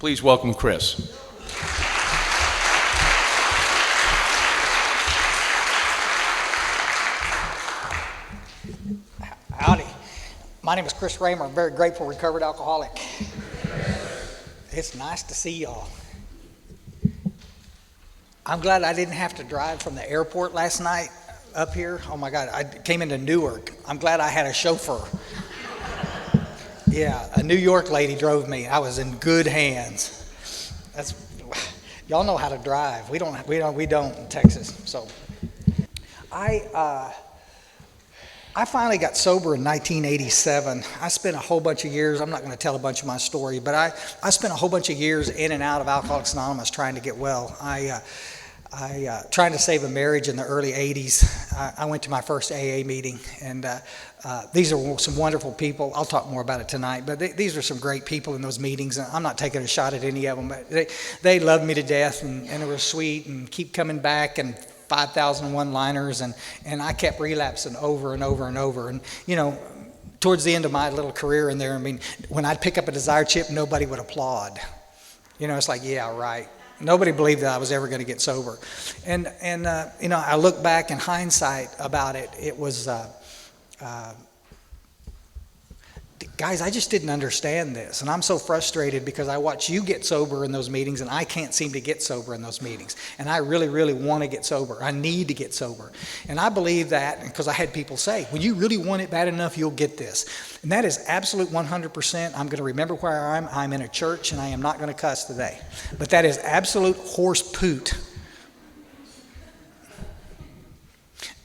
Please welcome Chris. Howdy. My name is Chris Raymer. I'm very grateful recovered alcoholic. It's nice to see y'all. I'm glad I didn't have to drive from the airport last night up here. Oh my God, I came into Newark. I'm glad I had a chauffeur. Yeah, a New York lady drove me. I was in good hands. Y'all know how to drive. We don't in Texas. So I finally got sober in 1987. I spent a whole bunch of years, I'm not going to tell a bunch of my story, but I spent a whole bunch of years in and out of Alcoholics Anonymous trying to get well. I trying to save a marriage in the early 80s. I went to my first AA meeting, and these are some wonderful people. I'll talk more about it tonight, but these are some great people in those meetings, and I'm not taking a shot at any of them, but they loved me to death, and it was sweet, and keep coming back, and 5,000 one-liners, and I kept relapsing over and over and over. And, you know, towards the end of my little career in there, I mean, when I'd pick up a Desire chip, nobody would applaud. You know, it's like, yeah, right. Nobody believed that I was ever going to get sober. And you know, I look back in hindsight about it, it was, guys, I just didn't understand this. And I'm so frustrated because I watch you get sober in those meetings and I can't seem to get sober in those meetings. And I really, really want to get sober. I need to get sober. And I believe that because I had people say, when you really want it bad enough, you'll get this. And that is absolute 100%. I'm going to remember where I am. I'm in a church and I am not going to cuss today. But that is absolute horse poot.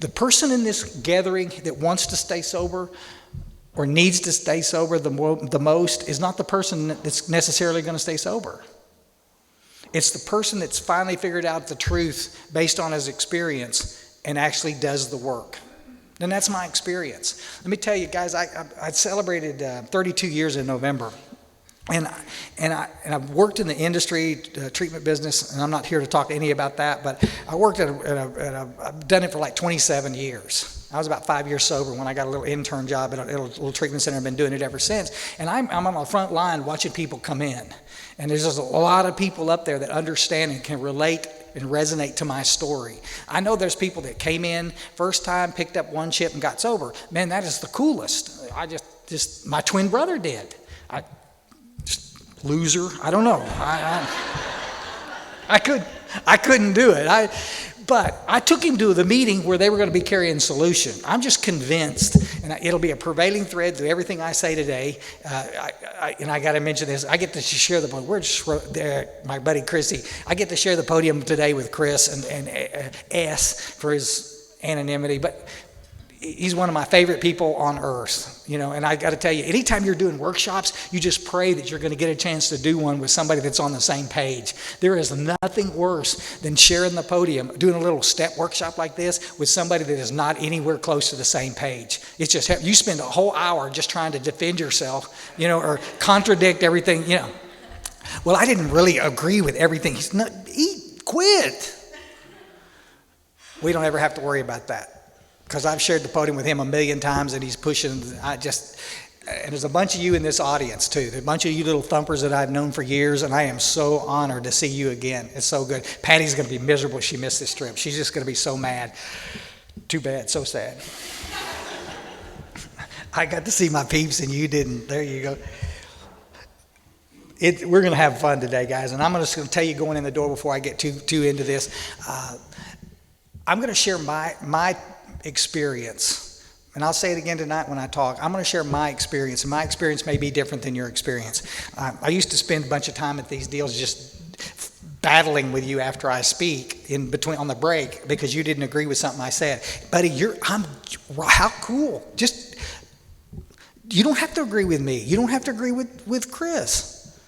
The person in this gathering that wants to stay sober or needs to stay sober the most is not the person that's necessarily going to stay sober. It's the person that's finally figured out the truth based on his experience and actually does the work. And that's my experience. Let me tell you guys, I celebrated 32 years in November. And I've worked in the industry, treatment business, and I'm not here to talk to any about that, but I worked I've done it for like 27 years. I was about 5 years sober when I got a little intern job at a little treatment center. I've been doing it ever since. And I'm on the front line watching people come in. And there's just a lot of people up there that understand and can relate and resonate to my story. I know there's people that came in first time, picked up one chip and got sober. Man, that is the coolest. I my twin brother did. Loser, I don't know. I couldn't do it. But I took him to the meeting where they were going to be carrying solution. I'm just convinced, and it'll be a prevailing thread through everything I say today. And I got to mention this. I get to share the podium. Where's my buddy Chrissy? I get to share the podium today with Chris and S for his anonymity. But he's one of my favorite people on earth, you know, and I got to tell you, anytime you're doing workshops, you just pray that you're going to get a chance to do one with somebody that's on the same page. There is nothing worse than sharing the podium, doing a little step workshop like this with somebody that is not anywhere close to the same page. It's just, you spend a whole hour just trying to defend yourself, you know, or contradict everything, you know. Well, I didn't really agree with everything. Quit. We don't ever have to worry about that. Because I've shared the podium with him a million times and he's pushing, and there's a bunch of you in this audience too. There's a bunch of you little thumpers that I've known for years, and I am so honored to see you again. It's so good. Patty's going to be miserable she missed this trip. She's just going to be so mad. Too bad, so sad. I got to see my peeps and you didn't. There you go. We're going to have fun today, guys, and I'm just going to tell you going in the door before I get too into this. I'm going to share my experience, and I'll say it again tonight when I talk. I'm going to share my experience, and my experience may be different than your experience. I used to spend a bunch of time at these deals just battling with you after I speak in between on the break because you didn't agree with something I said. Buddy, how cool. Just, you don't have to agree with me. You don't have to agree with Chris.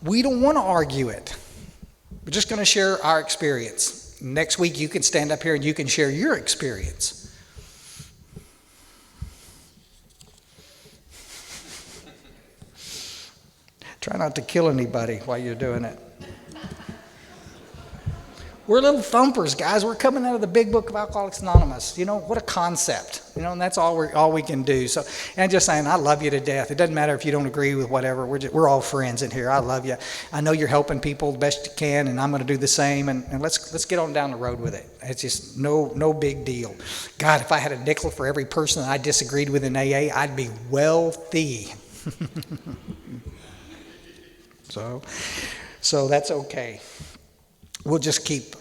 We don't want to argue it. We're just going to share our experience. Next week, you can stand up here and you can share your experience. Try not to kill anybody while you're doing it. We're little thumpers, guys. We're coming out of the big book of Alcoholics Anonymous. What a concept. And that's all we can do. So, and just saying, I love you to death. It doesn't matter if you don't agree with whatever. We're all friends in here. I love you. I know you're helping people the best you can, and I'm going to do the same. And let's get on down the road with it. It's just no big deal. God, if I had a nickel for every person that I disagreed with in AA, I'd be wealthy. So that's okay. We'll just keep.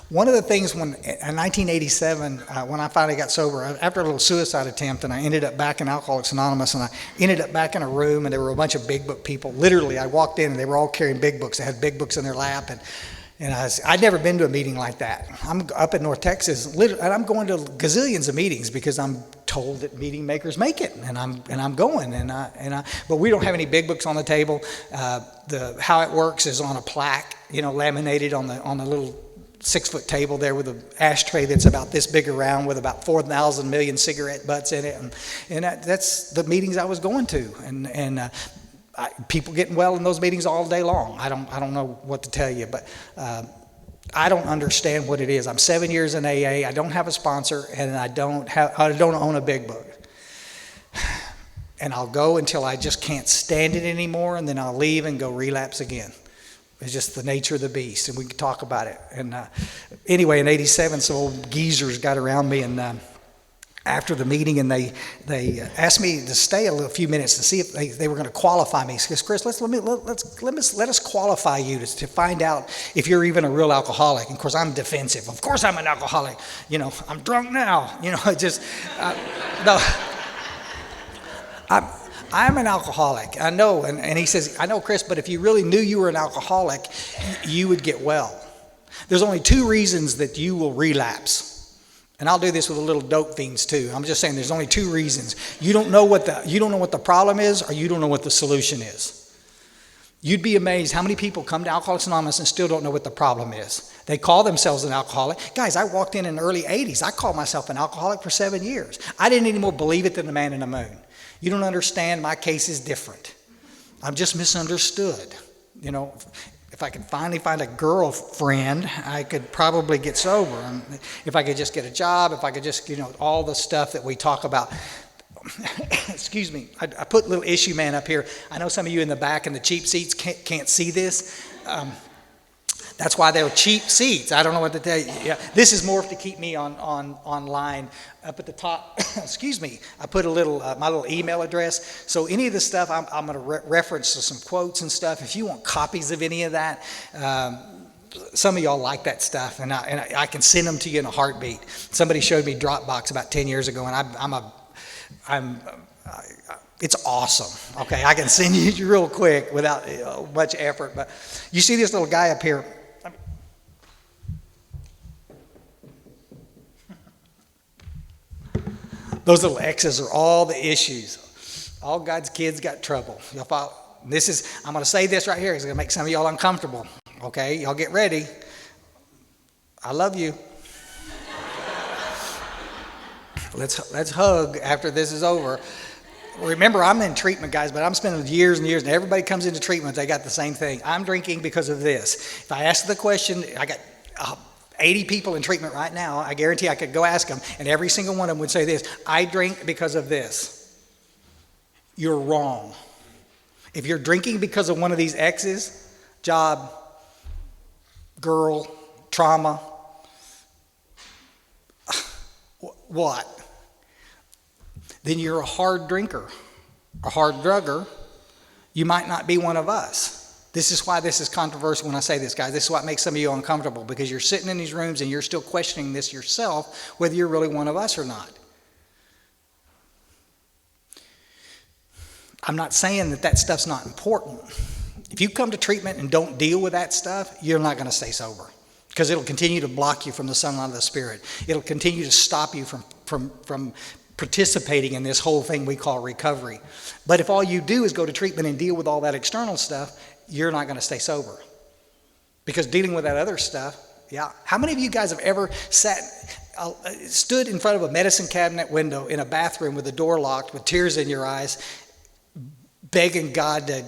One of the things in 1987, when I finally got sober, after a little suicide attempt, and I ended up back in Alcoholics Anonymous, and I ended up back in a room, and there were a bunch of big book people. Literally, I walked in, and they were all carrying big books. They had big books in their lap, and I'd never been to a meeting like that. I'm up in North Texas, and I'm going to gazillions of meetings because I'm told that meeting makers make it, and I'm going, but we don't have any big books on the table. How it works is on a plaque, laminated on the little 6-foot table there with an ashtray that's about this big around with about 4,000 million cigarette butts in it, and that's the meetings I was going to, and people getting well in those meetings all day long. I don't know what to tell you, but I don't understand what it is. I'm 7 years in AA. I don't have a sponsor, and I don't own a big book. And I'll go until I just can't stand it anymore, and then I'll leave and go relapse again. It's just the nature of the beast, and we can talk about it. And anyway, in '87, some old geezers got around me, and after the meeting, and they asked me to stay a few minutes to see if they were going to qualify me. Because Chris, let us qualify you to find out if you're even a real alcoholic. And of course, I'm defensive. Of course, I'm an alcoholic. I'm drunk now. No. I'm an alcoholic. I know. And he says, I know, Chris, but if you really knew you were an alcoholic, you would get well. There's only 2 reasons that you will relapse. And I'll do this with the little dope fiends too. I'm just saying there's only 2 reasons. You don't know what the problem is, or you don't know what the solution is. You'd be amazed how many people come to Alcoholics Anonymous and still don't know what the problem is. They call themselves an alcoholic. Guys, I walked in the early 80s. I called myself an alcoholic for 7 years. I didn't any more believe it than the man in the moon. You don't understand. My case is different. I'm just misunderstood. If I could finally find a girlfriend, I could probably get sober. And if I could just get a job, if I could just, all the stuff that we talk about. Excuse me. I put little issue man up here. I know some of you in the back in the cheap seats can't see this. That's why they're cheap seats. I don't know what to tell you. Yeah, this is more to keep me online. Up at the top, excuse me, I put a little my little email address. So any of the stuff I'm going to reference to some quotes and stuff. If you want copies of any of that, some of y'all like that stuff, and I can send them to you in a heartbeat. Somebody showed me Dropbox about 10 years ago, and it's awesome. Okay, I can send you real quick without much effort. But you see this little guy up here. Those little X's are all the issues. All God's kids got trouble. I'm going to say this right here. It's going to make some of y'all uncomfortable. Okay, y'all get ready. I love you. Let's hug after this is over. Remember, I'm in treatment, guys, but I'm spending years and years, and everybody comes into treatment, they got the same thing. I'm drinking because of this. If I ask the question, I got 80 people in treatment right now. I guarantee I could go ask them, and every single one of them would say this: I drink because of this. You're wrong. If you're drinking because of one of these X's, job, girl, trauma, what? Then you're a hard drinker, a hard drugger. You might not be one of us. This is why this is controversial when I say this, guys. This is what makes some of you uncomfortable, because you're sitting in these rooms and you're still questioning this yourself, whether you're really one of us or not. I'm not saying that stuff's not important. If you come to treatment and don't deal with that stuff, you're not going to stay sober, because it'll continue to block you from the sunlight of the Spirit. It'll continue to stop you from participating in this whole thing we call recovery. But if all you do is go to treatment and deal with all that external stuff, you're not going to stay sober. Because dealing with that other stuff, yeah. How many of you guys have ever stood in front of a medicine cabinet window in a bathroom with the door locked, with tears in your eyes, begging God to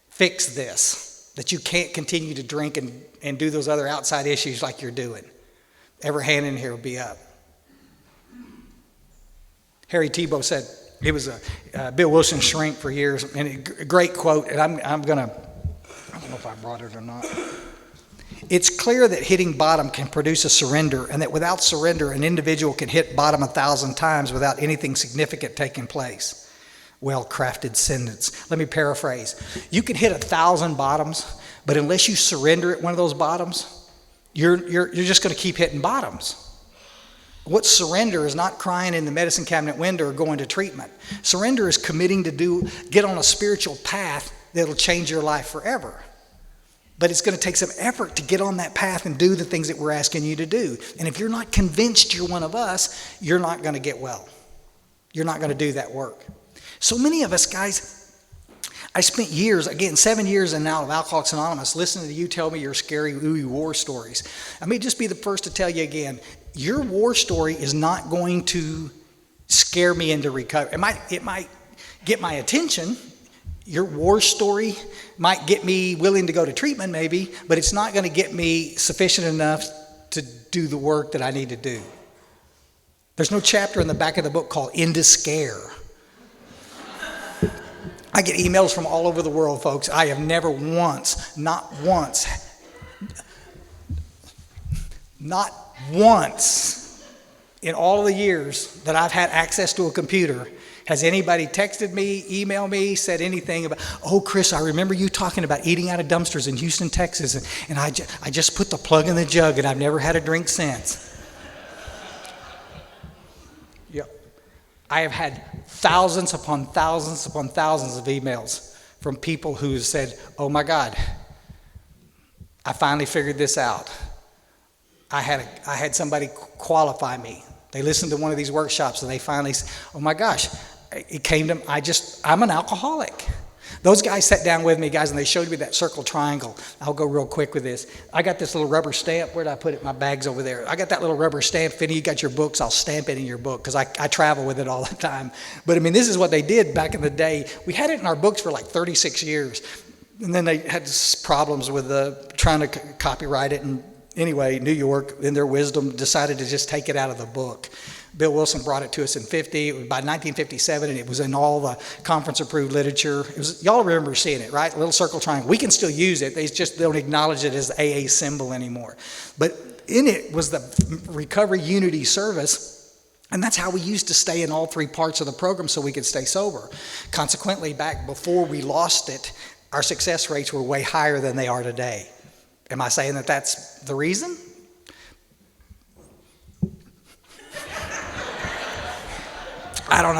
fix this? that you can't continue to drink and do those other outside issues like you're doing. Every hand in here will be up. Harry Tebow said, he was a Bill Wilson shrink for years, and a great quote, and I'm going to, I don't know if I brought it or not. It's clear that hitting bottom can produce a surrender, and that without surrender, an individual can hit bottom 1,000 times without anything significant taking place. Well-crafted sentence. Let me paraphrase. You can hit 1,000 bottoms, but unless you surrender at one of those bottoms, you're just going to keep hitting bottoms. What surrender is not crying in the medicine cabinet window or going to treatment. Surrender is committing to get on a spiritual path that'll change your life forever. But it's going to take some effort to get on that path and do the things that we're asking you to do. And if you're not convinced you're one of us, you're not going to get well. You're not going to do that work. So many of us, guys, I spent years, again, 7 years in and out of Alcoholics Anonymous, listening to you tell me your scary, ooey war stories. I may just be the first to tell you again, your war story is not going to scare me into recovery. It might get my attention. Your war story might get me willing to go to treatment maybe, but it's not going to get me sufficient enough to do the work that I need to do. There's no chapter in the back of the book called End to Scare. I get emails from all over the world, folks. I have never once, not once in all of the years that I've had access to a computer, has anybody texted me, emailed me, said anything about, oh, Chris, I remember you talking about eating out of dumpsters in Houston, Texas, and I just put the plug in the jug and I've never had a drink since. Yep. I have had thousands upon thousands upon thousands of emails from people who said, oh my God, I finally figured this out. I had somebody qualify me. They listened to one of these workshops and they finally said, oh my gosh, it came to, I'm an alcoholic. Those guys sat down with me, guys, and they showed me that circle triangle. I'll go real quick with this. I got this little rubber stamp. Where did I put it? My bag's over there. I got that little rubber stamp. If any of you got your books, I'll stamp it in your book because I travel with it all the time. But I mean, this is what they did back in the day. We had it in our books for like 36 years. And then they had problems with trying to copyright it. And anyway, New York, in their wisdom, decided to just take it out of the book. Bill Wilson brought it to us in 50. By 1957, and it was in all the conference-approved literature. Y'all remember seeing it, right? A little circle triangle. We can still use it. They just don't acknowledge it as the AA symbol anymore. But in it was the Recovery Unity Service, and that's how we used to stay in all three parts of the program so we could stay sober. Consequently, back before we lost it, our success rates were way higher than they are today. Am I saying that that's the reason? I don't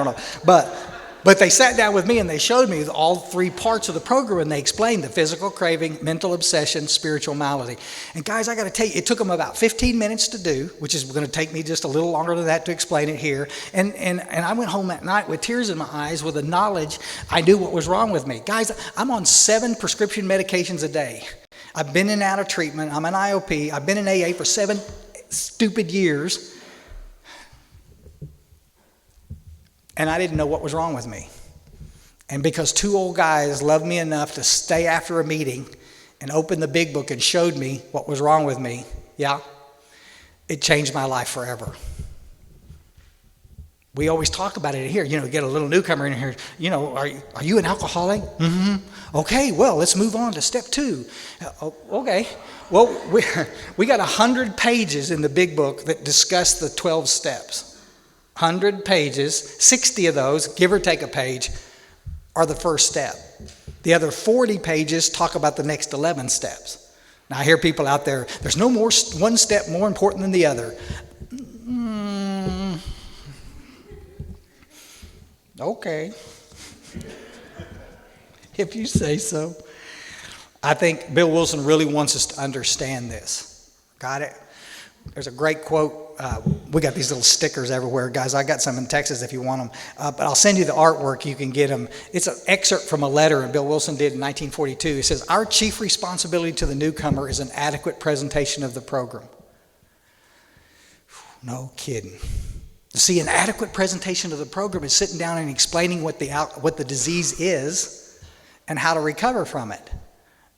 know. But they sat down with me and they showed me all three parts of the program and they explained the physical craving, mental obsession, spiritual malady. And guys, I got to tell you, it took them about 15 minutes to do, which is going to take me just a little longer than that to explain it here. And I went home that night with tears in my eyes with the knowledge I knew what was wrong with me. Guys, I'm on 7 prescription medications a day. I've been in and out of treatment. I'm an IOP. I've been in AA for 7 stupid years. And I didn't know what was wrong with me. And because 2 old guys loved me enough to stay after a meeting and open the big book and showed me what was wrong with me, yeah, it changed my life forever. We always talk about it here. You know, get a little newcomer in here. You know, are you an alcoholic? Mm-hmm. Okay, well, let's move on to step 2. Okay. Well, we got 100 pages in the big book that discuss the 12 steps. 100 pages, 60 of those, give or take a page, are the first step. The other 40 pages talk about the next 11 steps. Now I hear people out there, there's no more one step more important than the other. Okay. If you say so. I think Bill Wilson really wants us to understand this. Got it? There's a great quote. We got these little stickers everywhere, guys. I got some in Texas if you want them. But I'll send you the artwork. You can get them. It's an excerpt from a letter that Bill Wilson did in 1942. It says, our chief responsibility to the newcomer is an adequate presentation of the program. No kidding. See, an adequate presentation of the program is sitting down and explaining what the disease is and how to recover from it.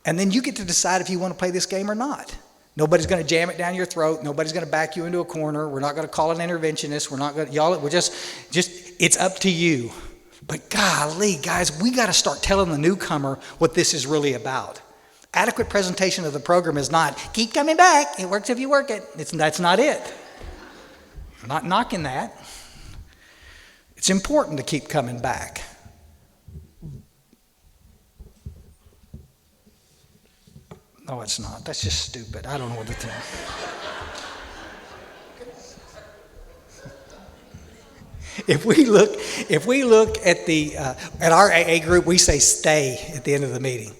And then you get to decide if you want to play this game or not. Nobody's going to jam it down your throat. Nobody's going to back you into a corner. We're not going to call an interventionist. We're not going to, we're just, it's up to you. But golly, guys, we got to start telling the newcomer what this is really about. Adequate presentation of the program is not, keep coming back. It works if you work it. That's not it. I'm not knocking that. It's important to keep coming back. No, it's not. That's just stupid. I don't know what to tell. If we look at at our AA group, we say stay at the end of the meeting,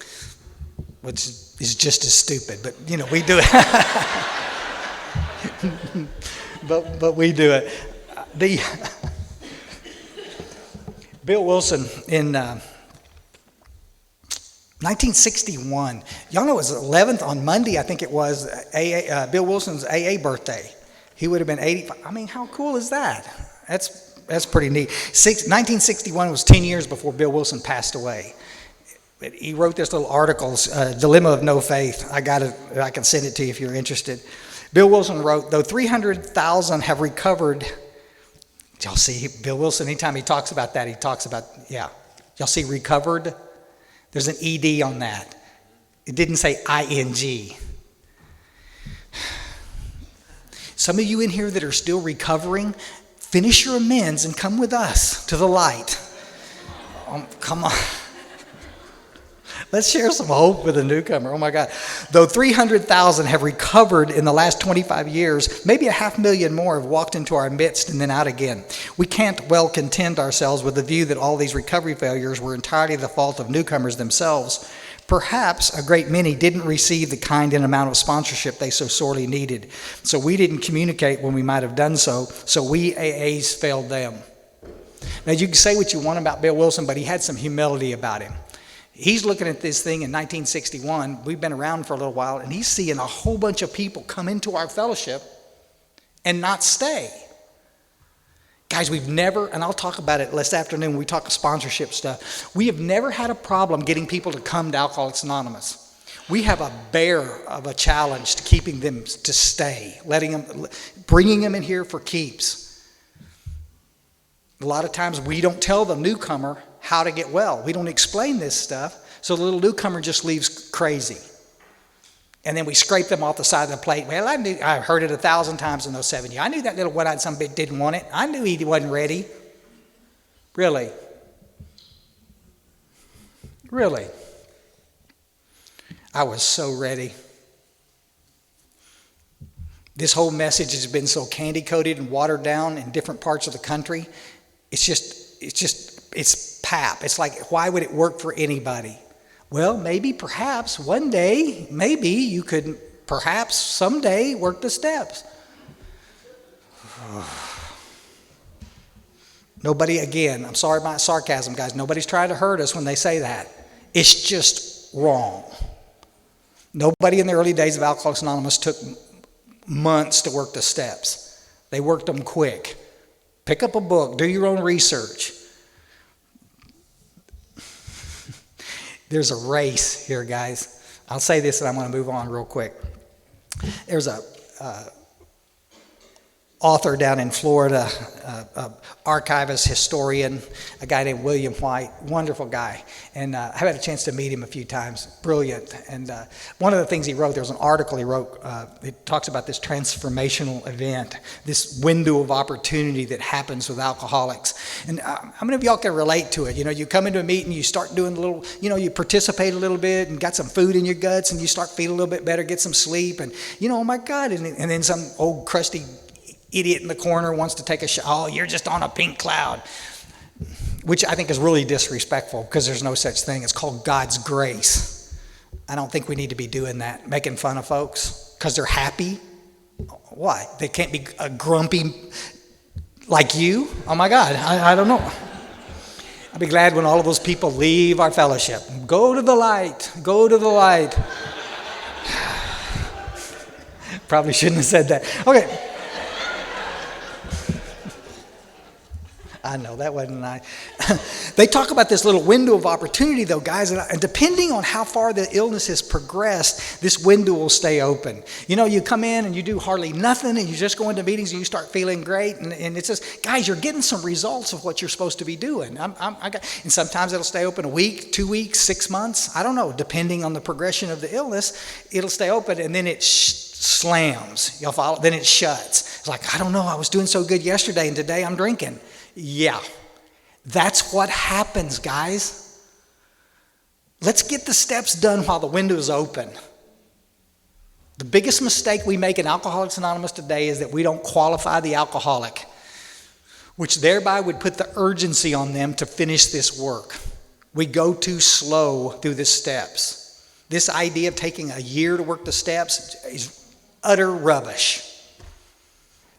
which is just as stupid. But we do it. but we do it. Bill Wilson in 1961. Y'all know it was 11th on Monday. I think it was Bill Wilson's AA birthday. He would have been 85. I mean, how cool is that? That's pretty neat. 1961 was 10 years before Bill Wilson passed away. He wrote this little article, Dilemma of No Faith. I can send it to you if you're interested. Bill Wilson wrote, though 300,000 have recovered. Y'all see, Bill Wilson, anytime he talks about that, he talks about, Y'all see recovered? There's an ED on that. It didn't say ING. Some of you in here that are still recovering, finish your amends and come with us to the light. Come on. Let's share some hope with a newcomer. Oh my God. Though 300,000 have recovered in the last 25 years, maybe 500,000 more have walked into our midst and then out again. We can't well content ourselves with the view that all these recovery failures were entirely the fault of newcomers themselves. Perhaps a great many didn't receive the kind and amount of sponsorship they so sorely needed. So we didn't communicate when we might have done so we AAs failed them. Now you can say what you want about Bill Wilson, but he had some humility about him. He's looking at this thing in 1961. We've been around for a little while, and he's seeing a whole bunch of people come into our fellowship and not stay. Guys, we've never, and I'll talk about it this afternoon when we talk sponsorship stuff, we have never had a problem getting people to come to Alcoholics Anonymous. We have a bear of a challenge to keeping them to stay, bringing them in here for keeps. A lot of times we don't tell the newcomer how to get well. We don't explain this stuff, so the little newcomer just leaves crazy. And then we scrape them off the side of the plate. Well, I heard it 1,000 times in those 7 years. I knew that little one-eyed son didn't want it. I knew he wasn't ready. Really? Really? I was so ready. This whole message has been so candy-coated and watered down in different parts of the country. It's pap. It's like, why would it work for anybody? Well, maybe, perhaps, one day, maybe you could, perhaps, someday work the steps. Nobody, again, I'm sorry about sarcasm, guys. Nobody's trying to hurt us when they say that. It's just wrong. Nobody in the early days of Alcoholics Anonymous took months to work the steps. They worked them quick. Pick up a book. Do your own research. There's a race here, guys. I'll say this and I'm going to move on real quick. There's a author down in Florida, archivist, historian, a guy named William White, wonderful guy. And I've had a chance to meet him a few times, brilliant. And one of the things he wrote, there was an article he wrote, it talks about this transformational event, this window of opportunity that happens with alcoholics. And how many of y'all can relate to it? You know, you come into a meeting, you start doing a little, you participate a little bit and got some food in your guts and you start feeling a little bit better, get some sleep and, oh my God, and then some old crusty idiot in the corner wants to take a shot. Oh, you're just on a pink cloud, which I think is really disrespectful because there's no such thing. It's called God's grace. I don't think we need to be doing that, making fun of folks because they're happy. Why? They can't be grumpy like you? Oh my God, I don't know. I'll be glad when all of those people leave our fellowship. Go to the light. Go to the light. Probably shouldn't have said that. Okay. I know, that wasn't nice. They talk about this little window of opportunity, though, guys, and depending on how far the illness has progressed, this window will stay open. You know, you come in and you do hardly nothing, and you just go into meetings and you start feeling great, and it's just, guys, you're getting some results of what you're supposed to be doing. And sometimes it'll stay open a week, 2 weeks, 6 months. I don't know, depending on the progression of the illness, it'll stay open, and then it slams. Y'all follow? Then it shuts. It's like, I don't know, I was doing so good yesterday, and today I'm drinking. Yeah, that's what happens, guys. Let's get the steps done while the window is open. The biggest mistake we make in Alcoholics Anonymous today is that we don't qualify the alcoholic, which thereby would put the urgency on them to finish this work. We go too slow through the steps. This idea of taking a year to work the steps is utter rubbish.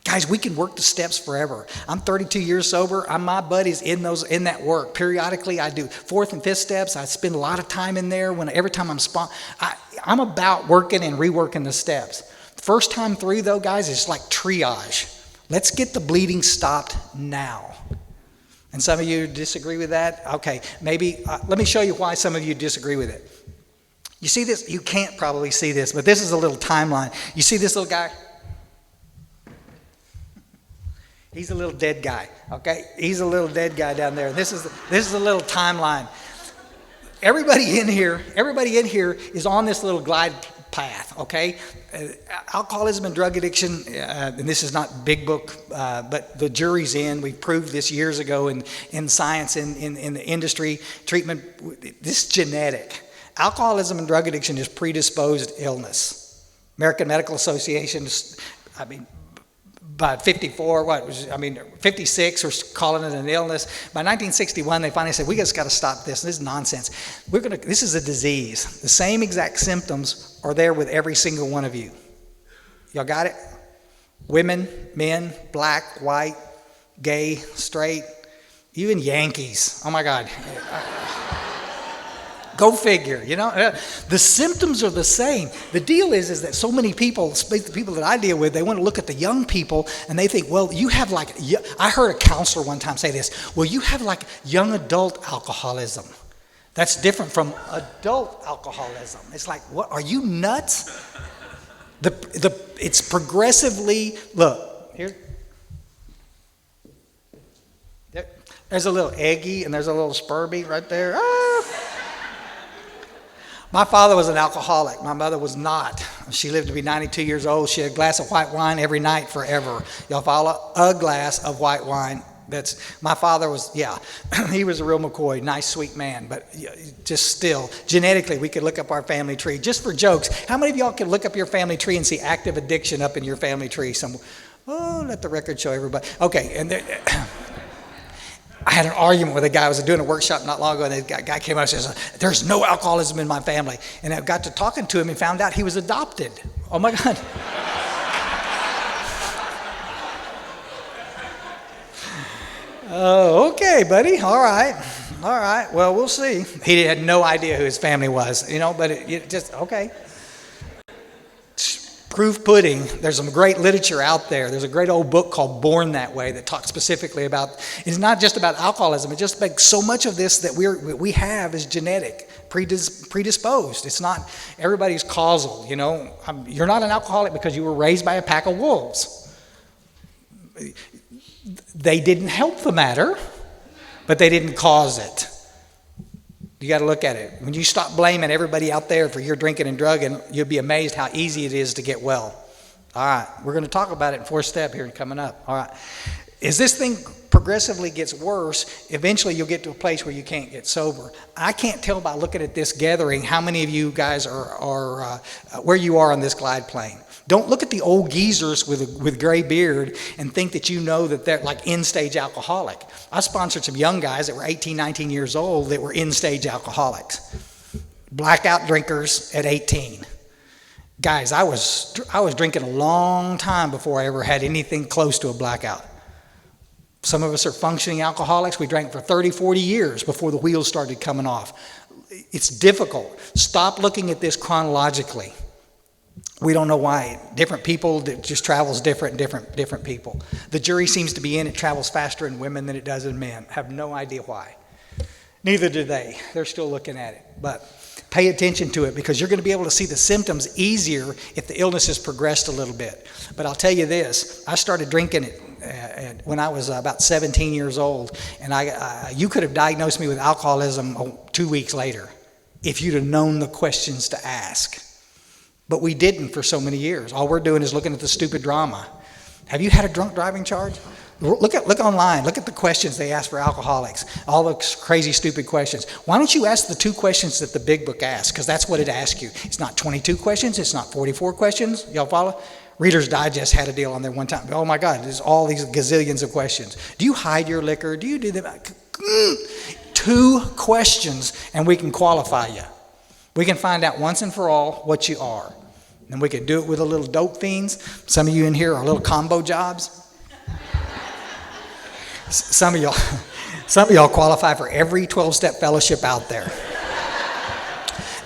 Guys, we can work the steps forever. I'm 32 years sober. My buddies in that work. Periodically, I do 4th and 5th steps. I spend a lot of time in there. Every time I'm about working and reworking the steps. First time through, though, guys, it's like triage. Let's get the bleeding stopped now. And some of you disagree with that? Okay, maybe let me show you why some of you disagree with it. You see this? You can't probably see this, but this is a little timeline. You see this little guy? He's a little dead guy, okay? He's a little dead guy down there. This is a little timeline. Everybody in here is on this little glide path, okay? Alcoholism and drug addiction, and this is not big book, but the jury's in. We proved this years ago in science, in the industry, treatment. This is genetic. Alcoholism and drug addiction is predisposed illness. American Medical Association, by 56 or calling it an illness. By 1961, they finally said, we just got to stop this. This is nonsense. This is a disease. The same exact symptoms are there with every single one of you. Y'all got it? Women, men, black, white, gay, straight, even Yankees. Oh my God. Go figure, you know. The symptoms are the same. The deal is that so many people, the people that I deal with, they want to look at the young people and they think, well, you have like, I heard a counselor one time say this, well, you have like young adult alcoholism. That's different from adult alcoholism. It's like, what, are you nuts? It's progressively, look, here. There's a little eggy and there's a little spurby right there. Ah. My father was an alcoholic. My mother was not. She lived to be 92 years old. She had a glass of white wine every night forever. Y'all follow? A glass of white wine. My father was, he was a real McCoy, nice, sweet man, but just still, genetically, we could look up our family tree. Just for jokes, how many of y'all can look up your family tree and see active addiction up in your family tree? Let the record show everybody. Okay, and I had an argument with a guy. I was doing a workshop not long ago, and the guy came out and says, there's no alcoholism in my family. And I got to talking to him and found out he was adopted. Oh, my God. Oh, okay, buddy. All right. Well, we'll see. He had no idea who his family was, but it just, okay. Proof pudding. There's some great literature out there. There's a great old book called Born That Way that talks specifically about, it's not just about alcoholism. It's just like so much of this that we have is genetic, predisposed. It's not everybody's causal, You're not an alcoholic because you were raised by a pack of wolves. They didn't help the matter, but they didn't cause it. You got to look at it. When you stop blaming everybody out there for your drinking and drugging, you'll be amazed how easy it is to get well. All right, we're going to talk about it in 4th step here coming up. All right, as this thing progressively gets worse, eventually you'll get to a place where you can't get sober. I can't tell by looking at this gathering how many of you guys are where you are on this glide plane. Don't look at the old geezers with gray beard and think that you know that they're like end-stage alcoholic. I sponsored some young guys that were 18, 19 years old that were end-stage alcoholics. Blackout drinkers at 18. Guys, I was drinking a long time before I ever had anything close to a blackout. Some of us are functioning alcoholics. We drank for 30, 40 years before the wheels started coming off. It's difficult. Stop looking at this chronologically. We don't know why. Different people, it just travels different people. The jury seems to be in, it travels faster in women than it does in men. Have no idea why. Neither do they. They're still looking at it. But pay attention to it, because you're going to be able to see the symptoms easier if the illness has progressed a little bit. But I'll tell you this, I started drinking it when I was about 17 years old, and you could have diagnosed me with alcoholism 2 weeks later if you'd have known the questions to ask. But we didn't for so many years. All we're doing is looking at the stupid drama. Have you had a drunk driving charge? Look online. Look at the questions they ask for alcoholics. All the crazy, stupid questions. Why don't you ask the 2 questions that the big book asks? Because that's what it asks you. It's not 22 questions. It's not 44 questions. Y'all follow? Reader's Digest had a deal on there one time. Oh my God, there's all these gazillions of questions. Do you hide your liquor? Do you do that? 2 questions and we can qualify you. We can find out once and for all what you are. And we could do it with a little dope fiends. Some of you in here are little combo jobs. Some of y'all qualify for every 12-step fellowship out there.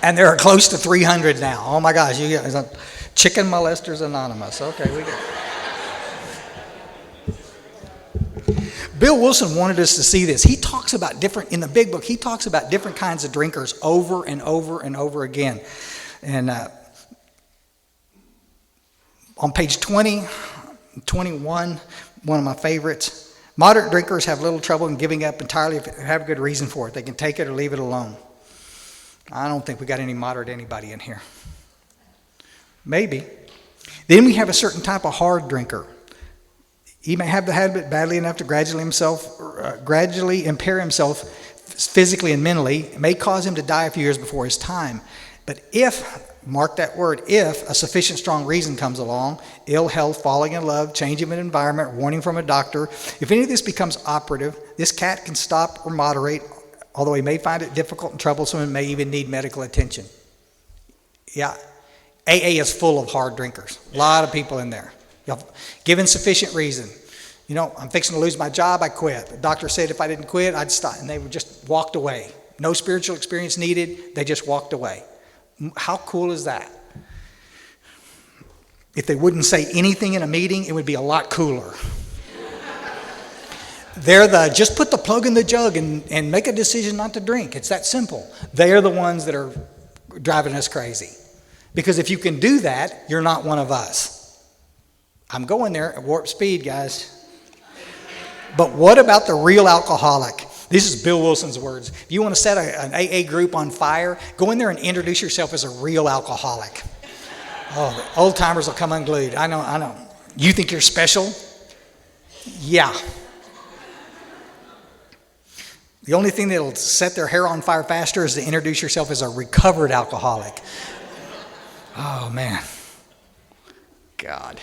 And there are close to 300 now. Oh my gosh, you get Chicken Molesters Anonymous. Okay, we get. Bill Wilson wanted us to see this. He talks about in the big book, he talks about different kinds of drinkers over and over and over again. And on page 20, 21, one of my favorites, moderate drinkers have little trouble in giving up entirely if they have a good reason for it. They can take it or leave it alone. I don't think we got any moderate anybody in here. Maybe. Then we have a certain type of hard drinker. He may have the habit badly enough to gradually impair himself physically and mentally. It may cause him to die a few years before his time. But if, mark that word, if a sufficient strong reason comes along, ill health, falling in love, change of an environment, warning from a doctor, if any of this becomes operative, this cat can stop or moderate, although he may find it difficult and troublesome and may even need medical attention. Yeah, AA is full of hard drinkers. A lot of people in there. Given sufficient reason. You know, I'm fixing to lose my job, I quit. The doctor said if I didn't quit, I'd stop. And they just walked away. No spiritual experience needed. They just walked away. How cool is that? If they wouldn't say anything in a meeting, it would be a lot cooler. They're just put the plug in the jug and make a decision not to drink. It's that simple. They're the ones that are driving us crazy. Because if you can do that, you're not one of us. I'm going there at warp speed, guys. But what about the real alcoholic? This is Bill Wilson's words. If you want to set an AA group on fire, go in there and introduce yourself as a real alcoholic. Oh, the old timers will come unglued. I know. You think you're special? Yeah. The only thing that'll set their hair on fire faster is to introduce yourself as a recovered alcoholic. Oh, man. God.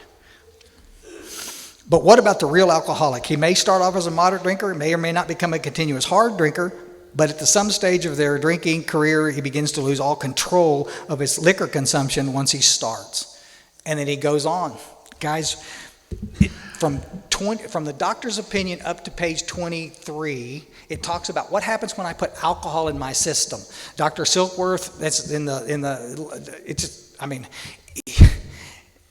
But what about the real alcoholic? He may start off as a moderate drinker, may or may not become a continuous hard drinker, but at some stage of their drinking career, he begins to lose all control of his liquor consumption once he starts. And then he goes on. Guys, from the doctor's opinion up to page 23, it talks about what happens when I put alcohol in my system. Dr. Silkworth, that's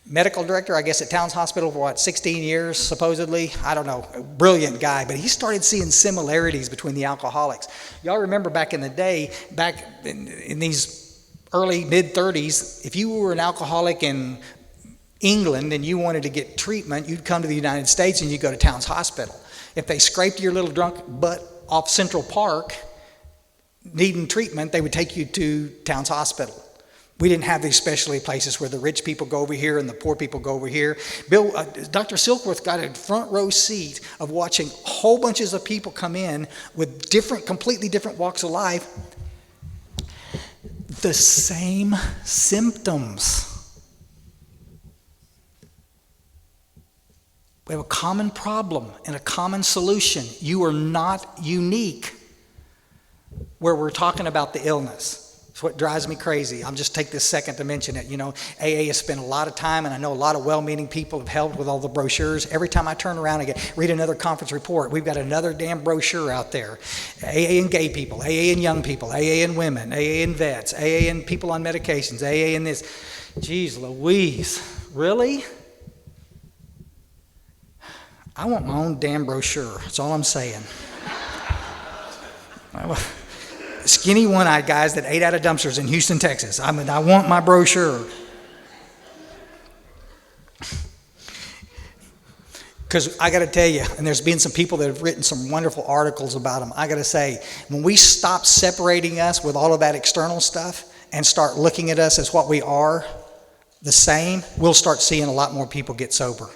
medical director, I guess, at Towns Hospital for 16 years, supposedly. I don't know, a brilliant guy, but he started seeing similarities between the alcoholics. Y'all remember back in the day, back in these early, mid-30s, if you were an alcoholic in England and you wanted to get treatment, you'd come to the United States and you'd go to Towns Hospital. If they scraped your little drunk butt off Central Park needing treatment, they would take you to Towns Hospital. We didn't have these specialty places where the rich people go over here and the poor people go over here. Dr. Silkworth got a front row seat of watching whole bunches of people come in with completely different walks of life. The same symptoms. We have a common problem and a common solution. You are not unique where we're talking about the illness. It's what drives me crazy. I'll just take this second to mention it. AA has spent a lot of time, and I know a lot of well-meaning people have helped with all the brochures. Every time I turn around and read another conference report, we've got another damn brochure out there. AA and gay people, AA and young people, AA and women, AA and vets, AA and people on medications, AA and this. Jeez Louise, really? I want my own damn brochure. That's all I'm saying. Skinny one-eyed guys that ate out of dumpsters in Houston, Texas. I want my brochure. Because I got to tell you, and there's been some people that have written some wonderful articles about them. I got to say, when we stop separating us with all of that external stuff and start looking at us as what we are, the same, we'll start seeing a lot more people get sober.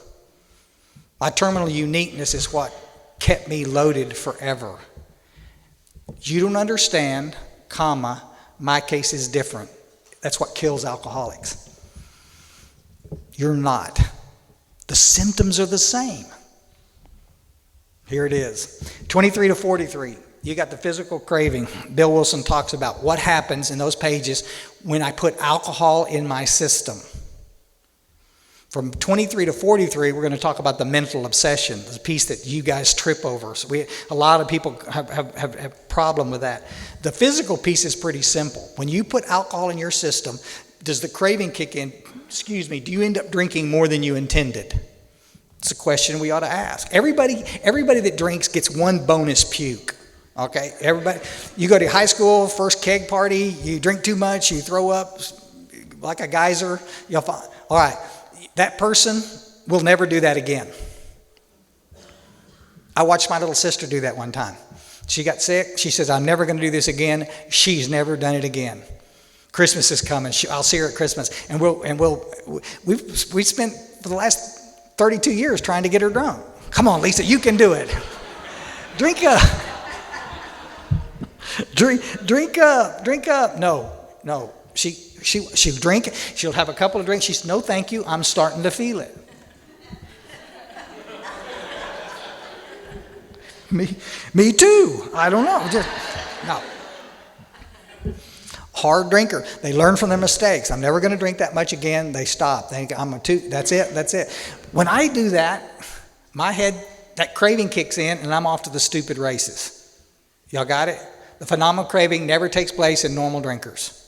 My terminal uniqueness is what kept me loaded forever. You don't understand, my case is different. That's what kills alcoholics. You're not. The symptoms are the same. Here it is. 23 to 43. You got the physical craving. Bill Wilson talks about what happens in those pages when I put alcohol in my system. From 23 to 43, we're going to talk about the mental obsession, the piece that you guys trip over. So a lot of people have problem with that. The physical piece is pretty simple. When you put alcohol in your system, does the craving kick in? Do you end up drinking more than you intended? It's a question we ought to ask. Everybody that drinks gets one bonus puke. Okay, everybody. You go to high school, first keg party, you drink too much, you throw up like a geyser. You'll find. All right. That person will never do that again. I watched my little sister do that one time. She got sick. She says, I'm never going to do this again. She's never done it again. Christmas is coming. I'll see her at Christmas. And we've spent for the last 32 years trying to get her drunk. Come on, Lisa, you can do it. Drink up. Drink up. No. She'll drink, she'll have a couple of drinks. She says, no, thank you, I'm starting to feel it. Me too. I don't know. No. Hard drinker. They learn from their mistakes. I'm never going to drink that much again. They stop. That's it. When I do that, my head, that craving kicks in and I'm off to the stupid races. Y'all got it? The phenomenal craving never takes place in normal drinkers.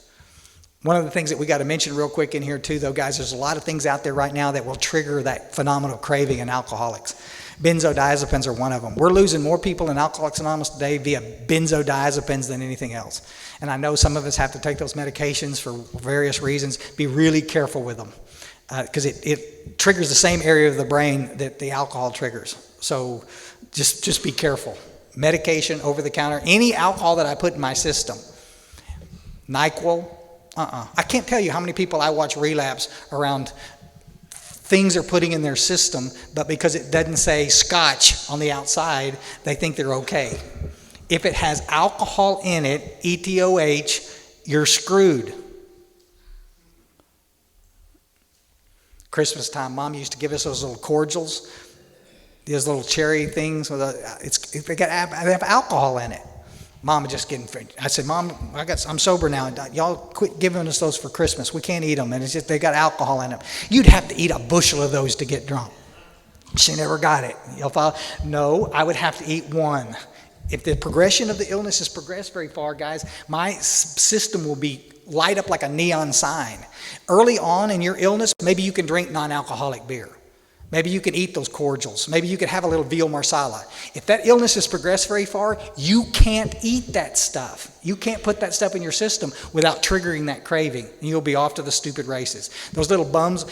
One of the things that we got to mention real quick in here too, though, guys, there's a lot of things out there right now that will trigger that phenomenal craving in alcoholics. Benzodiazepines are one of them. We're losing more people in Alcoholics Anonymous today via benzodiazepines than anything else. And I know some of us have to take those medications for various reasons. Be really careful with them because it triggers the same area of the brain that the alcohol triggers. So just be careful. Medication, over the counter, any alcohol that I put in my system, NyQuil, I can't tell you how many people I watch relapse around things they're putting in their system, but because it doesn't say Scotch on the outside, they think they're okay. If it has alcohol in it, ETOH, you're screwed. Christmas time, Mom used to give us those little cordials, those little cherry things. They have alcohol in it. Mom was just getting. I said, Mom, I'm sober now. Y'all quit giving us those for Christmas. We can't eat them, and it's just they got alcohol in them. You'd have to eat a bushel of those to get drunk. She never got it. Y'all follow? No, I would have to eat one. If the progression of the illness has progressed very far, guys, my system will be light up like a neon sign. Early on in your illness, maybe you can drink non-alcoholic beer. Maybe you can eat those cordials. Maybe you could have a little veal marsala. If that illness has progressed very far, you can't eat that stuff. You can't put that stuff in your system without triggering that craving. And you'll be off to the stupid races. Those little bums,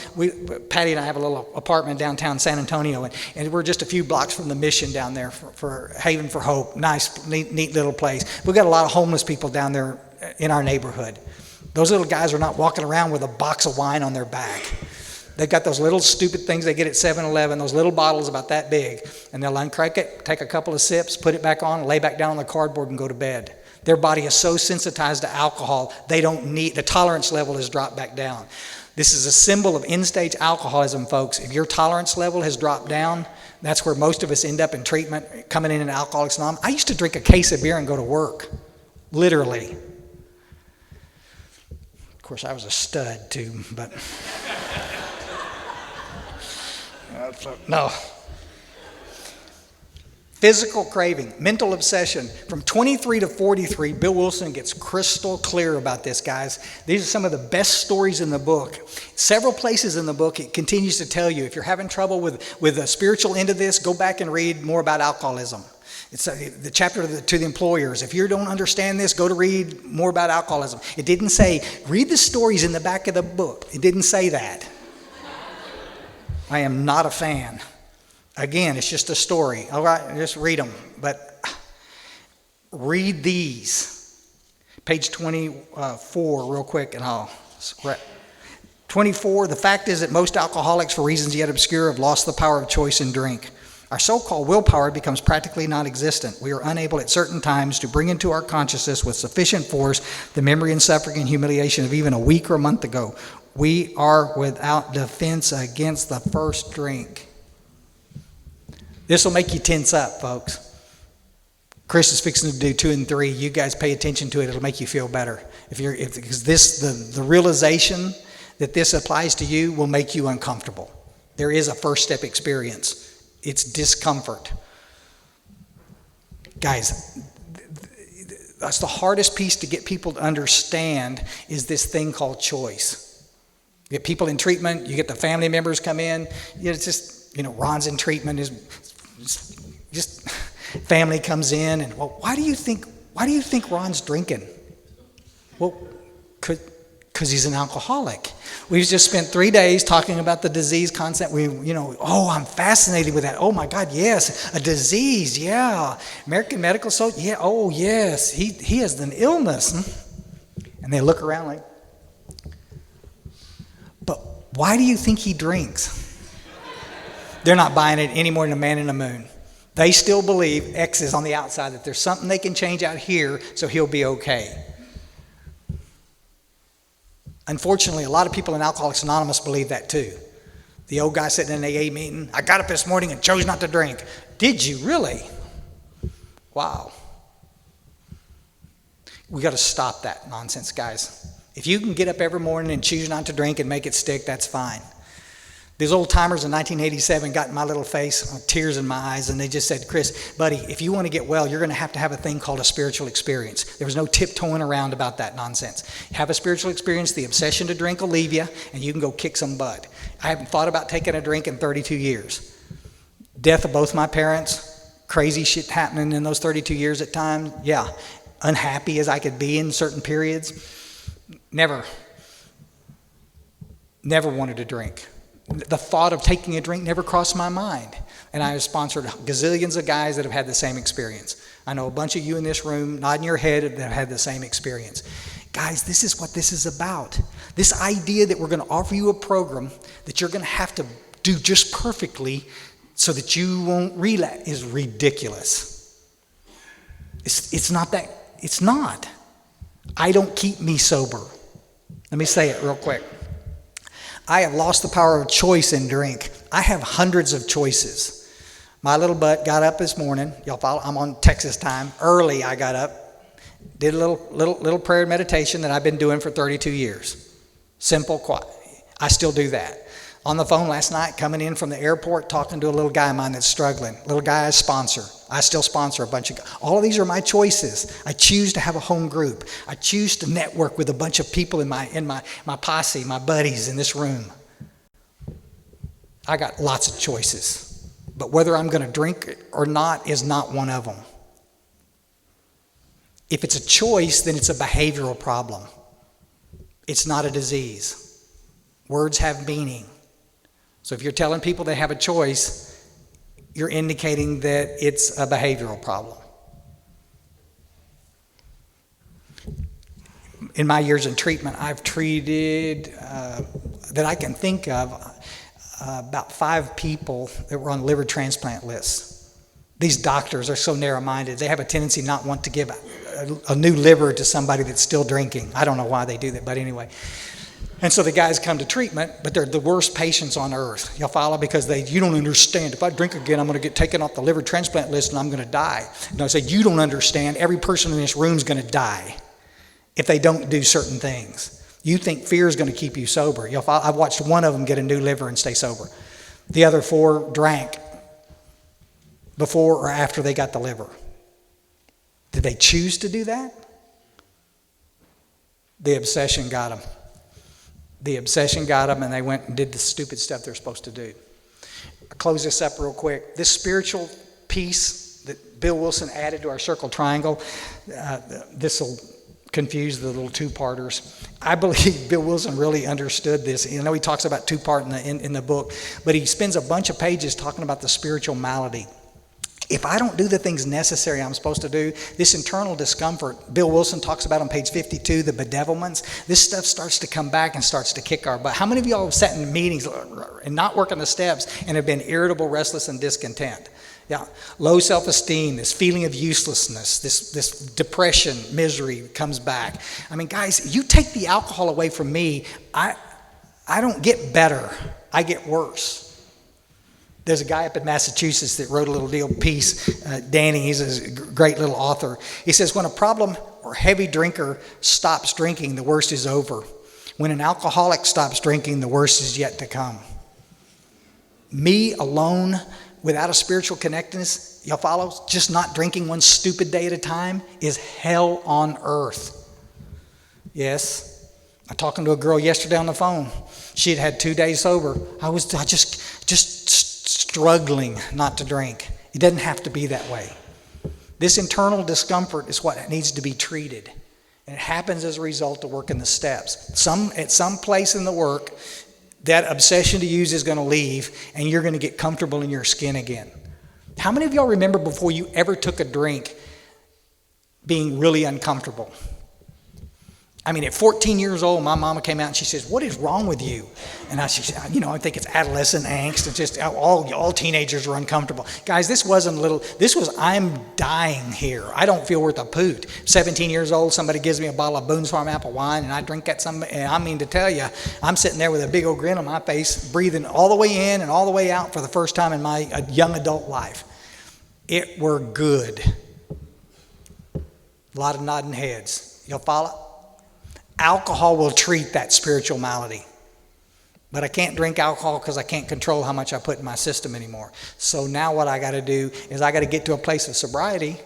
Patty and I have a little apartment downtown San Antonio, and we're just a few blocks from the mission down there for Haven for Hope. Nice, neat little place. We've got a lot of homeless people down there in our neighborhood. Those little guys are not walking around with a box of wine on their back. They've got those little stupid things they get at 7-Eleven, those little bottles about that big, and they'll uncrack it, take a couple of sips, put it back on, lay back down on the cardboard and go to bed. Their body is so sensitized to alcohol, they don't need, the tolerance level has dropped back down. This is a symbol of end-stage alcoholism, folks. If your tolerance level has dropped down, that's where most of us end up in treatment, coming in Alcoholics Anonymous. I used to drink a case of beer and go to work, literally. course, I was a stud too, but no. Physical craving, mental obsession. From 23 to 43, Bill Wilson gets crystal clear about this, guys. These are some of the best stories in the book. Several places in the book, it continues to tell you, if you're having trouble with the spiritual end of this, go back and read more about alcoholism. It's the chapter to the employers. If you don't understand this, go to read more about alcoholism. It didn't say, read the stories in the back of the book. It didn't say that. I am not a fan. Again, it's just a story. All right, just read them. But read these. Page 24, real quick, and I'll... 24, the fact is that most alcoholics, for reasons yet obscure, have lost the power of choice in drink. Our so-called willpower becomes practically non-existent. We are unable at certain times to bring into our consciousness with sufficient force the memory and suffering and humiliation of even a week or a month ago. We are without defense against the first drink. This will make you tense up, folks. Chris is fixing to do 2 and 3. You guys pay attention to it. It'll make you feel better. Because the realization that this applies to you will make you uncomfortable. There is a first step experience. It's discomfort. Guys, that's the hardest piece to get people to understand is this thing called choice. You get people in treatment. You get the family members come in. It's just, Ron's in treatment. Just family comes in and, well, why do you think Ron's drinking? Well, because he's an alcoholic. We've just spent 3 days talking about the disease concept. I'm fascinated with that. Oh my God, yes, a disease, yeah. American Medical Association, yeah, oh yes, he has an illness. And they look around like, but why do you think he drinks? They're not buying it any more than a man in the moon. They still believe X is on the outside, that there's something they can change out here so he'll be okay. Unfortunately, a lot of people in Alcoholics Anonymous believe that too. The old guy sitting in an AA meeting, I got up this morning and chose not to drink. Did you really? Wow. We got to stop that nonsense, guys. If you can get up every morning and choose not to drink and make it stick, that's fine. These old timers in 1987 got in my little face, tears in my eyes, and they just said, Chris, buddy, if you want to get well, you're going to have a thing called a spiritual experience. There was no tiptoeing around about that nonsense. Have a spiritual experience, the obsession to drink will leave you, and you can go kick some butt. I haven't thought about taking a drink in 32 years. Death of both my parents, crazy shit happening in those 32 years at times, yeah. Unhappy as I could be in certain periods. Never wanted to drink. The thought of taking a drink never crossed my mind. And I have sponsored gazillions of guys that have had the same experience. I know a bunch of you in this room nodding your head that have had the same experience. Guys, this is what this is about. This idea that we're going to offer you a program that you're going to have to do just perfectly so that you won't relapse is ridiculous. It's not that. It's not. I don't keep me sober. Let me say it real quick. I have lost the power of choice in drink. I have hundreds of choices. My little butt got up this morning. Y'all follow? I'm on Texas time. Early I got up, did a little prayer and meditation that I've been doing for 32 years. Simple, quiet. I still do that. On the phone last night, coming in from the airport, talking to a little guy of mine that's struggling. Little guy I sponsor. I still sponsor a bunch of guys. All of these are my choices. I choose to have a home group. I choose to network with a bunch of people in my posse, my buddies in this room. I got lots of choices. But whether I'm going to drink or not is not one of them. If it's a choice, then it's a behavioral problem. It's not a disease. Words have meaning. So if you're telling people they have a choice, you're indicating that it's a behavioral problem. In my years in treatment, I've treated, that I can think of, about 5 people that were on liver transplant lists. These doctors are so narrow-minded. They have a tendency not want to give a new liver to somebody that's still drinking. I don't know why they do that, but anyway. And so the guys come to treatment, but they're the worst patients on earth. Y'all follow? Because you don't understand. If I drink again, I'm going to get taken off the liver transplant list and I'm going to die. And I say, you don't understand. Every person in this room is going to die if they don't do certain things. You think fear is going to keep you sober. I've watched one of them get a new liver and stay sober. The other 4 drank before or after they got the liver. Did they choose to do that? The obsession got them. The obsession got them, and they went and did the stupid stuff they're supposed to do. I'll close this up real quick. This spiritual piece that Bill Wilson added to our circle triangle, this will confuse the little two-parters. I believe Bill Wilson really understood this. You know, he talks about two-part in the book, but he spends a bunch of pages talking about the spiritual malady. If I don't do the things necessary I'm supposed to do, this internal discomfort, Bill Wilson talks about on page 52, the bedevilments, this stuff starts to come back and starts to kick our butt. How many of y'all have sat in meetings and not working the steps and have been irritable, restless, and discontent? Yeah, low self-esteem, this feeling of uselessness, this depression, misery comes back. I mean, guys, you take the alcohol away from me, I don't get better, I get worse. There's a guy up in Massachusetts that wrote a little deal piece, Danny, he's a great little author. He says, when a problem or heavy drinker stops drinking, the worst is over. When an alcoholic stops drinking, the worst is yet to come. Me alone, without a spiritual connectedness, y'all follow? Just not drinking one stupid day at a time is hell on earth. Yes. I was talking to a girl yesterday on the phone. She had had 2 days sober. I just struggling not to drink. It doesn't have to be that way. This internal discomfort is what needs to be treated. And it happens as a result of working the steps. At some place in the work, that obsession to use is going to leave, and you're going to get comfortable in your skin again. How many of y'all remember before you ever took a drink being really uncomfortable? I mean, at 14 years old, my mama came out and she says, "What is wrong with you?" And I said, I think it's adolescent angst. It's just all teenagers are uncomfortable. Guys, this was I'm dying here. I don't feel worth a poot. 17 years old, somebody gives me a bottle of Boone's Farm apple wine, and I drink that. And I mean to tell you, I'm sitting there with a big old grin on my face, breathing all the way in and all the way out for the first time in my young adult life. It were good. A lot of nodding heads. You'll follow? Alcohol will treat that spiritual malady. But I can't drink alcohol because I can't control how much I put in my system anymore. So now what I got to do is I got to get to a place of sobriety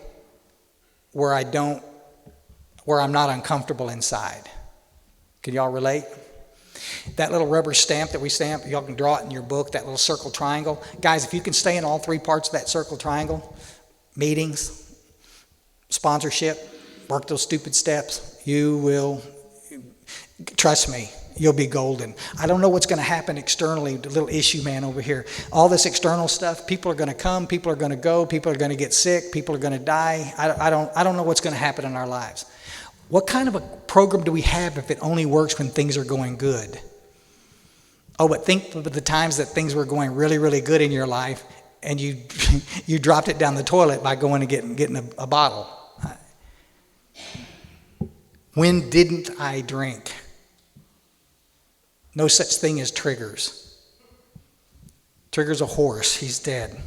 where I'm not uncomfortable inside. Can y'all relate? That little rubber stamp that we stamp, y'all can draw it in your book, that little circle triangle. Guys, if you can stay in all 3 parts of that circle triangle, meetings, sponsorship, work those stupid steps, you will, trust me, you'll be golden. I don't know what's going to happen externally, the little issue man over here. All this external stuff, people are going to come, people are going to go, people are going to get sick, people are going to die. I don't know what's going to happen in our lives. What kind of a program do we have if it only works when things are going good? Oh, but think of the times that things were going really, really good in your life and you you dropped it down the toilet by going and getting a bottle. When didn't I drink? No such thing as triggers. Trigger's a horse. He's dead.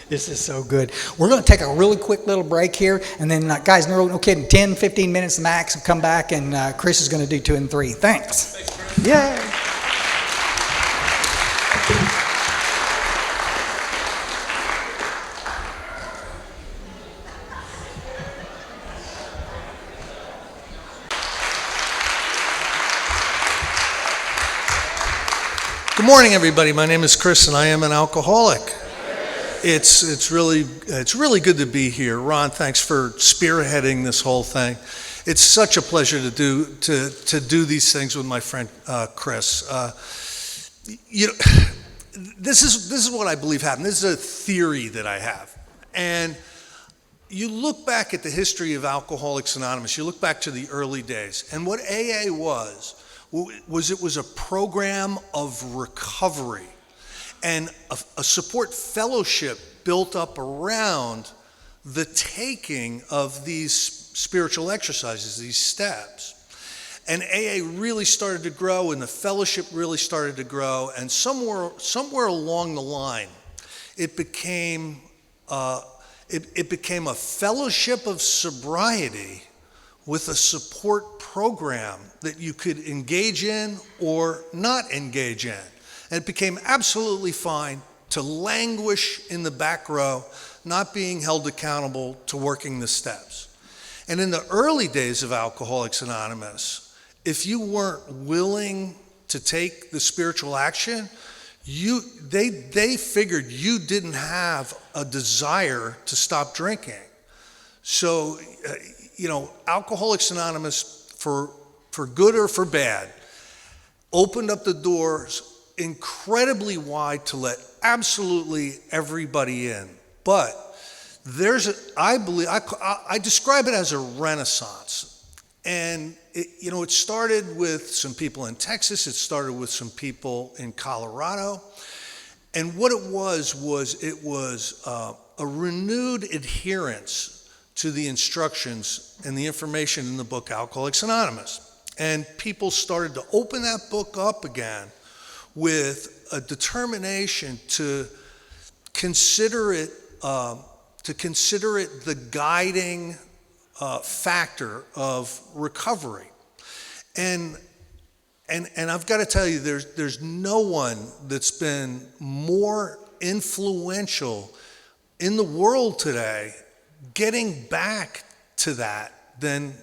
This is so good. We're going to take a really quick little break here. And then, guys, no kidding, 10, 15 minutes max. Come back, and Chris is going to do 2 and 3. Thanks. Yay. Good morning, everybody. My name is Chris, and I am an alcoholic. It's really good to be here. Ron, thanks for spearheading this whole thing. It's such a pleasure to do these things with my friend Chris. This is what I believe happened. This is a theory that I have, and you look back at the history of Alcoholics Anonymous. You look back to the early days, and what AA was it was a program of recovery and a support fellowship built up around the taking of these spiritual exercises, these steps. And AA really started to grow, and the fellowship really started to grow, and somewhere along the line, it became it became a fellowship of sobriety with a support program that you could engage in or not engage in. And it became absolutely fine to languish in the back row, not being held accountable to working the steps. And in the early days of Alcoholics Anonymous, if you weren't willing to take the spiritual action, they figured you didn't have a desire to stop drinking. So, Alcoholics Anonymous, for good or for bad, opened up the doors incredibly wide to let absolutely everybody in. But I describe it as a renaissance. And it started with some people in Texas, it started with some people in Colorado. And what it was a renewed adherence to the instructions and the information in the book Alcoholics Anonymous. And people started to open that book up again with a determination to consider it the guiding factor of recovery. And I've got to tell you, there's no one that's been more influential in the world today getting back to that than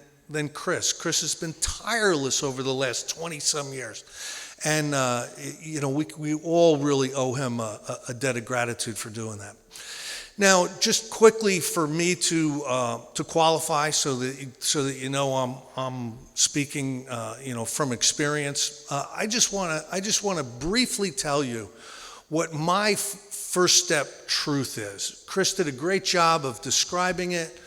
Chris. Chris has been tireless over the last 20-some years. And, we all really owe him a debt of gratitude for doing that. Now, just quickly for me to qualify, so that I'm speaking from experience. I just want to briefly tell you what my first step truth is. Chris did a great job of describing it.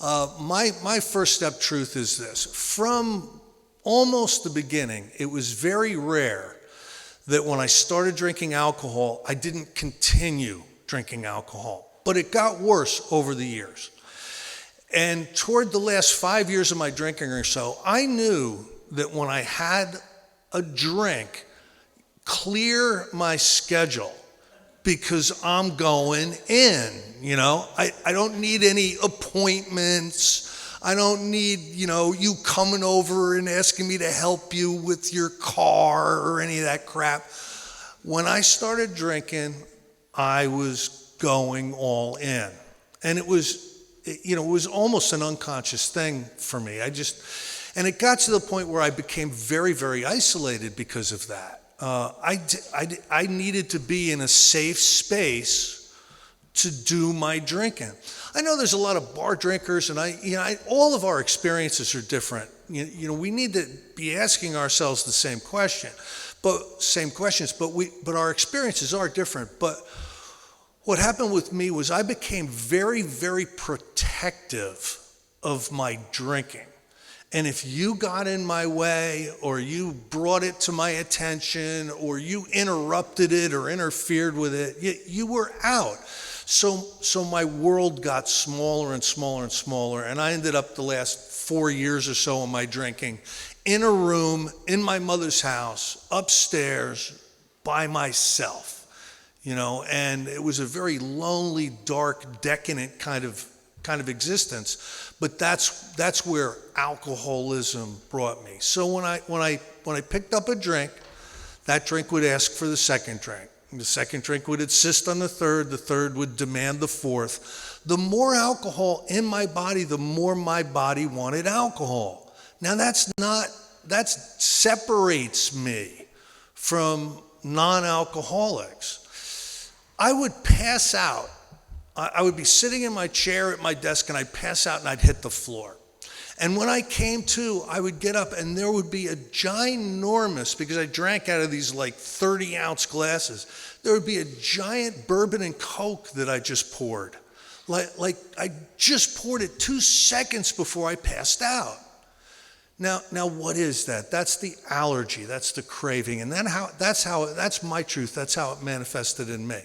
My first step truth is this: from almost the beginning, it was very rare that when I started drinking alcohol, I didn't continue drinking alcohol. But it got worse over the years. And toward the last 5 years of my drinking or so, I knew that when I had a drink, clear my schedule, because I'm going in, I don't need any appointments. I don't need, you coming over and asking me to help you with your car or any of that crap. When I started drinking, I was going all in. And it was almost an unconscious thing for me. And it got to the point where I became very, very isolated because of that. I needed to be in a safe space to do my drinking. I know there's a lot of bar drinkers, and all of our experiences are different. We need to be asking ourselves the same questions, but our experiences are different. But what happened with me was I became very, very protective of my drinking. And if you got in my way, or you brought it to my attention, or you interrupted it or interfered with it, you were out. So my world got smaller and smaller and smaller, and I ended up the last 4 years or so of my drinking in a room in my mother's house, upstairs, by myself. And it was a very lonely, dark, decadent kind of existence. But that's where alcoholism brought me. So when I picked up a drink, that drink would ask for the second drink. The second drink would insist on the third would demand the fourth. The more alcohol in my body, the more my body wanted alcohol. Now that separates me from non-alcoholics. I would pass out. I would be sitting in my chair at my desk, and I'd pass out and I'd hit the floor. And when I came to, I would get up, and there would be a ginormous, because I drank out of these like 30-ounce glasses, there would be a giant bourbon and Coke that I just poured. Like I just poured it 2 seconds before I passed out. Now what is that? That's the allergy, that's the craving, and that's my truth, that's how it manifested in me.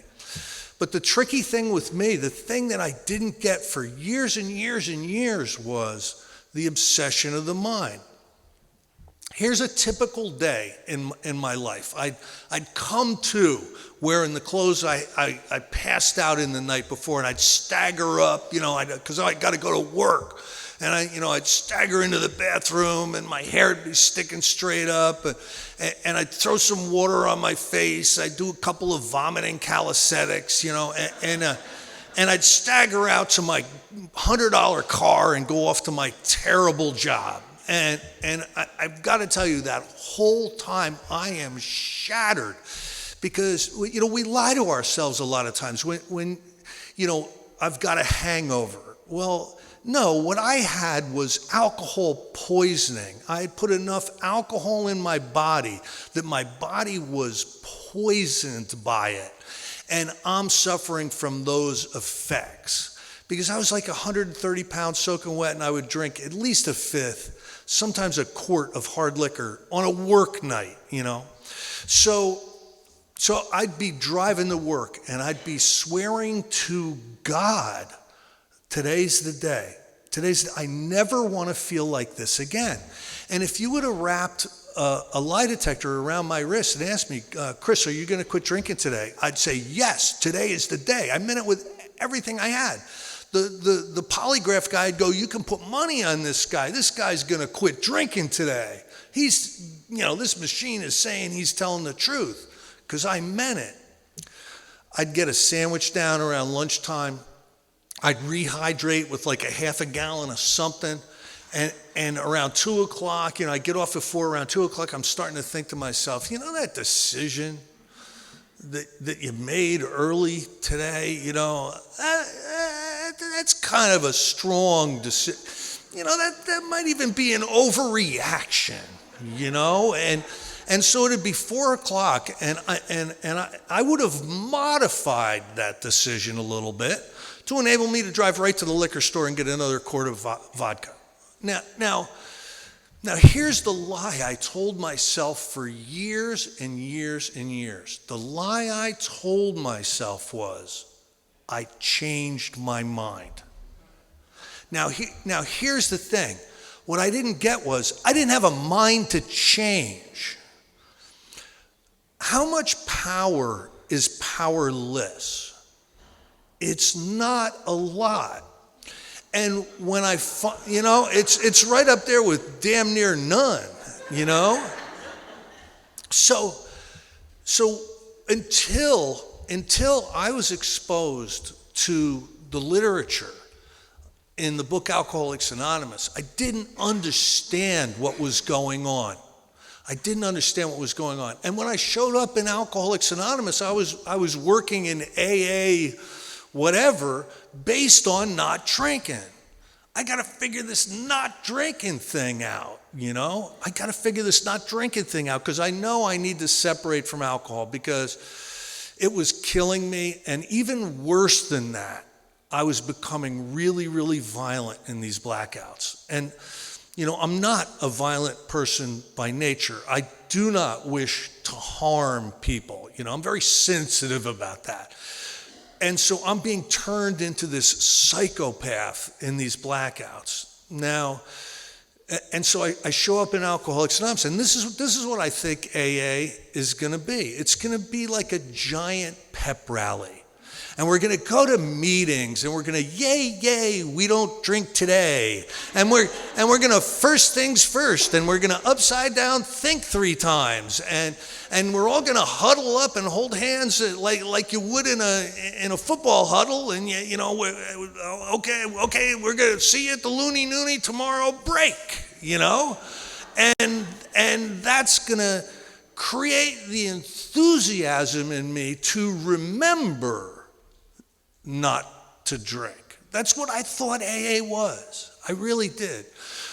But the tricky thing with me, the thing that I didn't get for years and years and years, was the obsession of the mind. Here's a typical day in my life. I'd come to wearing the clothes I passed out in the night before, and I'd stagger up, because I got to go to work. And I'd stagger into the bathroom, and my hair would be sticking straight up, and I'd throw some water on my face. I'd do a couple of vomiting calisthenics, and I'd stagger out to my $100 car and go off to my terrible job. And I've got to tell you, that whole time I am shattered, because we lie to ourselves a lot of times when I've got a hangover. Well, no, what I had was alcohol poisoning. I had put enough alcohol in my body that my body was poisoned by it. And I'm suffering from those effects, because I was like 130 pounds soaking wet, and I would drink at least a fifth, sometimes a quart of hard liquor on a work night, So I'd be driving to work, and I'd be swearing to God, today's the day. I never want to feel like this again. And if you would have wrapped a lie detector around my wrist and asked me, Chris, are you going to quit drinking today? I'd say, yes, today is the day. I meant it with everything I had. The polygraph guy would go, you can put money on this guy. This guy's going to quit drinking today. This machine is saying he's telling the truth, because I meant it. I'd get a sandwich down around lunchtime. I'd rehydrate with like a half a gallon of something. And around 2 o'clock, I get off at 4, around 2 o'clock, I'm starting to think to myself, that decision that you made early today, that's kind of a strong decision. That might even be an overreaction, and so it'd be 4 o'clock, and I would have modified that decision a little bit to enable me to drive right to the liquor store and get another quart of vodka. Now, here's the lie I told myself for years and years and years. The lie I told myself was, I changed my mind. Now here's the thing. What I didn't get was, I didn't have a mind to change. How much power is powerless? It's not a lot. And when it's right up there with damn near none, So until I was exposed to the literature in the book Alcoholics Anonymous, I didn't understand what was going on. And when I showed up in Alcoholics Anonymous, I was working in AA, whatever, based on not drinking. I got to figure this not drinking thing out, I got to figure this not drinking thing out, because I know I need to separate from alcohol, because it was killing me. And even worse than that, I was becoming really, really violent in these blackouts. And, I'm not a violent person by nature. I do not wish to harm people. I'm very sensitive about that. And so I'm being turned into this psychopath in these blackouts. Now, and so I show up in Alcoholics Anonymous, and this is what I think AA is going to be. It's going to be like a giant pep rally. And we're going to go to meetings, and we're going to, yay, we don't drink today. And we're going to first things first, and we're going to upside down think 3 times. And we're all going to huddle up and hold hands like you would in a football huddle. And okay, we're going to see you at the Looney Nooney tomorrow, break, And that's going to create the enthusiasm in me to remember not to drink. That's what I thought AA was. I really did.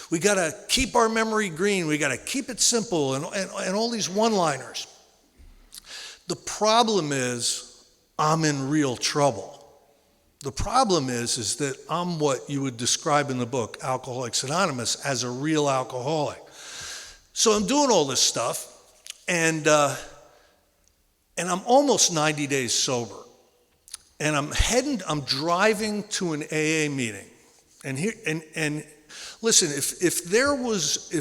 We got to keep our memory green. We got to keep it simple, and all these one-liners. The problem is, I'm in real trouble. The problem is that I'm what you would describe in the book Alcoholics Anonymous as a real alcoholic. So I'm doing all this stuff, and I'm almost 90 days sober. And I'm driving to an AA meeting. And Listen, if there was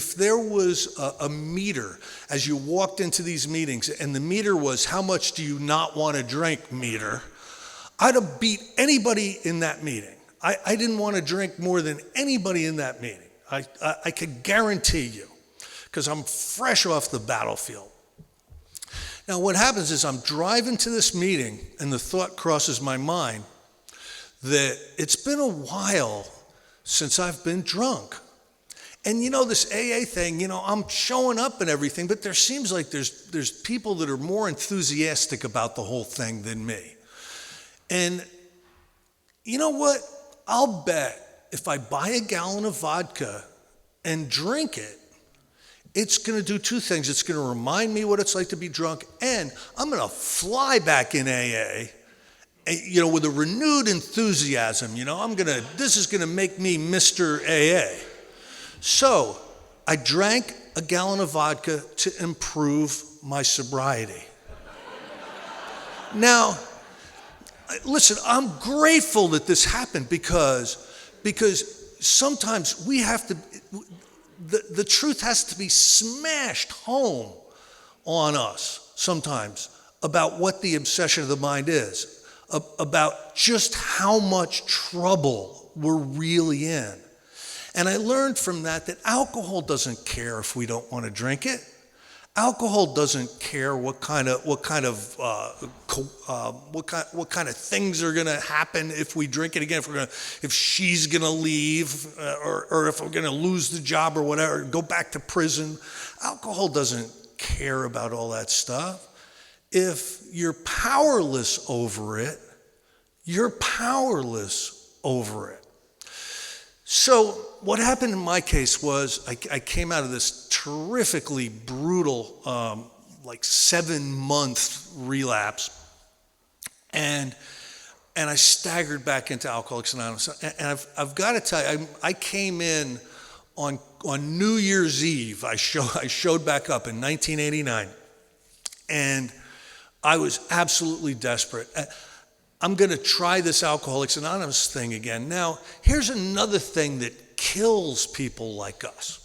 a meter as you walked into these meetings, and the meter was how much do you not want to drink meter, I'd have beat anybody in that meeting. I didn't want to drink more than anybody in that meeting. I could guarantee you, because I'm fresh off the battlefield. Now what happens is I'm driving to this meeting and the thought crosses my mind that it's been a while since I've been drunk. And you know, this AA thing, you know, I'm showing up and everything, but there seems like there's people that are more enthusiastic about the whole thing than me. And you know what? I'll bet if I buy a gallon of vodka and drink it, it's going to do two things. It's going to remind me what it's like to be drunk, and I'm going to fly back in AA, you know, with a renewed enthusiasm. You know, this is going to make me Mr. AA. So I drank a gallon of vodka to improve my sobriety. Now, listen, I'm grateful that this happened because sometimes we have to, the truth has to be smashed home on us sometimes about what the obsession of the mind is, about just how much trouble we're really in. And I learned from that alcohol doesn't care if we don't want to drink it. Alcohol doesn't care what kind of things are going to happen if we drink it again. If she's going to leave, or if we're going to lose the job or whatever, go back to prison. Alcohol doesn't care about all that stuff. If you're powerless over it, you're powerless over it. So what happened in my case was I came out of this terrifically brutal, like 7-month relapse, and I staggered back into Alcoholics Anonymous. And I've got to tell you, I came in on New Year's Eve. I showed back up in 1989, and I was absolutely desperate. I'm going to try this Alcoholics Anonymous thing again. Now, here's another thing that kills people like us.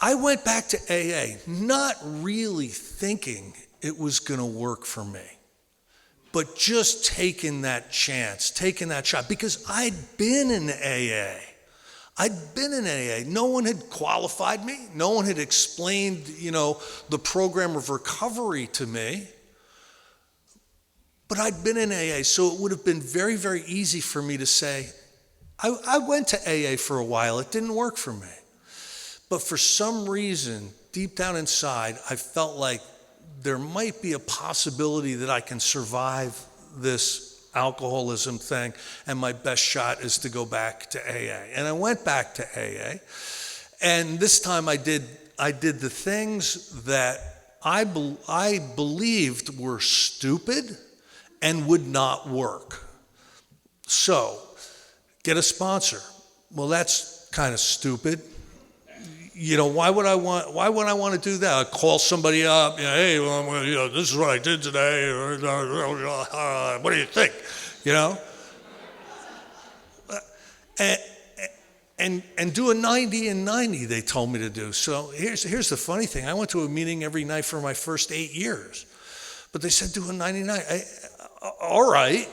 I went back to AA not really thinking it was going to work for me, but just taking that chance, taking that shot, because I'd been in AA. No one had qualified me. No one had explained, you know, the program of recovery to me. But I'd been in AA, so it would have been very, very easy for me to say, I went to AA for a while. It didn't work for me. But for some reason, deep down inside, I felt like there might be a possibility that I can survive this alcoholism thing, and my best shot is to go back to AA. And I went back to AA, and this time I did the things that I believed were stupid and would not work. So, get a sponsor. Well, that's kind of stupid. You know, why would I want to do that? I'd call somebody up, you know, hey, well, you know, this is what I did today. What do you think? You know? And do a 90 and 90, they told me to do. So here's the funny thing. I went to a meeting every night for my first 8 years. But they said do a 99. All right,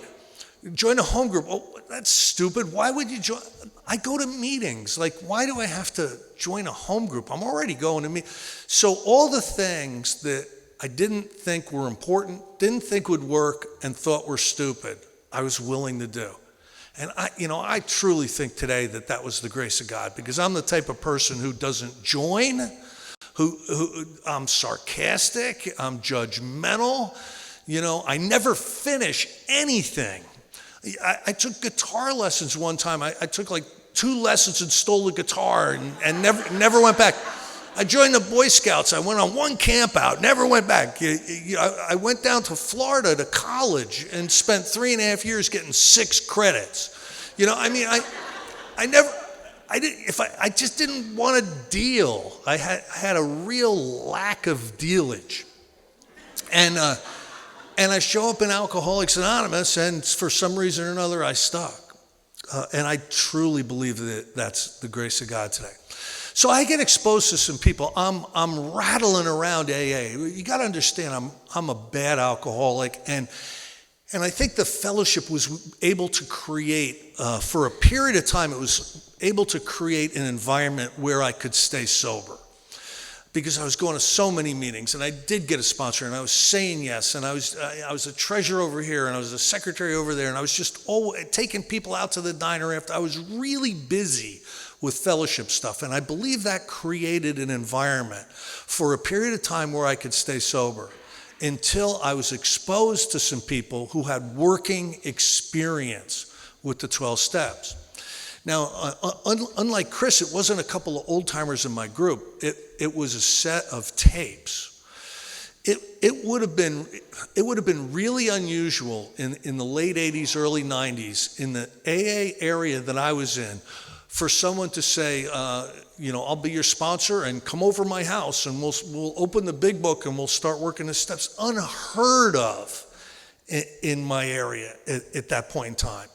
join a home group. Oh, that's stupid. Why would you join? I go to meetings. Like, why do I have to join a home group? I'm already going to meet. So all the things that I didn't think were important, didn't think would work, and thought were stupid, I was willing to do. And I truly think today that was the grace of God, because I'm the type of person who doesn't join, who I'm sarcastic, I'm judgmental. You know, I never finish anything. I took guitar lessons one time. I took like 2 lessons and stole a guitar and never went back. I joined the Boy Scouts. I went on 1 camp out, never went back. I went down to Florida to college and spent 3.5 years getting 6 credits. You know, I mean, I just didn't want to deal. I had a real lack of dealage. And I show up in Alcoholics Anonymous, and for some reason or another, I stuck. And I truly believe that that's the grace of God today. So I get exposed to some people. I'm rattling around AA. You got to understand, I'm a bad alcoholic, and I think the fellowship was able to create, for a period of time, it was able to create an environment where I could stay sober. Because I was going to so many meetings, and I did get a sponsor, and I was saying yes, and I was a treasurer over here, and I was a secretary over there, and I was just taking people out to the diner after. I was really busy with fellowship stuff, and I believe that created an environment for a period of time where I could stay sober until I was exposed to some people who had working experience with the 12 steps. Now, unlike Chris, it wasn't a couple of old timers in my group. It was a set of tapes. It would have been really unusual in the late 80s, early 90s, in the AA area that I was in, for someone to say, I'll be your sponsor and come over my house and we'll open the big book and we'll start working the steps. Unheard of in my area at that point in time.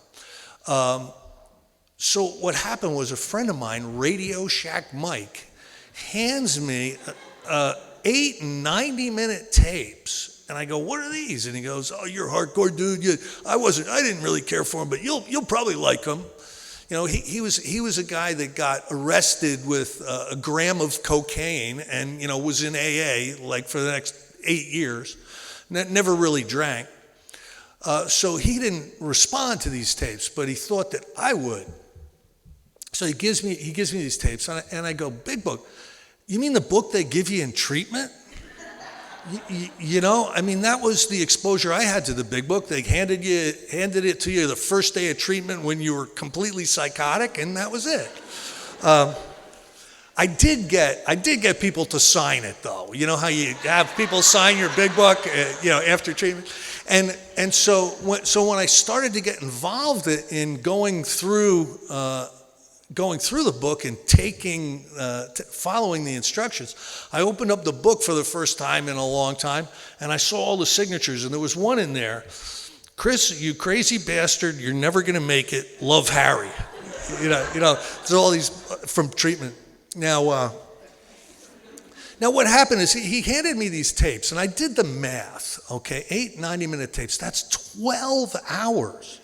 So what happened was a friend of mine, Radio Shack Mike, hands me 8 90-minute tapes. And I go, what are these? And he goes, oh, you're a hardcore dude. I didn't really care for him, but you'll probably like them. He was a guy that got arrested with a gram of cocaine and, was in AA like for the next 8 years. Never really drank. So he didn't respond to these tapes, but he thought that I would. So he gives me these tapes, and I go, big book, you mean the book they give you in treatment? That was the exposure I had to the big book. They handed it to you the first day of treatment when you were completely psychotic, and that was it. I did get people to sign it, though. You know how you have people sign your big book, after treatment, and so when I started to get involved in going through the book and following the instructions, I opened up the book for the first time in a long time, and I saw all the signatures, and there was one in there. Chris, you crazy bastard, you're never going to make it. Love, Harry. There's all these from treatment. Now what happened is he handed me these tapes, and I did the math, okay? 8 90-minute tapes, that's 12 hours.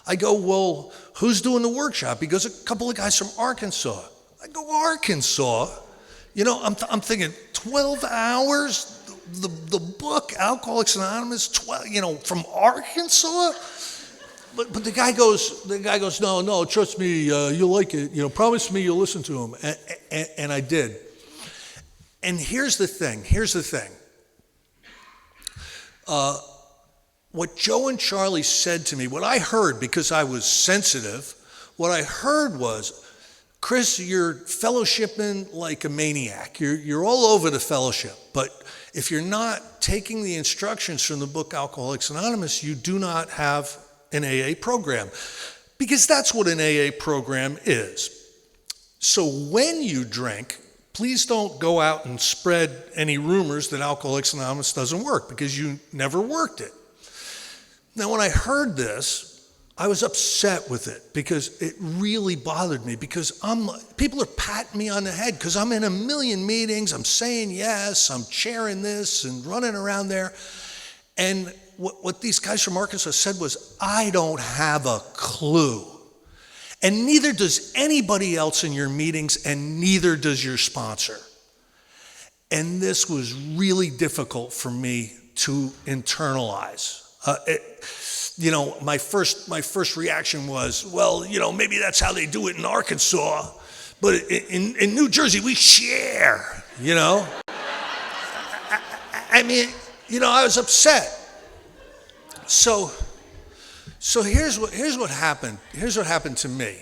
I go, well, who's doing the workshop? He goes, a couple of guys from Arkansas. I go, Arkansas? I'm thinking 12 hours? The book, Alcoholics Anonymous, 12, from Arkansas? But the guy goes, no, trust me, you'll like it. Promise me you'll listen to him. And I did. And here's the thing. What Joe and Charlie said to me, what I heard, because I was sensitive, what I heard was, Chris, you're fellowshipping like a maniac. You're all over the fellowship. But if you're not taking the instructions from the book Alcoholics Anonymous, you do not have an AA program. Because that's what an AA program is. So when you drink, please don't go out and spread any rumors that Alcoholics Anonymous doesn't work, because you never worked it. Now, when I heard this, I was upset with it because it really bothered me, because people are patting me on the head because I'm in a million meetings, I'm saying yes, I'm chairing this and running around there. And what these guys from Arkansas said was, I don't have a clue. And neither does anybody else in your meetings, and neither does your sponsor. And this was really difficult for me to internalize. My first reaction was, well, maybe that's how they do it in Arkansas, but in New Jersey we share. I was upset. So here's what happened. Here's what happened to me.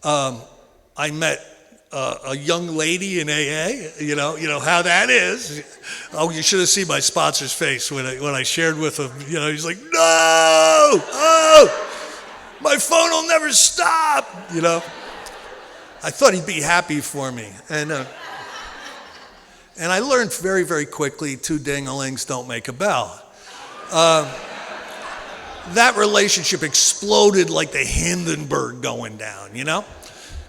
I met a young lady in AA. You know how that is. Oh, you should have seen my sponsor's face when I shared with him. He's like, no, my phone will never stop. I thought he'd be happy for me, and I learned very, very quickly, 2 ding-a-lings don't make a bell. that relationship exploded like the Hindenburg going down, you know?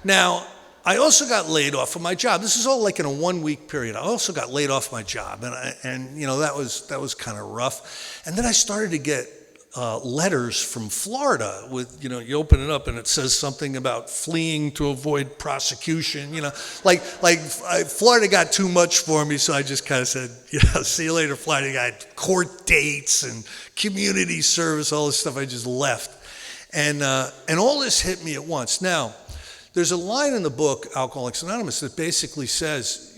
Now, I also got laid off of my job. This is all like in a 1 week period. I also got laid off my job, and you know, that was kind of rough. And then I started to get letters from Florida with, you know, you open it up and it says something about fleeing to avoid prosecution, you know, Florida got too much for me, so I just kind of said, yeah, see you later, Florida. I got court dates and community service, all this stuff. I just left, and all this hit me at once. Now, there's a line in the book, Alcoholics Anonymous, that basically says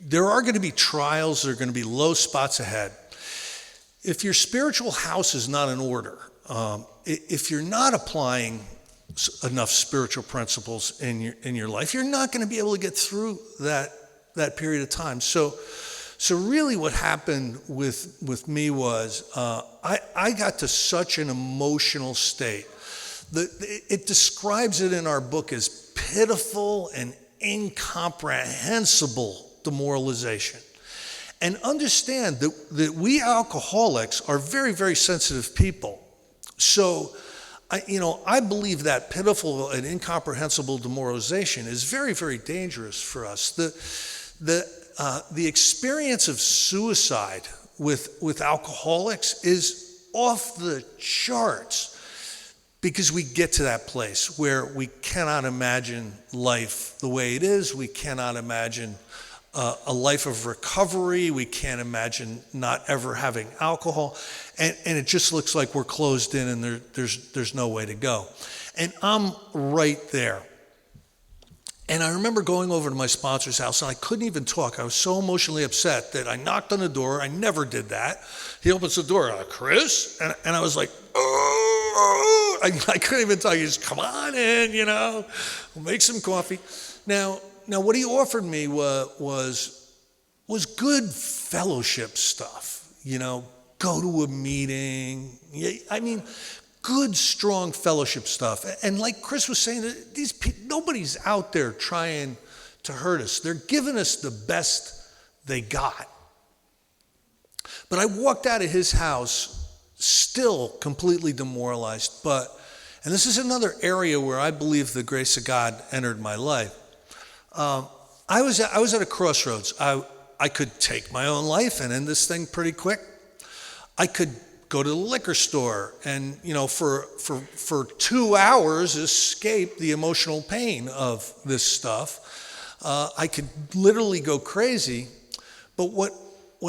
there are going to be trials, there are going to be low spots ahead. If your spiritual house is not in order, if you're not applying enough spiritual principles in your life, you're not going to be able to get through that period of time. So really what happened with me was I got to such an emotional state. It describes it in our book as pitiful and incomprehensible demoralization. And understand that we alcoholics are very, very sensitive people. So, I believe that pitiful and incomprehensible demoralization is very, very dangerous for us. The experience of suicide with alcoholics is off the charts, because we get to that place where we cannot imagine life the way it is. We cannot imagine a life of recovery. We can't imagine not ever having alcohol, and it just looks like we're closed in and there's no way to go. And I'm right there. And I remember going over to my sponsor's house, and I couldn't even talk. I was so emotionally upset that I knocked on the door. I never did that. He opens the door, Chris? And I was like, oh, I couldn't even talk. He just, come on in, we'll make some coffee. Now what he offered me was good fellowship stuff, go to a meeting. I mean, good, strong fellowship stuff. And like Chris was saying, nobody's out there trying to hurt us. They're giving us the best they got. But I walked out of his house still completely demoralized. And this is another area where I believe the grace of God entered my life. I was at a crossroads. I could take my own life and end this thing pretty quick. I could go to the liquor store and, for 2 hours escape the emotional pain of this stuff. I could literally go crazy. But what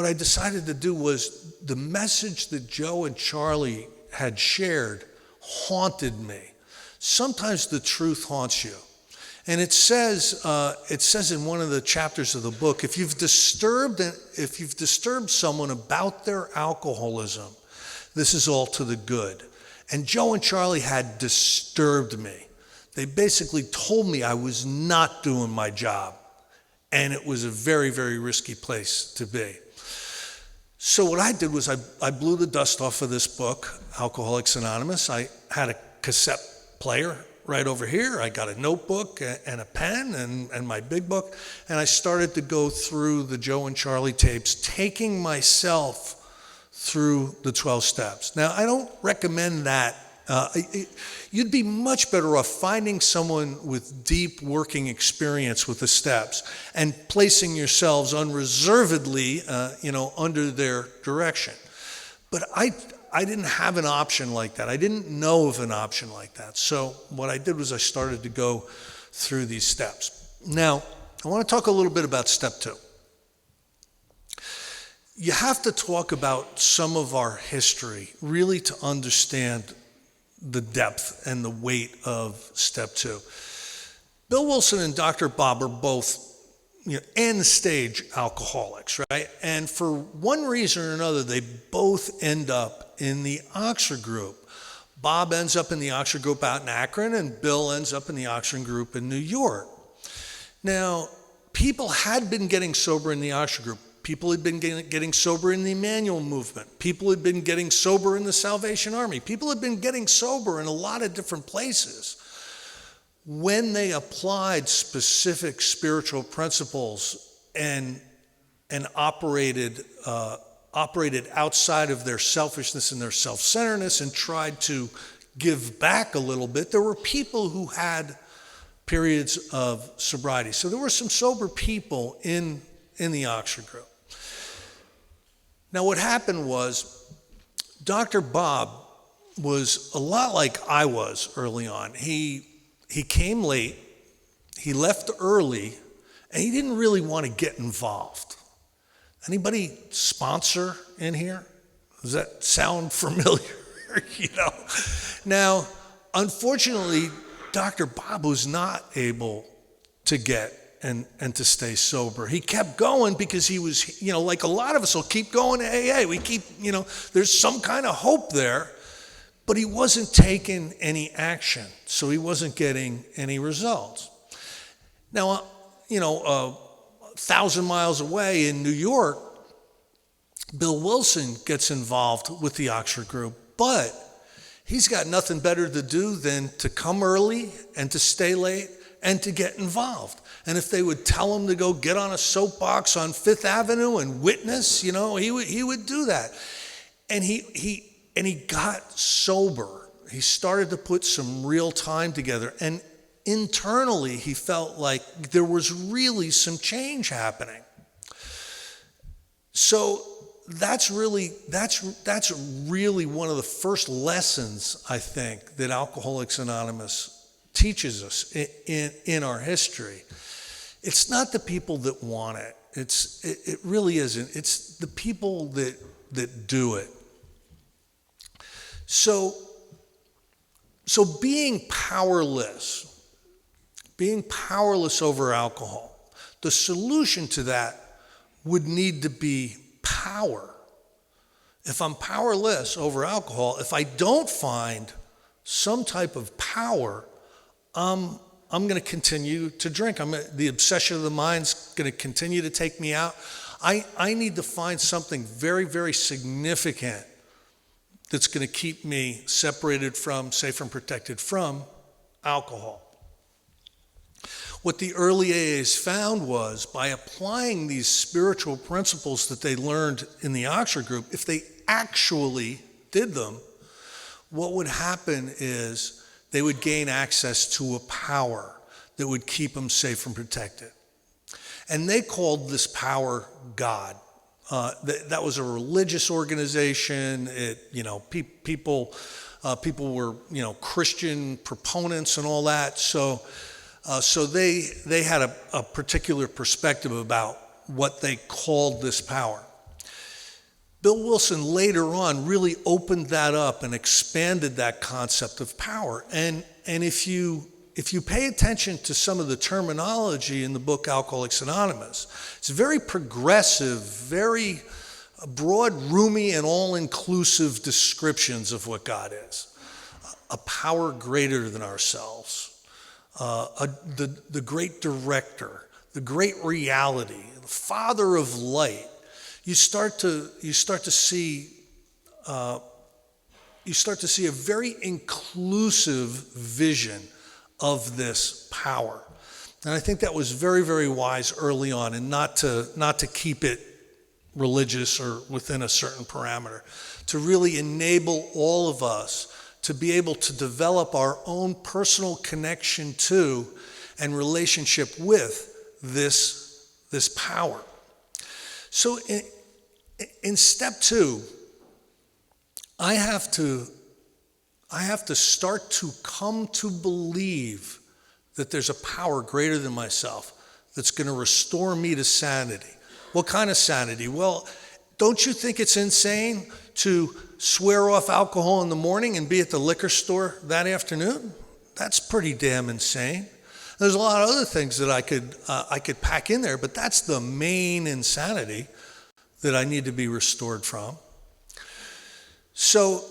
I decided to do was the message that Joe and Charlie had shared haunted me. Sometimes the truth haunts you. And it says in one of the chapters of the book, if you've disturbed someone about their alcoholism, this is all to the good. And Joe and Charlie had disturbed me. They basically told me I was not doing my job, and it was a very, very risky place to be. So what I did was I blew the dust off of this book, Alcoholics Anonymous. I had a cassette player right over here. I got a notebook and a pen and my big book, and I started to go through the Joe and Charlie tapes, taking myself through the 12 steps. Now, I don't recommend that. You'd be much better off finding someone with deep working experience with the steps and placing yourselves unreservedly, under their direction. But I didn't have an option like that. I didn't know of an option like that. So what I did was I started to go through these steps. Now, I want to talk a little bit about step 2. You have to talk about some of our history really to understand the depth and the weight of step 2. Bill Wilson and Dr. Bob are both end stage alcoholics, right? And for one reason or another, they both end up in the Oxford group. Bob ends up in the Oxford group out in Akron, and Bill ends up in the Oxford group in New York. Now, people had been getting sober in the Oxford group. People had been getting sober in the Emmanuel movement. People had been getting sober in the Salvation Army. People had been getting sober in a lot of different places. When they applied specific spiritual principles and operated operated outside of their selfishness and their self-centeredness and tried to give back a little bit. There were people who had periods of sobriety. So there were some sober people in the Oxford group. Now what happened was Dr. Bob was a lot like I was early on. He came late, he left early, and he didn't really want to get involved. Anybody sponsor in here? Does that sound familiar? Now, unfortunately, Dr. Bob was not able to get and to stay sober. He kept going because he was, like a lot of us will keep going to AA. We keep, there's some kind of hope there, but he wasn't taking any action, so he wasn't getting any results. Now, 1,000 miles away in New York, Bill Wilson gets involved with the Oxford group, but he's got nothing better to do than to come early and to stay late and to get involved. And if they would tell him to go get on a soapbox on Fifth Avenue and witness, he would do that. And he got sober. He started to put some real time together. And internally, he felt like there was really some change happening. So that's really one of the first lessons, I think, that Alcoholics Anonymous teaches us in our history. It's not the people that want it. It really isn't. It's the people that do it. So being powerless over alcohol, the solution to that would need to be power. If I'm powerless over alcohol, if I don't find some type of power, I'm going to continue to drink. The obsession of the mind's going to continue to take me out. I need to find something very, very significant that's going to keep me separated from, safe and protected from alcohol. What the early AAs found was by applying these spiritual principles that they learned in the Oxford group, if they actually did them, what would happen is they would gain access to a power that would keep them safe and protected. And they called this power God. That was a religious organization. People were, Christian proponents and all that. So they had a particular perspective about what they called this power. Bill Wilson later on really opened that up and expanded that concept of power. And if you pay attention to some of the terminology in the book Alcoholics Anonymous, it's very progressive, very broad, roomy, and all-inclusive descriptions of what God is. A power greater than ourselves, the great director, the great reality, the Father of light. You start to see a very inclusive vision of this power. And I think that was very, very wise early on, and not to keep it religious or within a certain parameter, to really enable all of us to be able to develop our own personal connection to and relationship with this power. So in step 2, I have to start to come to believe that there's a power greater than myself that's going to restore me to sanity. What kind of sanity? Well, don't you think it's insane to swear off alcohol in the morning and be at the liquor store that afternoon? That's pretty damn insane. There's a lot of other things that I could pack in there, but that's the main insanity that I need to be restored from. So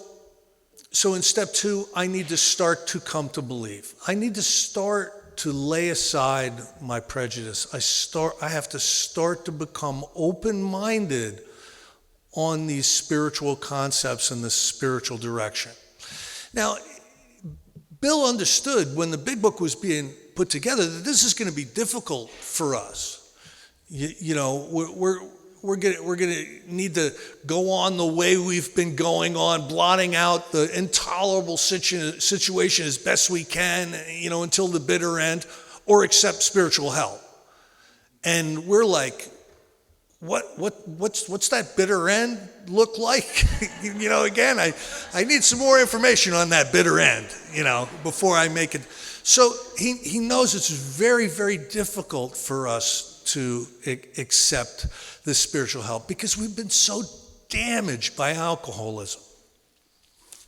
in step 2, I need to start to come to believe. I need to start to lay aside my prejudice. I have to start to become open-minded on these spiritual concepts and this spiritual direction. Now, Bill understood when the big book was being put together that this is going to be difficult for us. gonna need to go on the way we've been going on, blotting out the intolerable situation as best we can, until the bitter end, or accept spiritual help. And we're like, what's that bitter end look like? Again, I need some more information on that bitter end, before I make it. So he knows it's very, very difficult for us to accept this spiritual help because we've been so damaged by alcoholism.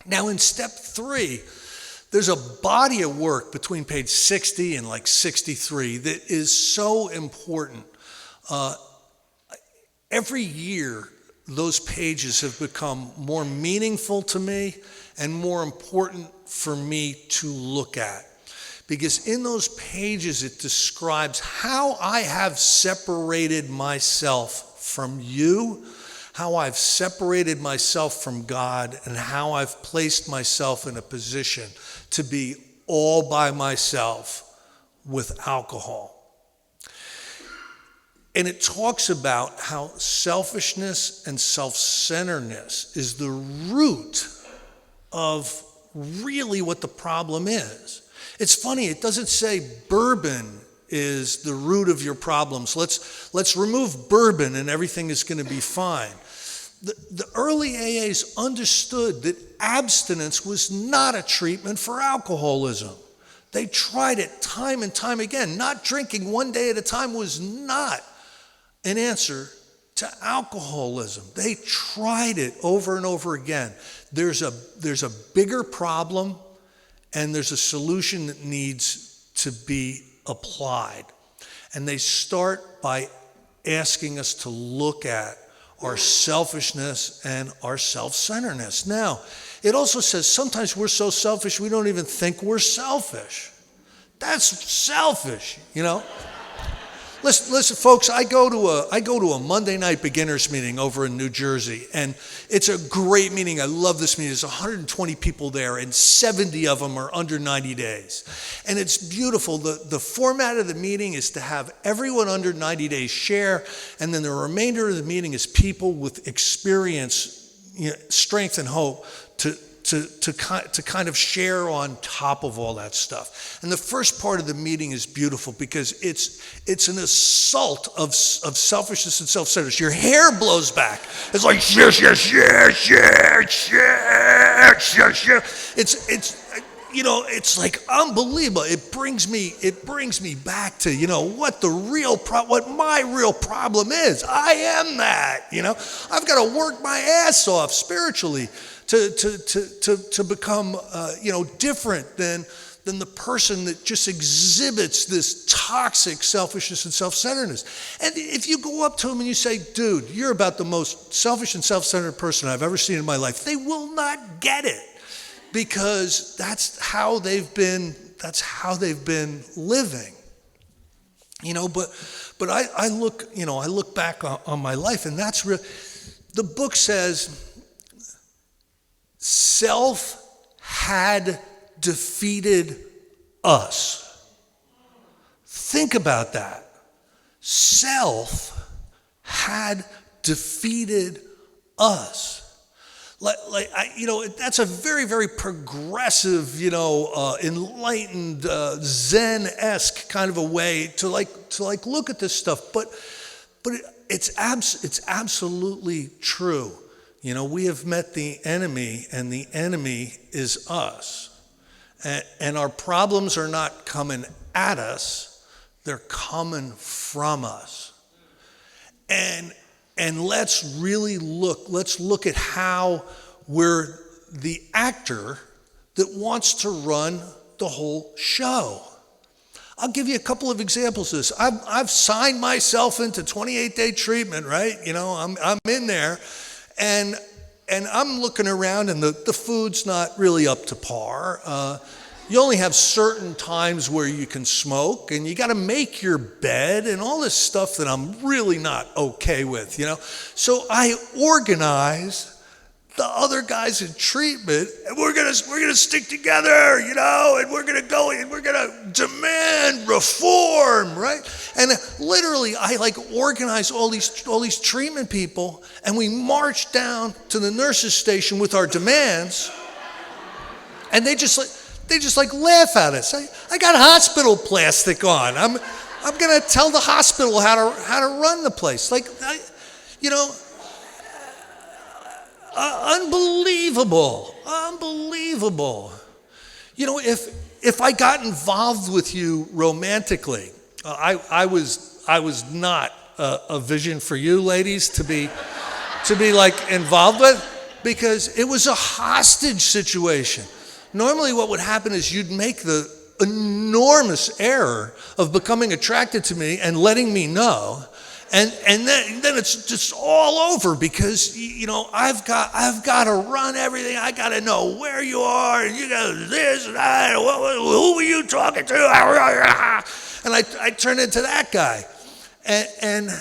Now in step 3, there's a body of work between page 60 and like 63 that is so important. Every year, those pages have become more meaningful to me and more important for me to look at. Because in those pages, it describes how I have separated myself from you, how I've separated myself from God, and how I've placed myself in a position to be all by myself with alcohol. And it talks about how selfishness and self-centeredness is the root of really what the problem is. It's funny, it doesn't say bourbon is the root of your problems. Let's remove bourbon and everything is going to be fine. The early AAs understood that abstinence was not a treatment for alcoholism. They tried it time and time again. Not drinking one day at a time was not an answer to alcoholism. They tried it over and over again. There's a bigger problem, and there's a solution that needs to be applied. And they start by asking us to look at our selfishness and our self-centeredness. Now, it also says sometimes we're so selfish we don't even think we're selfish. That's selfish, Listen, folks, I go to a Monday night beginners meeting over in New Jersey, and it's a great meeting. I love this meeting. There's 120 people there, and 70 of them are under 90 days. And it's beautiful. The format of the meeting is to have everyone under 90 days share, and then the remainder of the meeting is people with experience, strength and hope to kind of share on top of all that stuff. And the first part of the meeting is beautiful because it's an assault of selfishness and self-centeredness. Your hair blows back. It's like share. It's like unbelievable. It brings me back to what my real problem is. I am that. I've got to work my ass off spiritually to become different than the person that just exhibits this toxic selfishness and self-centeredness. And if you go up to them and you say, dude, you're about the most selfish and self-centered person I've ever seen in my life, they will not get it because that's how they've been living. But I look back on my life, and that's real. The book says self had defeated us. Think about that. Self had defeated us. That's a very, very progressive, enlightened, Zen-esque kind of a way to look at this stuff. But it's absolutely true. We have met the enemy, and the enemy is us. And our problems are not coming at us, they're coming from us. And let's look at how we're the actor that wants to run the whole show. I'll give you a couple of examples of this. I've signed myself into 28-day treatment, right? I'm in there. And I'm looking around, and the food's not really up to par. You only have certain times where you can smoke, and you got to make your bed and all this stuff that I'm really not okay with, So I organize the other guys in treatment, and we're gonna stick together, and we're gonna go and we're gonna demand reform, right? And literally, I organized all these treatment people, and we marched down to the nurses' station with our demands, and they just laugh at us. I got hospital plastic on. I'm gonna tell the hospital how to run the place. Unbelievable. If I got involved with you romantically, I was not a vision for you ladies to be involved with, because it was a hostage situation. Normally what would happen is you'd make the enormous error of becoming attracted to me and letting me know. And then it's just all over, because I've got to run everything. I got to know where you are, and you got this and that. Who were you talking to? And I turn into that guy, and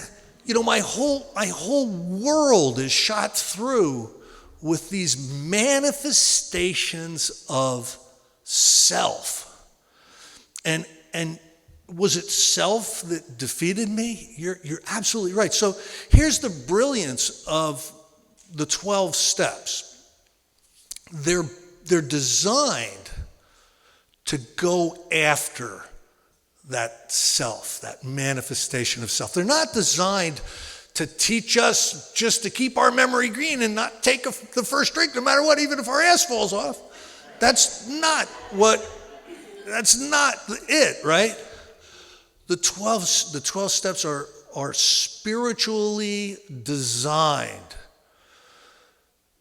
my whole world is shot through with these manifestations of self, and was it self that defeated me? You're absolutely right. So here's the brilliance of the 12 steps. They're designed to go after that self, that manifestation of self. They're not designed to teach us just to keep our memory green and not take the first drink no matter what, even if our ass falls off. That's not it, right? The 12 steps are spiritually designed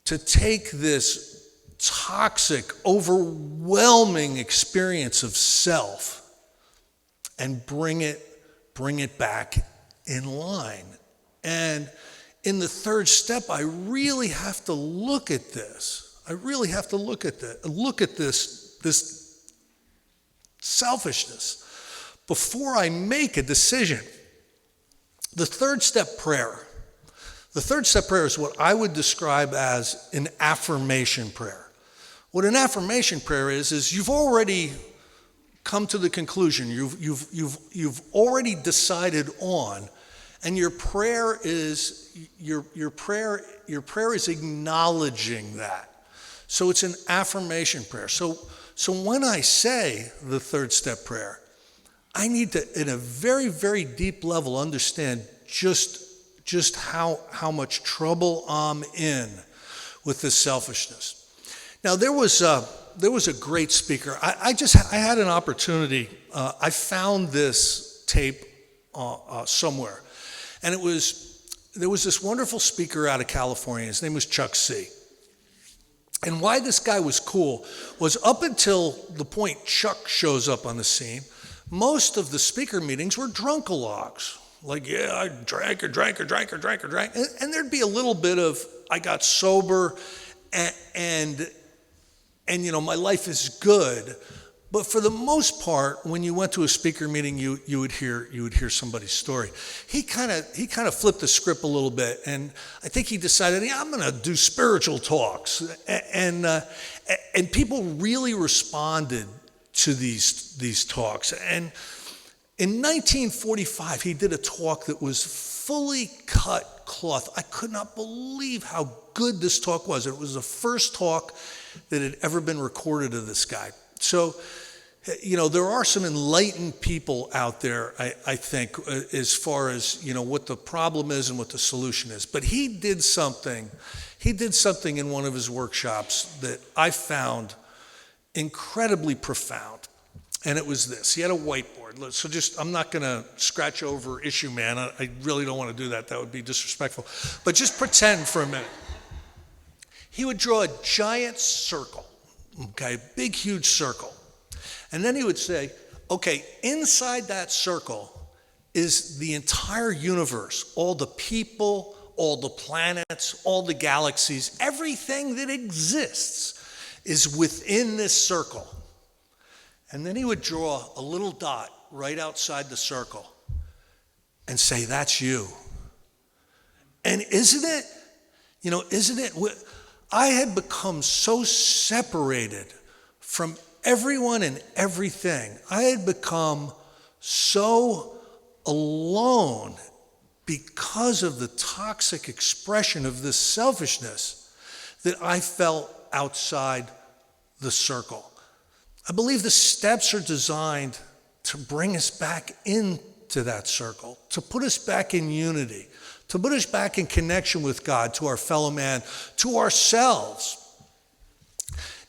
to take this toxic, overwhelming experience of self and bring it back in line. And in the third step, I really have to look at this. Look at this selfishness before I make a decision. The third step prayer is what I would describe as an affirmation prayer. What an affirmation prayer is you've already come to the conclusion, you've already decided on, and your prayer is acknowledging that. So it's an affirmation prayer. So when I say the third step prayer, I need to, in a very, very deep level, understand just how much trouble I'm in with this selfishness. Now, there was a great speaker. I had an opportunity. I found this tape somewhere, and there was this wonderful speaker out of California. His name was Chuck C. And why this guy was cool was, up until the point Chuck shows up on the scene, most of the speaker meetings were drunkalogs. I drank. And there'd be a little bit of, I got sober, and my life is good. But for the most part, when you went to a speaker meeting, you would hear somebody's story. He kind of flipped the script a little bit, and I think he decided, I'm going to do spiritual talks, and people really responded to these talks. And in 1945, he did a talk that was fully cut cloth. I could not believe how good this talk was. It was the first talk that had ever been recorded of this guy. So, there are some enlightened people out there, I think, as far as, what the problem is and what the solution is. But he did something in one of his workshops that I found incredibly profound. And it was this. He had a whiteboard. So I'm not going to scratch over issue man. I really don't want to do that. That would be disrespectful. But just pretend for a minute. He would draw a giant circle, okay, a big, huge circle. And then he would say, okay, inside that circle is the entire universe, all the people, all the planets, all the galaxies, everything that exists is within this circle. And then he would draw a little dot right outside the circle and say, that's you. And isn't it, I had become so separated from everyone and everything. I had become so alone because of the toxic expression of this selfishness that I felt outside the circle. I believe the steps are designed to bring us back into that circle, to put us back in unity, to put us back in connection with God, to our fellow man, to ourselves.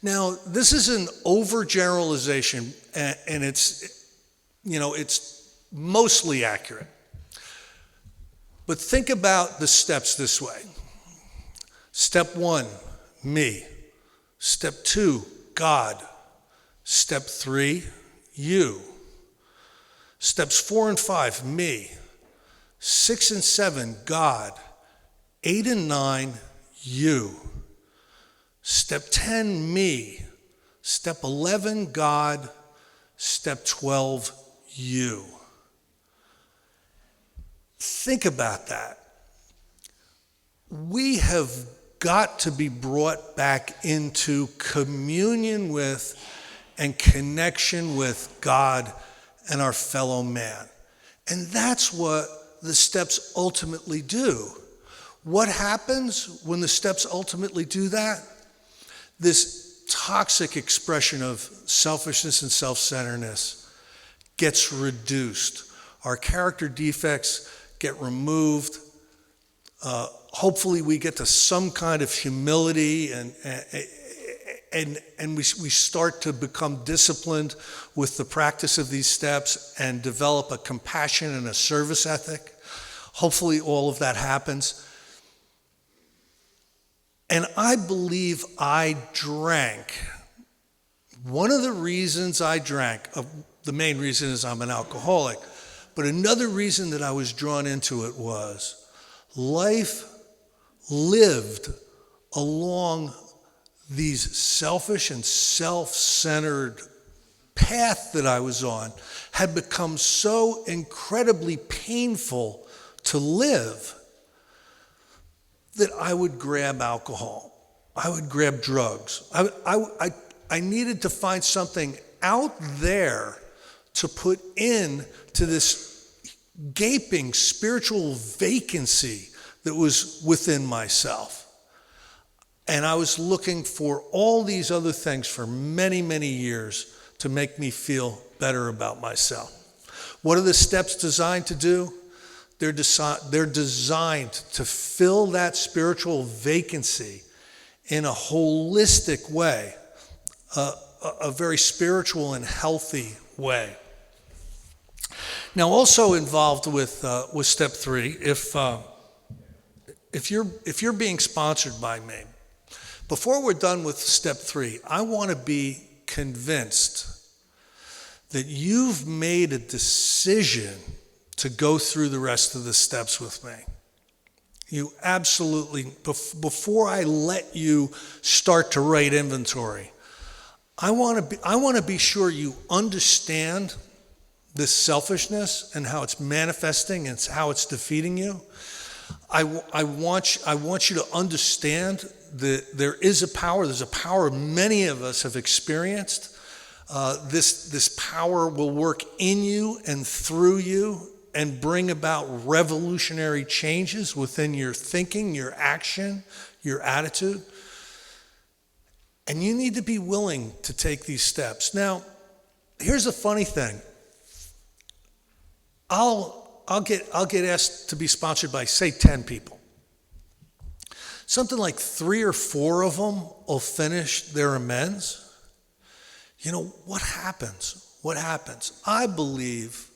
Now, this is an overgeneralization, and it's mostly accurate. But think about the steps this way. Step 1, me. Step 2, God. Step 3, you. Steps 4 and 5, me. 6 and 7, God. 8 and 9, you. Step 10, me. Step 11, God. Step 12, you. Think about that. We have got to be brought back into communion with and connection with God and our fellow man. And that's what the steps ultimately do. What happens when the steps ultimately do that? This toxic expression of selfishness and self-centeredness gets reduced. Our character defects get removed. Hopefully we get to some kind of humility and we start to become disciplined with the practice of these steps and develop a compassion and a service ethic. Hopefully all of that happens. And I believe I drank. One of the reasons I drank, the main reason is I'm an alcoholic, but another reason that I was drawn into it was life lived along these selfish and self-centered path that I was on had become so incredibly painful to live that I would grab alcohol. I would grab drugs. I needed to find something out there to put in to this gaping spiritual vacancy that was within myself. And I was looking for all these other things for many, many years to make me feel better about myself. What are the steps designed to do? They're designed to fill that spiritual vacancy in a holistic way, a very spiritual and healthy way. Now, also involved with step 3, if you're being sponsored by me, before we're done with step 3, I want to be convinced that you've made a decision to go through the rest of the steps with me. You absolutely, before I let you start to write inventory, I want to be sure you understand this selfishness and how it's manifesting and how it's defeating you. I want you to understand that there is a power. There's a power many of us have experienced. This power will work in you and through you and bring about revolutionary changes within your thinking, your action, your attitude. And you need to be willing to take these steps. Now, here's the funny thing. I'll get asked to be sponsored by, say, 10 people. Something like 3 or 4 of them will finish their amends. You know, what happens? What happens? I believe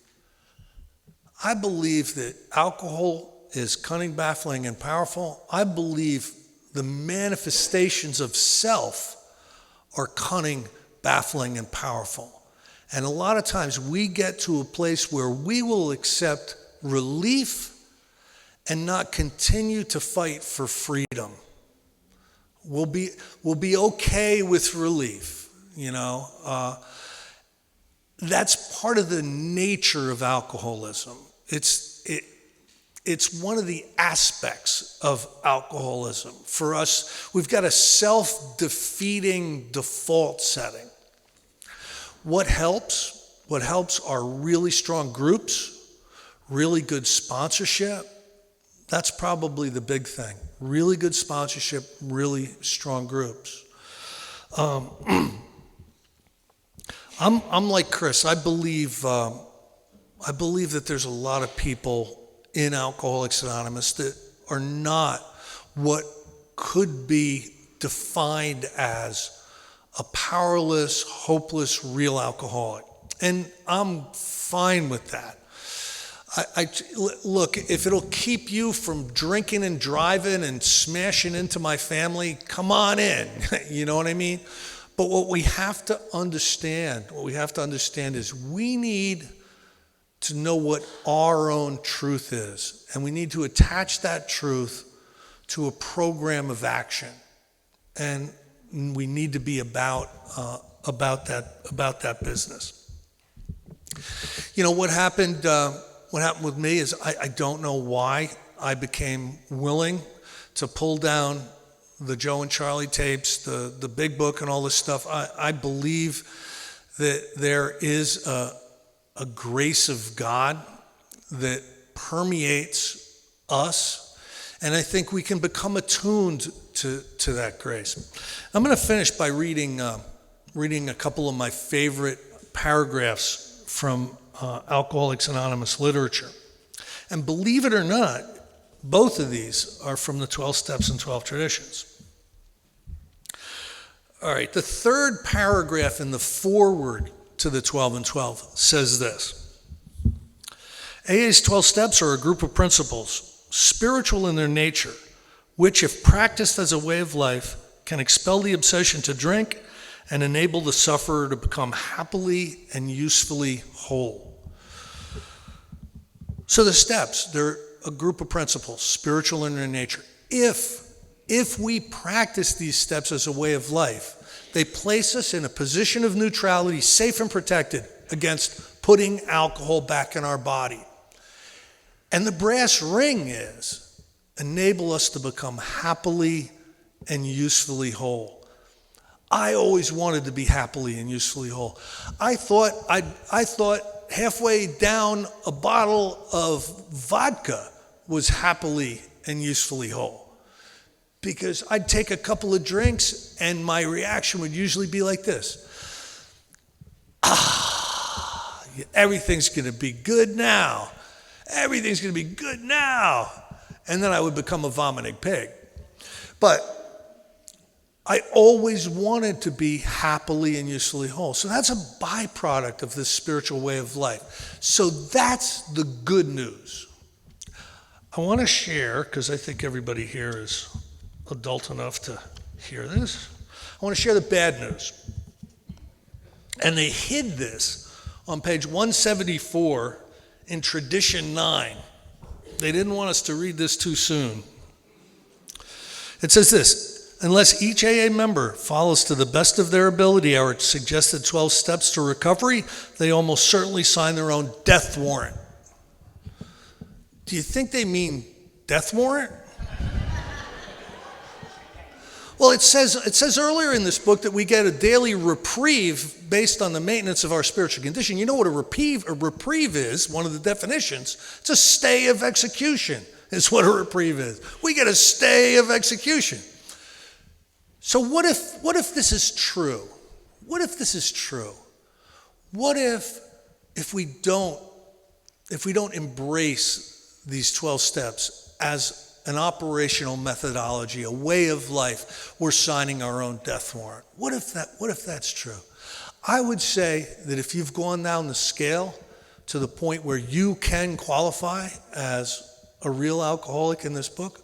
that alcohol is cunning, baffling, and powerful. I believe the manifestations of self are cunning, baffling, and powerful. And a lot of times we get to a place where we will accept relief and not continue to fight for freedom. We'll be okay with relief, you know. That's part of the nature of alcoholism. It's one of the aspects of alcoholism. For us, we've got a self-defeating default setting. What helps? What helps are really strong groups, really good sponsorship. That's probably the big thing. Really good sponsorship, really strong groups. I'm like Chris. I believe that there's a lot of people in Alcoholics Anonymous that are not what could be defined as a powerless, hopeless, real alcoholic. And I'm fine with that. Look, if it'll keep you from drinking and driving and smashing into my family, come on in. You know what I mean? But what we have to understand is we need to know what our own truth is. And we need to attach that truth to a program of action. And we need to be about that business. You know, what happened with me is I don't know why I became willing to pull down the Joe and Charlie tapes, the big book and all this stuff. I believe that there is a grace of God that permeates us, and I think we can become attuned to that grace. I'm going to finish by reading a couple of my favorite paragraphs from Alcoholics Anonymous literature. And believe it or not, both of these are from the 12 Steps and 12 Traditions. All right, the third paragraph in the foreword to the 12 and 12 says this: AA's 12 steps are a group of principles, spiritual in their nature, which, if practiced as a way of life, can expel the obsession to drink and enable the sufferer to become happily and usefully whole. So the steps, they're a group of principles, spiritual in their nature. If we practice these steps as a way of life, they place us in a position of neutrality, safe and protected against putting alcohol back in our body. And the brass ring is enable us to become happily and usefully whole. I always wanted to be happily and usefully whole. I thought halfway down a bottle of vodka was happily and usefully whole. Because I'd take a couple of drinks and my reaction would usually be like this. Everything's going to be good now. Everything's going to be good now. And then I would become a vomiting pig. But I always wanted to be happily and usefully whole. So that's a byproduct of this spiritual way of life. So that's the good news. I want to share, because I think everybody here is adult enough to hear this. I want to share the bad news. And they hid this on page 174 in Tradition 9. They didn't want us to read this too soon. It says this: unless each AA member follows to the best of their ability our suggested 12 steps to recovery, they almost certainly sign their own death warrant. Do you think they mean death warrant? Well, it says earlier in this book that we get a daily reprieve based on the maintenance of our spiritual condition. You know what a reprieve is? One of the definitions. It's a stay of execution is what a reprieve is. We get a stay of execution. So what if this is true? What if this is true? What if we don't embrace these 12 steps as an operational methodology, a way of life? We're signing our own death warrant. What if that's true? I would say that if you've gone down the scale to the point where you can qualify as a real alcoholic in this book,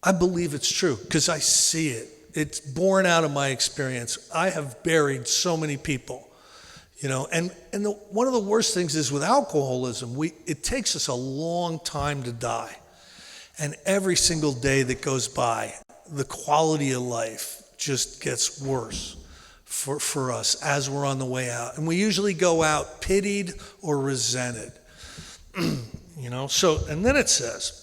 I believe it's true because I see it. It's born out of my experience. I have buried so many people, you know, and one of the worst things is with alcoholism, it takes us a long time to die. And every single day that goes by, the quality of life just gets worse for us as we're on the way out. And we usually go out pitied or resented. So, and then it says,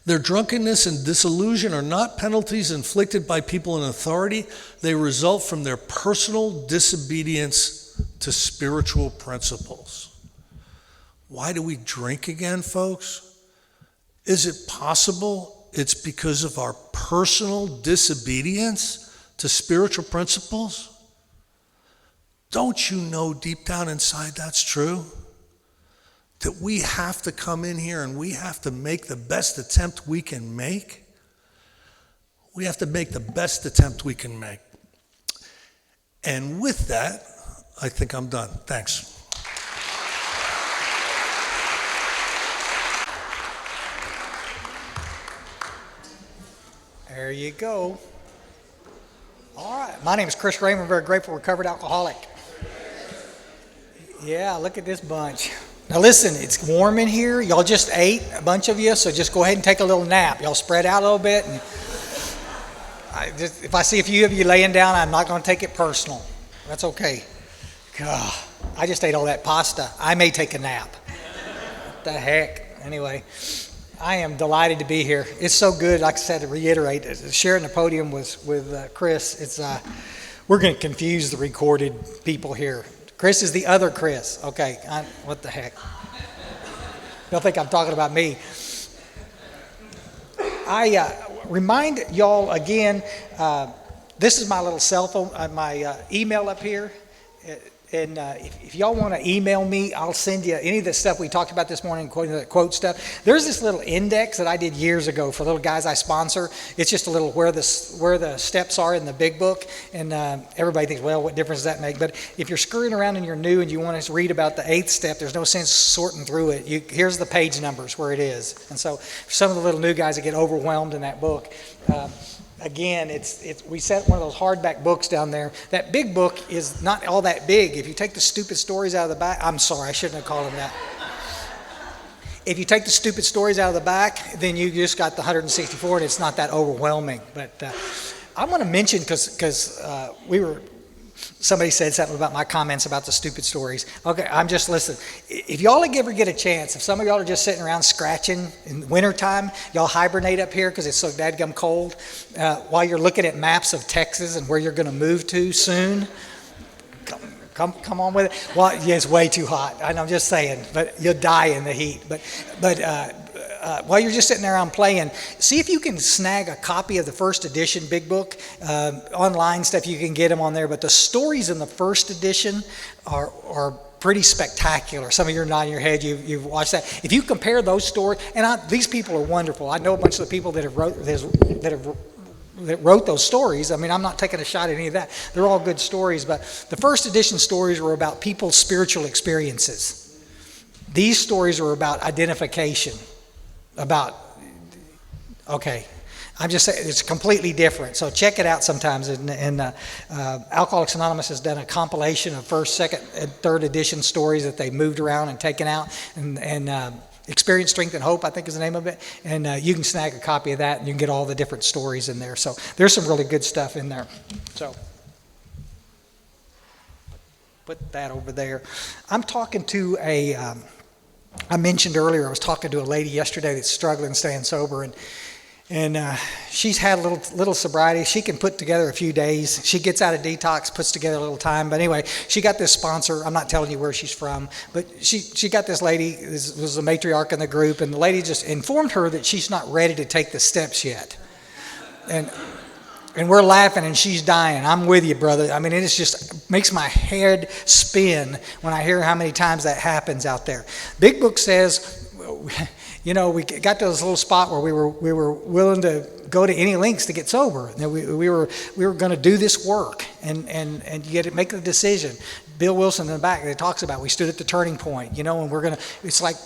their drunkenness and disillusion are not penalties inflicted by people in authority. They result from their personal disobedience to spiritual principles. Why do we drink again, folks? Is it possible it's because of our personal disobedience to spiritual principles? Don't you know deep down inside that's true? That we have to come in here and we have to make the best attempt we can make? We have to make the best attempt we can make. And with that, I think I'm done. Thanks. There you go. All right. My name is Chris Raymond. I'm very grateful, recovered alcoholic. Yeah, look at this bunch. Now listen, it's warm in here. Y'all just ate, a bunch of you, so just go ahead and take a little nap. Y'all spread out a little bit. And if I see a few of you laying down, I'm not going to take it personal. That's okay. God, I just ate all that pasta. I may take a nap. What the heck? Anyway, I am delighted to be here. It's so good, like I said, to reiterate, sharing the podium with Chris, we're going to confuse the recorded people here. Chris is the other Chris. Okay, what the heck? Don't think I'm talking about me. I remind y'all again, this is my little cell phone, my email up here. And if y'all want to email me, I'll send you any of the stuff we talked about this morning, quote stuff. There's this little index that I did years ago for little guys I sponsor. It's just a little where the steps are in the big book. And everybody thinks, well, what difference does that make? But if you're screwing around and you're new and you want to read about the 8th step, there's no sense sorting through it. Here's the page numbers where it is. And so for some of the little new guys that get overwhelmed in that book, again, we set one of those hardback books down there. That big book is not all that big. If you take the stupid stories out of the back, I'm sorry, I shouldn't have called them that. If you take the stupid stories out of the back, then you just got the 164, and it's not that overwhelming. But I want to mention, because somebody said something about my comments about the stupid stories. Okay, I'm just listening. If y'all ever get a chance, if some of y'all are just sitting around scratching in wintertime, y'all hibernate up here because it's so dadgum cold, while you're looking at maps of Texas and where you're going to move to soon, come on with it. Well, yeah, it's way too hot. I'm just saying, but you'll die in the heat. But while you're just sitting there around playing, see if you can snag a copy of the first edition big book. Online stuff, you can get them on there, but the stories in the first edition are pretty spectacular. Some of you are nodding your head, you've watched that. If you compare those stories, and these people are wonderful. I know a bunch of the people that wrote those stories. I mean, I'm not taking a shot at any of that. They're all good stories, but the first edition stories were about people's spiritual experiences. These stories are about identification. I'm just saying it's completely different. So check it out sometimes. And Alcoholics Anonymous has done a compilation of first, second, and third edition stories that they moved around and taken out. And Experience, Strength, and Hope, I think is the name of it. And you can snag a copy of that, and you can get all the different stories in there. So there's some really good stuff in there. So put that over there. I'm talking to I mentioned earlier, I was talking to a lady yesterday that's struggling staying sober, and she's had a little sobriety. She can put together a few days. She gets out of detox, puts together a little time. But anyway, she got this sponsor. I'm not telling you where she's from, but she got this lady. This was the matriarch in the group, and the lady just informed her that she's not ready to take the steps yet. And we're laughing, and she's dying. I'm with you, brother. I mean, it just makes my head spin when I hear how many times that happens out there. Big Book says, we got to this little spot where we were willing to go to any lengths to get sober. And we were going to do this work and make the decision. Bill Wilson in the back, that talks about, we stood at the turning point, and we're going to. It's like.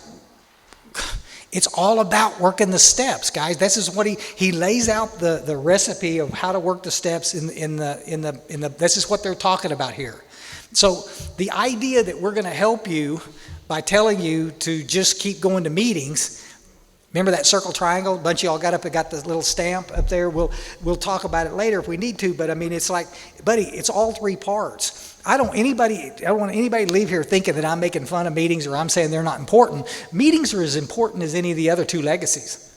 It's all about working the steps, guys. This is what he lays out the recipe of how to work the steps in the. This is what they're talking about here. So the idea that we're going to help you by telling you to just keep going to meetings Remember that circle triangle? A bunch of y'all got up and got the little stamp up there. We'll talk about it later if we need to, but I mean, it's like, buddy, it's all three parts. I don't want anybody to leave here thinking that I'm making fun of meetings or I'm saying they're not important. Meetings are as important as any of the other two legacies.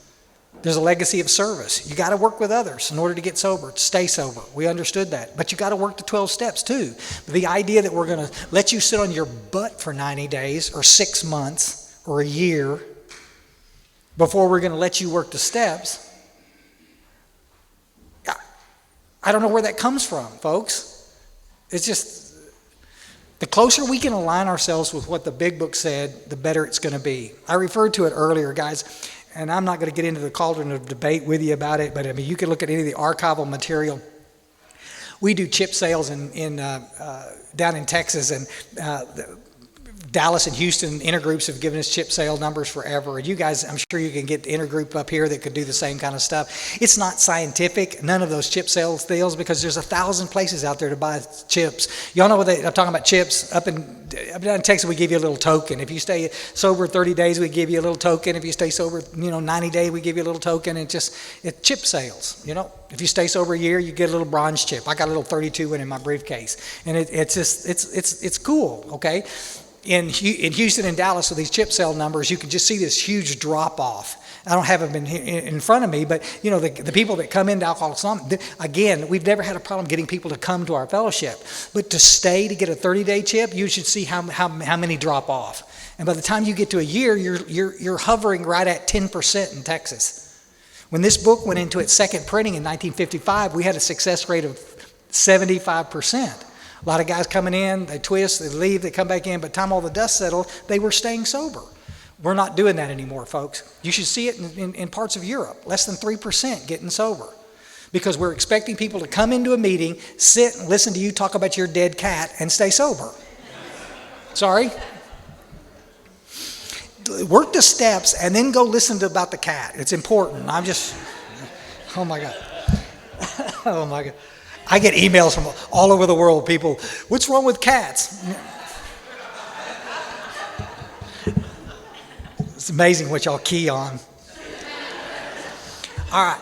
There's a legacy of service. You got to work with others in order to get sober, to stay sober. We understood that. But you got to work the 12 steps too. The idea that we're going to let you sit on your butt for 90 days or 6 months or a year before we're going to let you work the steps, I don't know where that comes from, folks. It's just, the closer we can align ourselves with what the big book said, the better it's going to be. I referred to it earlier, guys, and I'm not going to get into the cauldron of debate with you about it, but I mean, you can look at any of the archival material. We do chip sales down in Texas, and Dallas and Houston intergroups have given us chip sale numbers forever. And you guys, I'm sure you can get the intergroup up here that could do the same kind of stuff. It's not scientific, none of those chip sales deals, because there's 1,000 places out there to buy chips. Y'all know I'm talking about chips. Up and down in Texas, we give you a little token. If you stay sober 30 days, we give you a little token. If you stay sober, 90 days, we give you a little token. It's chip sales, If you stay sober a year, you get a little bronze chip. I got a little 32 one in my briefcase. And it's cool, okay? In Houston and Dallas with these chip sale numbers, you can just see this huge drop off. I don't have them in front of me, but the people that come into Alcoholics Anonymous, again, we've never had a problem getting people to come to our fellowship. But to stay to get a 30-day chip, you should see how many drop off. And by the time you get to a year, you're hovering right at 10% in Texas. When this book went into its second printing in 1955, we had a success rate of 75%. A lot of guys coming in, they twist, they leave, they come back in, but time all the dust settled, they were staying sober. We're not doing that anymore, folks. You should see it in parts of Europe, less than 3% getting sober. Because we're expecting people to come into a meeting, sit and listen to you talk about your dead cat and stay sober. Sorry? Work the steps and then go listen about the cat. It's important. Oh my God. Oh my God. I get emails from all over the world, people, what's wrong with cats? It's amazing what y'all key on. All right.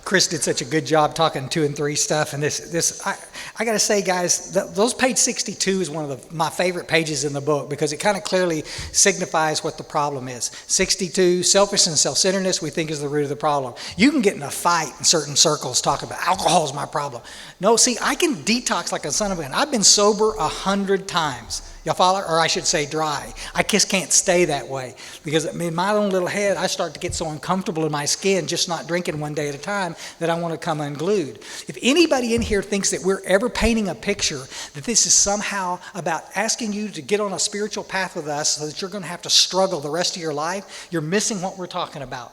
Chris did such a good job talking 2 and 3 stuff, and I got to say, guys, those page 62 is one of my favorite pages in the book because it kind of clearly signifies what the problem is. 62, selfishness and self-centeredness we think is the root of the problem. You can get in a fight in certain circles talking about alcohol is my problem. No, see, I can detox like a son of a gun. I've been sober 100 times. Y'all follow? Or I should say dry. I just can't stay that way because in my own little head, I start to get so uncomfortable in my skin just not drinking one day at a time that I want to come unglued. If anybody in here thinks that we're ever painting a picture that this is somehow about asking you to get on a spiritual path with us so that you're going to have to struggle the rest of your life, you're missing what we're talking about.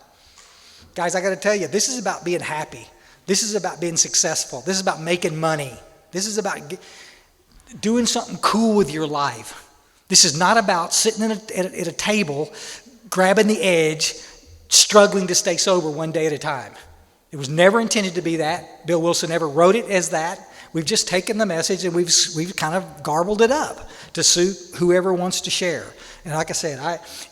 Guys, I got to tell you, this is about being happy. This is about being successful. This is about making money. This is about doing something cool with your life. This is not about sitting at a table, grabbing the edge, struggling to stay sober one day at a time. It was never intended to be that. Bill Wilson never wrote it as that. We've just taken the message and we've kind of garbled it up to suit whoever wants to share. And like I said,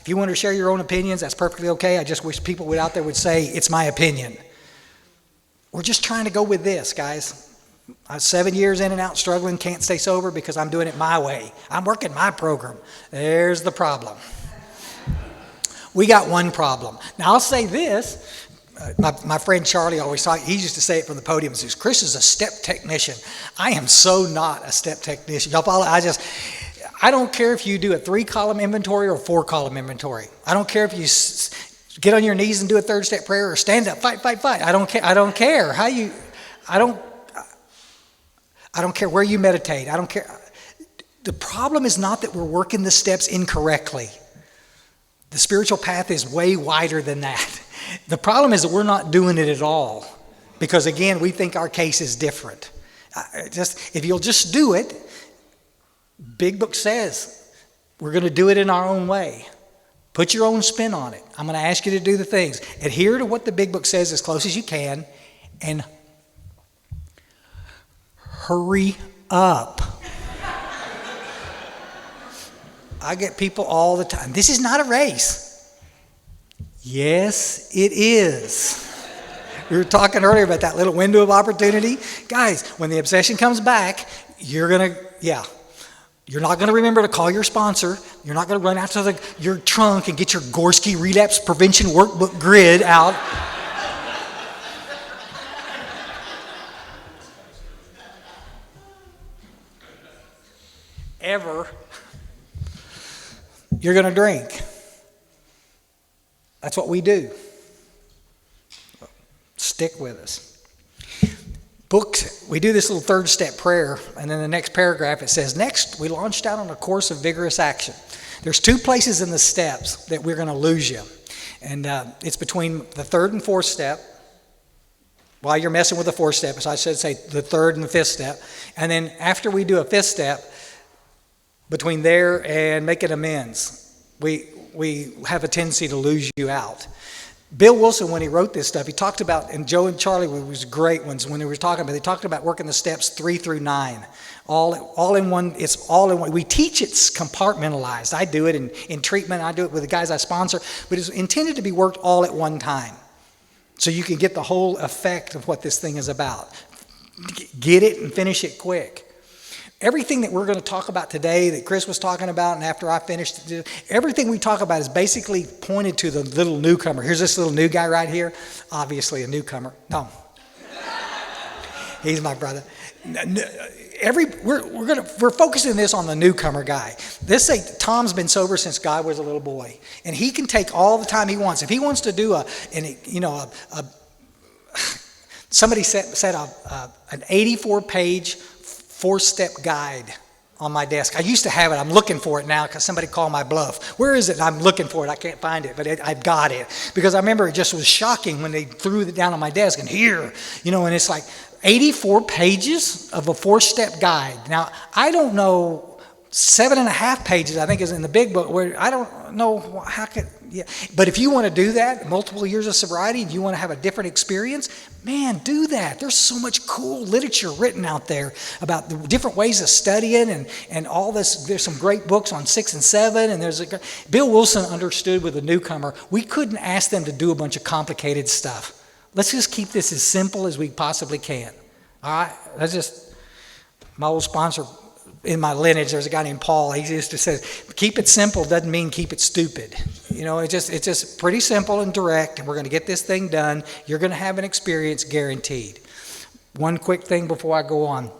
if you want to share your own opinions, that's perfectly okay. I just wish people out there would say, it's my opinion. We're just trying to go with this, guys. I was 7 years in and out struggling, can't stay sober because I'm doing it my way. I'm working my program. There's the problem. We got one problem. Now I'll say this. My friend Charlie always thought, he used to say it from the podium, says, Chris is a step technician. I am so not a step technician. Y'all follow? I don't care if you do a 3-column inventory or a 4-column inventory. I don't care if you get on your knees and do a 3rd step prayer or stand up, fight. I don't care how you, I don't care where you meditate. I don't care. The problem is not that we're working the steps incorrectly. The spiritual path is way wider than that. The problem is that we're not doing it at all because, again, we think our case is different. If you'll just do it, Big Book says we're going to do it in our own way. Put your own spin on it. I'm going to ask you to do the things. Adhere to what the Big Book says as close as you can and hurry up. I get people all the time. This is not a race. Yes, it is. We were talking earlier about that little window of opportunity. Guys, when the obsession comes back, you're not going to remember to call your sponsor. You're not going to run out to your trunk and get your Gorski Relapse Prevention Workbook grid out. Ever. You're going to drink. That's what we do. Stick with us. Books, we do this little third step prayer, and then the next paragraph it says, next, we launched out on a course of vigorous action. There's two places in the steps that we're going to lose you. And it's between the third and fourth step. While you're messing with the fourth step, so I should say the third and the fifth step. And then after we do a fifth step, between there and making amends, we have a tendency to lose you out. Bill Wilson, when he wrote this stuff, he talked about, and Joe and Charlie was great ones when they were talking about, they talked about working the steps 3 through 9. All in one, it's all in one. We teach it's compartmentalized. I do it in treatment, I do it with the guys I sponsor, but it's intended to be worked all at one time. So you can get the whole effect of what this thing is about. Get it and finish it quick. Everything that we're going to talk about today that Chris was talking about, and after I finished, everything we talk about is basically pointed to the little newcomer. Here's this little new guy right here, obviously a newcomer. No, he's my brother. We're focusing this on the newcomer guy. Let's say Tom's been sober since Guy was a little boy, and he can take all the time he wants. If he wants to do somebody said an 84-page 4-step guide on my desk. I used to have it. I'm looking for it now because somebody called my bluff. Where is it? I'm looking for it. I can't find it, but I've got it. Because I remember it just was shocking when they threw it down on my desk and here, and it's like 84 pages of a 4-step guide. Now, I don't know, 7.5 pages I think is in the big book where I don't know how could, yeah. But if you want to do that, multiple years of sobriety, and you want to have a different experience, man, do that. There's so much cool literature written out there about the different ways of studying and all this. There's some great books on 6 and 7, and Bill Wilson understood with a newcomer, we couldn't ask them to do a bunch of complicated stuff. Let's just keep this as simple as we possibly can. All right? That's just my old sponsor. In my lineage, there's a guy named Paul. He used to say, keep it simple doesn't mean keep it stupid. It's just pretty simple and direct, and we're going to get this thing done. You're going to have an experience guaranteed. One quick thing before I go on,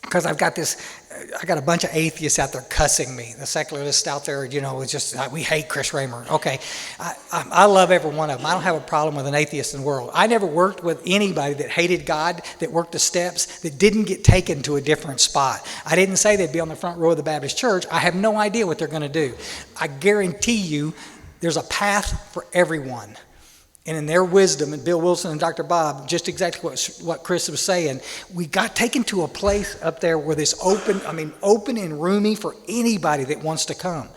because I got a bunch of atheists out there cussing me. The secularists out there, it's just, we hate Chris Raymer. Okay, I love every one of them. I don't have a problem with an atheist in the world. I never worked with anybody that hated God, that worked the steps, that didn't get taken to a different spot. I didn't say they'd be on the front row of the Baptist church. I have no idea what they're going to do. I guarantee you there's a path for everyone. And in their wisdom, and Bill Wilson and Dr. Bob, just exactly what Chris was saying, we got taken to a place up there where this open and roomy for anybody that wants to come.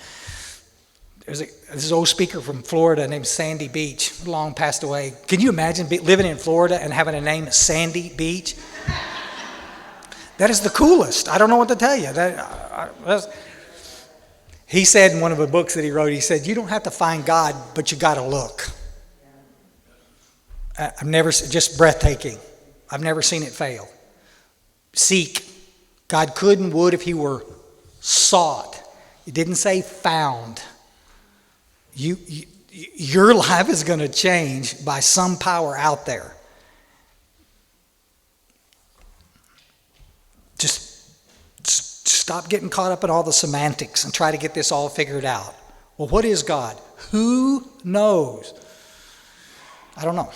There's this old speaker from Florida named Sandy Beach, long passed away. Can you imagine living in Florida and having a name Sandy Beach? That is the coolest. I don't know what to tell you. He said in one of the books that he wrote, he said, you don't have to find God, but you got to look. I've never, just breathtaking. I've never seen it fail. Seek. God could and would if he were sought. It didn't say found. Your life is going to change by some power out there. Just stop getting caught up in all the semantics and try to get this all figured out. Well, what is God? Who knows? I don't know.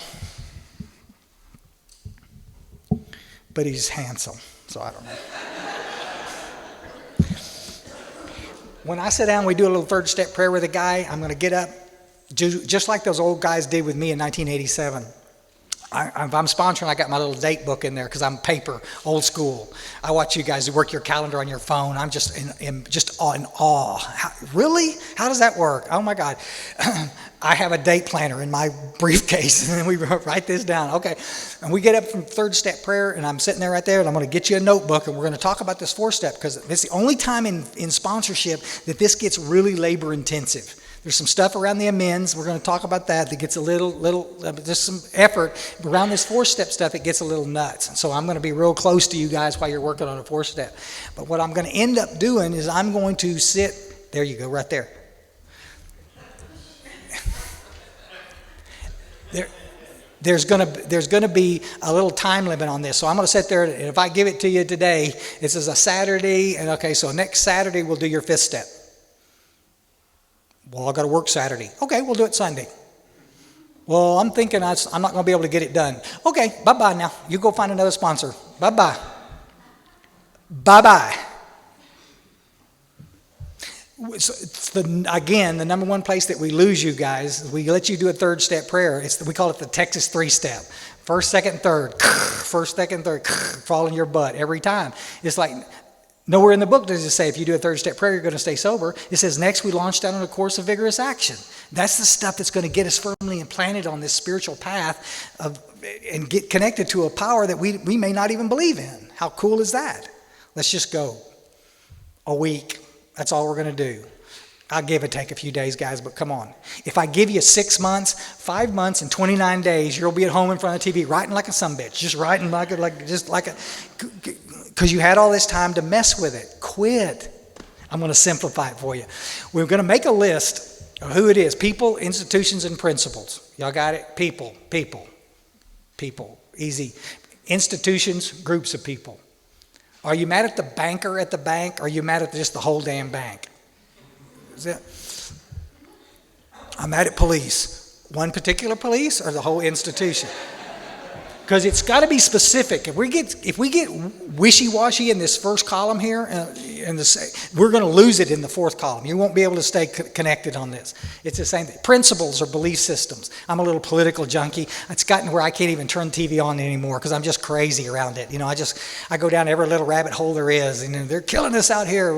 But he's handsome, so I don't know. When I sit down, we do a little third step prayer with a guy. I'm going to get up, just like those old guys did with me in 1987. If I'm sponsoring, I got my little date book in there because I'm paper, old school. I watch you guys work your calendar on your phone. I'm just in awe. Really? How does that work? Oh my God. I have a date planner in my briefcase, and then we write this down. Okay. And we get up from third step prayer, and I'm sitting there right there, and I'm going to get you a notebook, and we're going to talk about this 4th step because it's the only time in sponsorship that this gets really labor intensive. There's some stuff around the amends. We're going to talk about that. That gets a little, just some effort around this 4-step stuff. It gets a little nuts. And so I'm going to be real close to you guys while you're working on a 4-step. But what I'm going to end up doing is I'm going to sit. There you go, right there. There's going to be a little time limit on this. So I'm going to sit there, and if I give it to you today, this is a Saturday, and okay, so next Saturday we'll do your 5th step. Well, I've got to work Saturday. Okay, we'll do it Sunday. Well, I'm thinking I'm not going to be able to get it done. Okay, bye-bye now. You go find another sponsor. Bye-bye. Bye-bye. So it's the number one place that we lose you guys. We let you do a 3rd step prayer. We call it the Texas 3-step. 1st, 2nd, 3rd. 1st, 2nd, 3rd. Fall in your butt every time. It's like nowhere in the book does it say if you do a 3rd step prayer, you're going to stay sober. It says next we launched out on a course of vigorous action. That's the stuff that's going to get us firmly implanted on this spiritual path and get connected to a power that we may not even believe in. How cool is that? Let's just go. A week. That's all we're going to do. I'll give or take a few days, guys, but come on. If I give you 6 months, 5 months, and 29 days, you'll be at home in front of the TV writing like a sumbitch, just writing because you had all this time to mess with it. Quit. I'm going to simplify it for you. We're going to make a list of who it is. People, institutions, and principles. Y'all got it? People. Easy. Institutions, groups of people. Are you mad at the banker at the bank? Or are you mad at just the whole damn bank? Is it? I'm mad at police. One particular police or the whole institution? Because it's got to be specific. If we get wishy-washy in this first column here, we're going to lose it in the 4th column. You won't be able to stay connected on this. It's the same thing. Principles or belief systems. I'm a little political junkie. It's gotten where I can't even turn TV on anymore because I'm just crazy around it. You know, I go down every little rabbit hole there is, and they're killing us out here.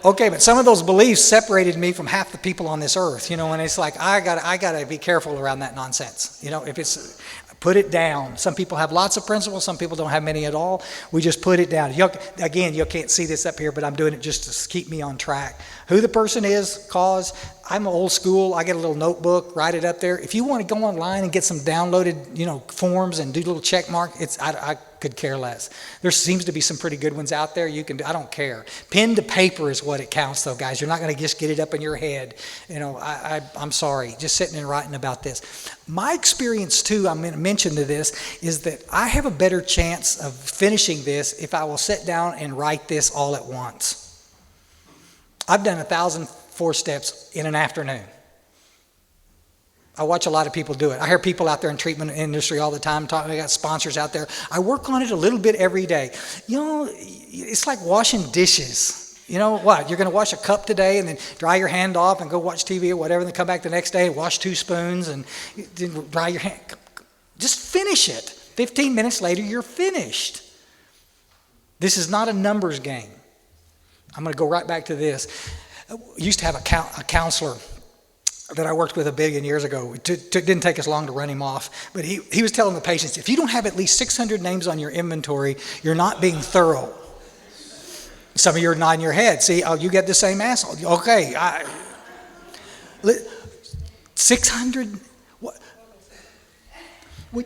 Okay, but some of those beliefs separated me from half the people on this earth, you know, and it's like, I gotta be careful around that nonsense. You know, if it's, put it down. Some people have lots of principles, some people don't have many at all. We just put it down. You can't see this up here, but I'm doing it just to keep me on track. Who the person is, cause, I'm old school. I get a little notebook, write it up there. If you want to go online and get some downloaded, you know, forms and do a little check mark, I could care less. There seems to be some pretty good ones out there. I don't care. Pen to paper is what it counts, though, guys. You're not going to just get it up in your head. You know, I'm sorry, just sitting and writing about this. My experience, too, I'm going to mention to this, is that I have a better chance of finishing this if I will sit down and write this all at once. I've done 1,000 4-steps in an afternoon. I watch a lot of people do it. I hear people out there in treatment industry all the time talking. I got sponsors out there. I work on it a little bit every day. You know, it's like washing dishes. You know what? You're going to wash a cup today and then dry your hand off and go watch TV or whatever, and then come back the next day and wash 2 spoons and then dry your hand. Just finish it. 15 minutes later, you're finished. This is not a numbers game. I'm going to go right back to this. I used to have a counselor that I worked with 1 billion years ago. It didn't take us long to run him off. But he was telling the patients, if you don't have at least 600 names on your inventory, you're not being thorough. Some of you are nodding your head. See, oh, you get the same asshole. Okay. 600? What?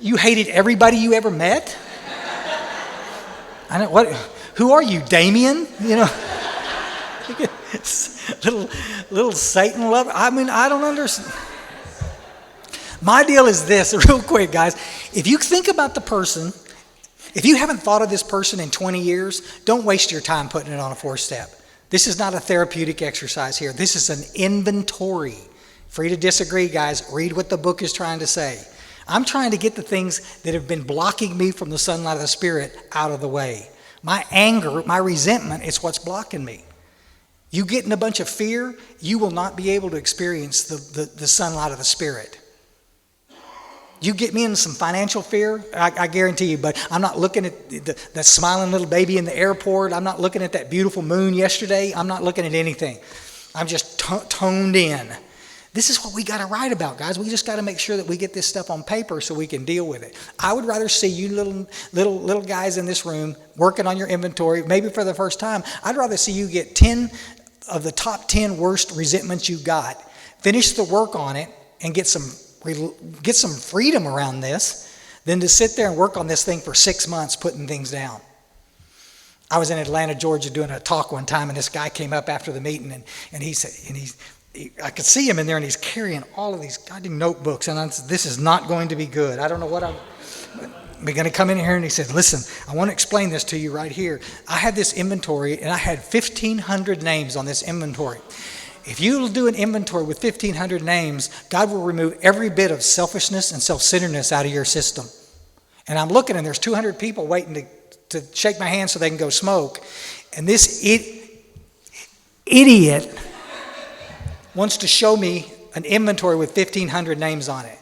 You hated everybody you ever met? I know. What? Who are you, Damien? You know? little Satan lover. I mean, I don't understand. My deal is this, real quick, guys. If you think about the person, if you haven't thought of this person in 20 years, don't waste your time putting it on a 4-step. This is not a therapeutic exercise here. This is an inventory. Free to disagree, guys. Read what the book is trying to say. I'm trying to get the things that have been blocking me from the sunlight of the Spirit out of the way. My anger, my resentment is what's blocking me. You get in a bunch of fear, you will not be able to experience the sunlight of the Spirit. You get me in some financial fear, I guarantee you, but I'm not looking at that smiling little baby in the airport. I'm not looking at that beautiful moon yesterday. I'm not looking at anything. I'm just toned in. This is what we got to write about, guys. We just got to make sure that we get this stuff on paper so we can deal with it. I would rather see you little guys in this room working on your inventory, maybe for the first time. I'd rather see you get 10 of the top 10 worst resentments you got, finish the work on it, and get some freedom around this, than to sit there and work on this thing for 6 months putting things down. I was in Atlanta, Georgia, doing a talk one time, and this guy came up after the meeting, and he said, I could see him in there, and he's carrying all of these goddamn notebooks, and I said, this is not going to be good. I don't know what I'm going to come in here, and he said, listen, I want to explain this to you right here. I had this inventory, and I had 1,500 names on this inventory. If you do an inventory with 1,500 names, God will remove every bit of selfishness and self-centeredness out of your system. And I'm looking, and there's 200 people waiting to shake my hand so they can go smoke. And this idiot wants to show me an inventory with 1,500 names on it.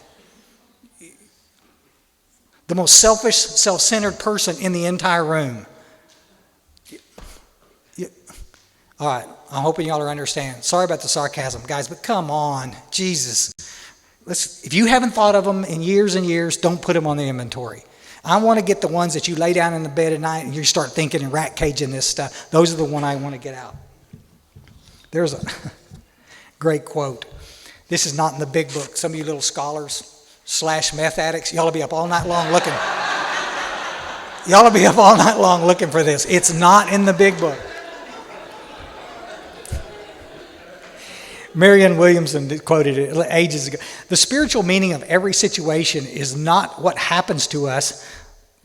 The most selfish, self-centered person in the entire room. All right, I'm hoping y'all are understanding. Sorry about the sarcasm, guys, but come on, Jesus. If you haven't thought of them in years and years, don't put them on the inventory. I want to get the ones that you lay down in the bed at night and you start thinking and rat caging this stuff. Those are the ones I want to get out. There's a great quote. This is not in the big book. Some of you little scholars / meth addicts, y'all will be up all night long looking. Y'all will be up all night long looking for this. It's not in the big book. Marianne Williamson quoted it ages ago. The spiritual meaning of every situation is not what happens to us,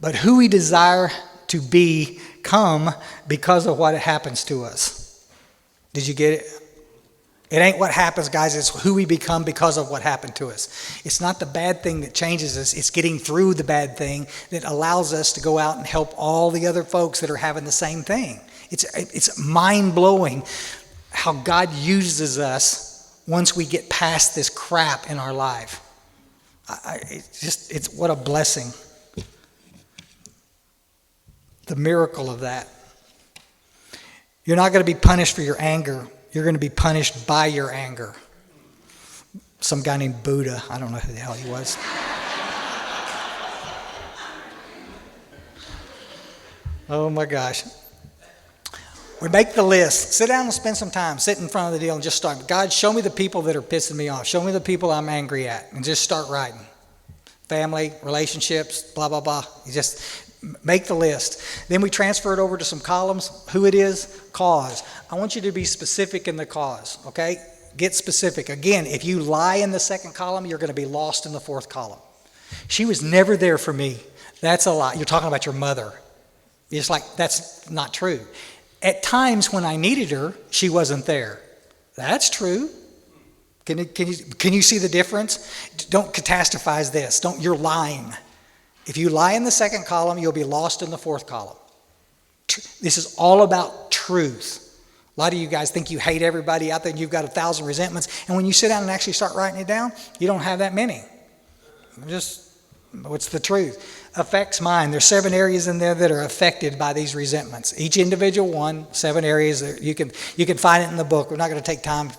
but who we desire to become because of what happens to us. Did you get it? It ain't what happens, guys. It's who we become because of what happened to us. It's not the bad thing that changes us. It's getting through the bad thing that allows us to go out and help all the other folks that are having the same thing. It's mind-blowing how God uses us once we get past this crap in our life. It's what a blessing. The miracle of that. You're not going to be punished for your anger. You're going to be punished by your anger. Some guy named Buddha, I don't know who the hell he was. Oh my gosh. We make the list. Sit down and spend some time. Sit in front of the deal and just start. God, show me the people that are pissing me off. Show me the people I'm angry at. And just start writing. Family, relationships, blah, blah, blah. You just make the list. Then we transfer it over to some columns. Who it is, cause. I want you to be specific in the cause, okay? Get specific. Again, if you lie in the second column, you're going to be lost in the fourth column. She was never there for me. That's a lie. You're talking about your mother. It's like, that's not true. At times when I needed her, she wasn't there. That's true. Can you see the difference? Don't catastrophize this. You're lying. If you lie in the second column, you'll be lost in the fourth column. This is all about truth. A lot of you guys think you hate everybody out there and you've got 1,000 resentments. And when you sit down and actually start writing it down, you don't have that many. What's the truth? Affects mine. There's 7 areas in there that are affected by these resentments. Each individual one, 7 areas. You can find it in the book. We're not going to take time.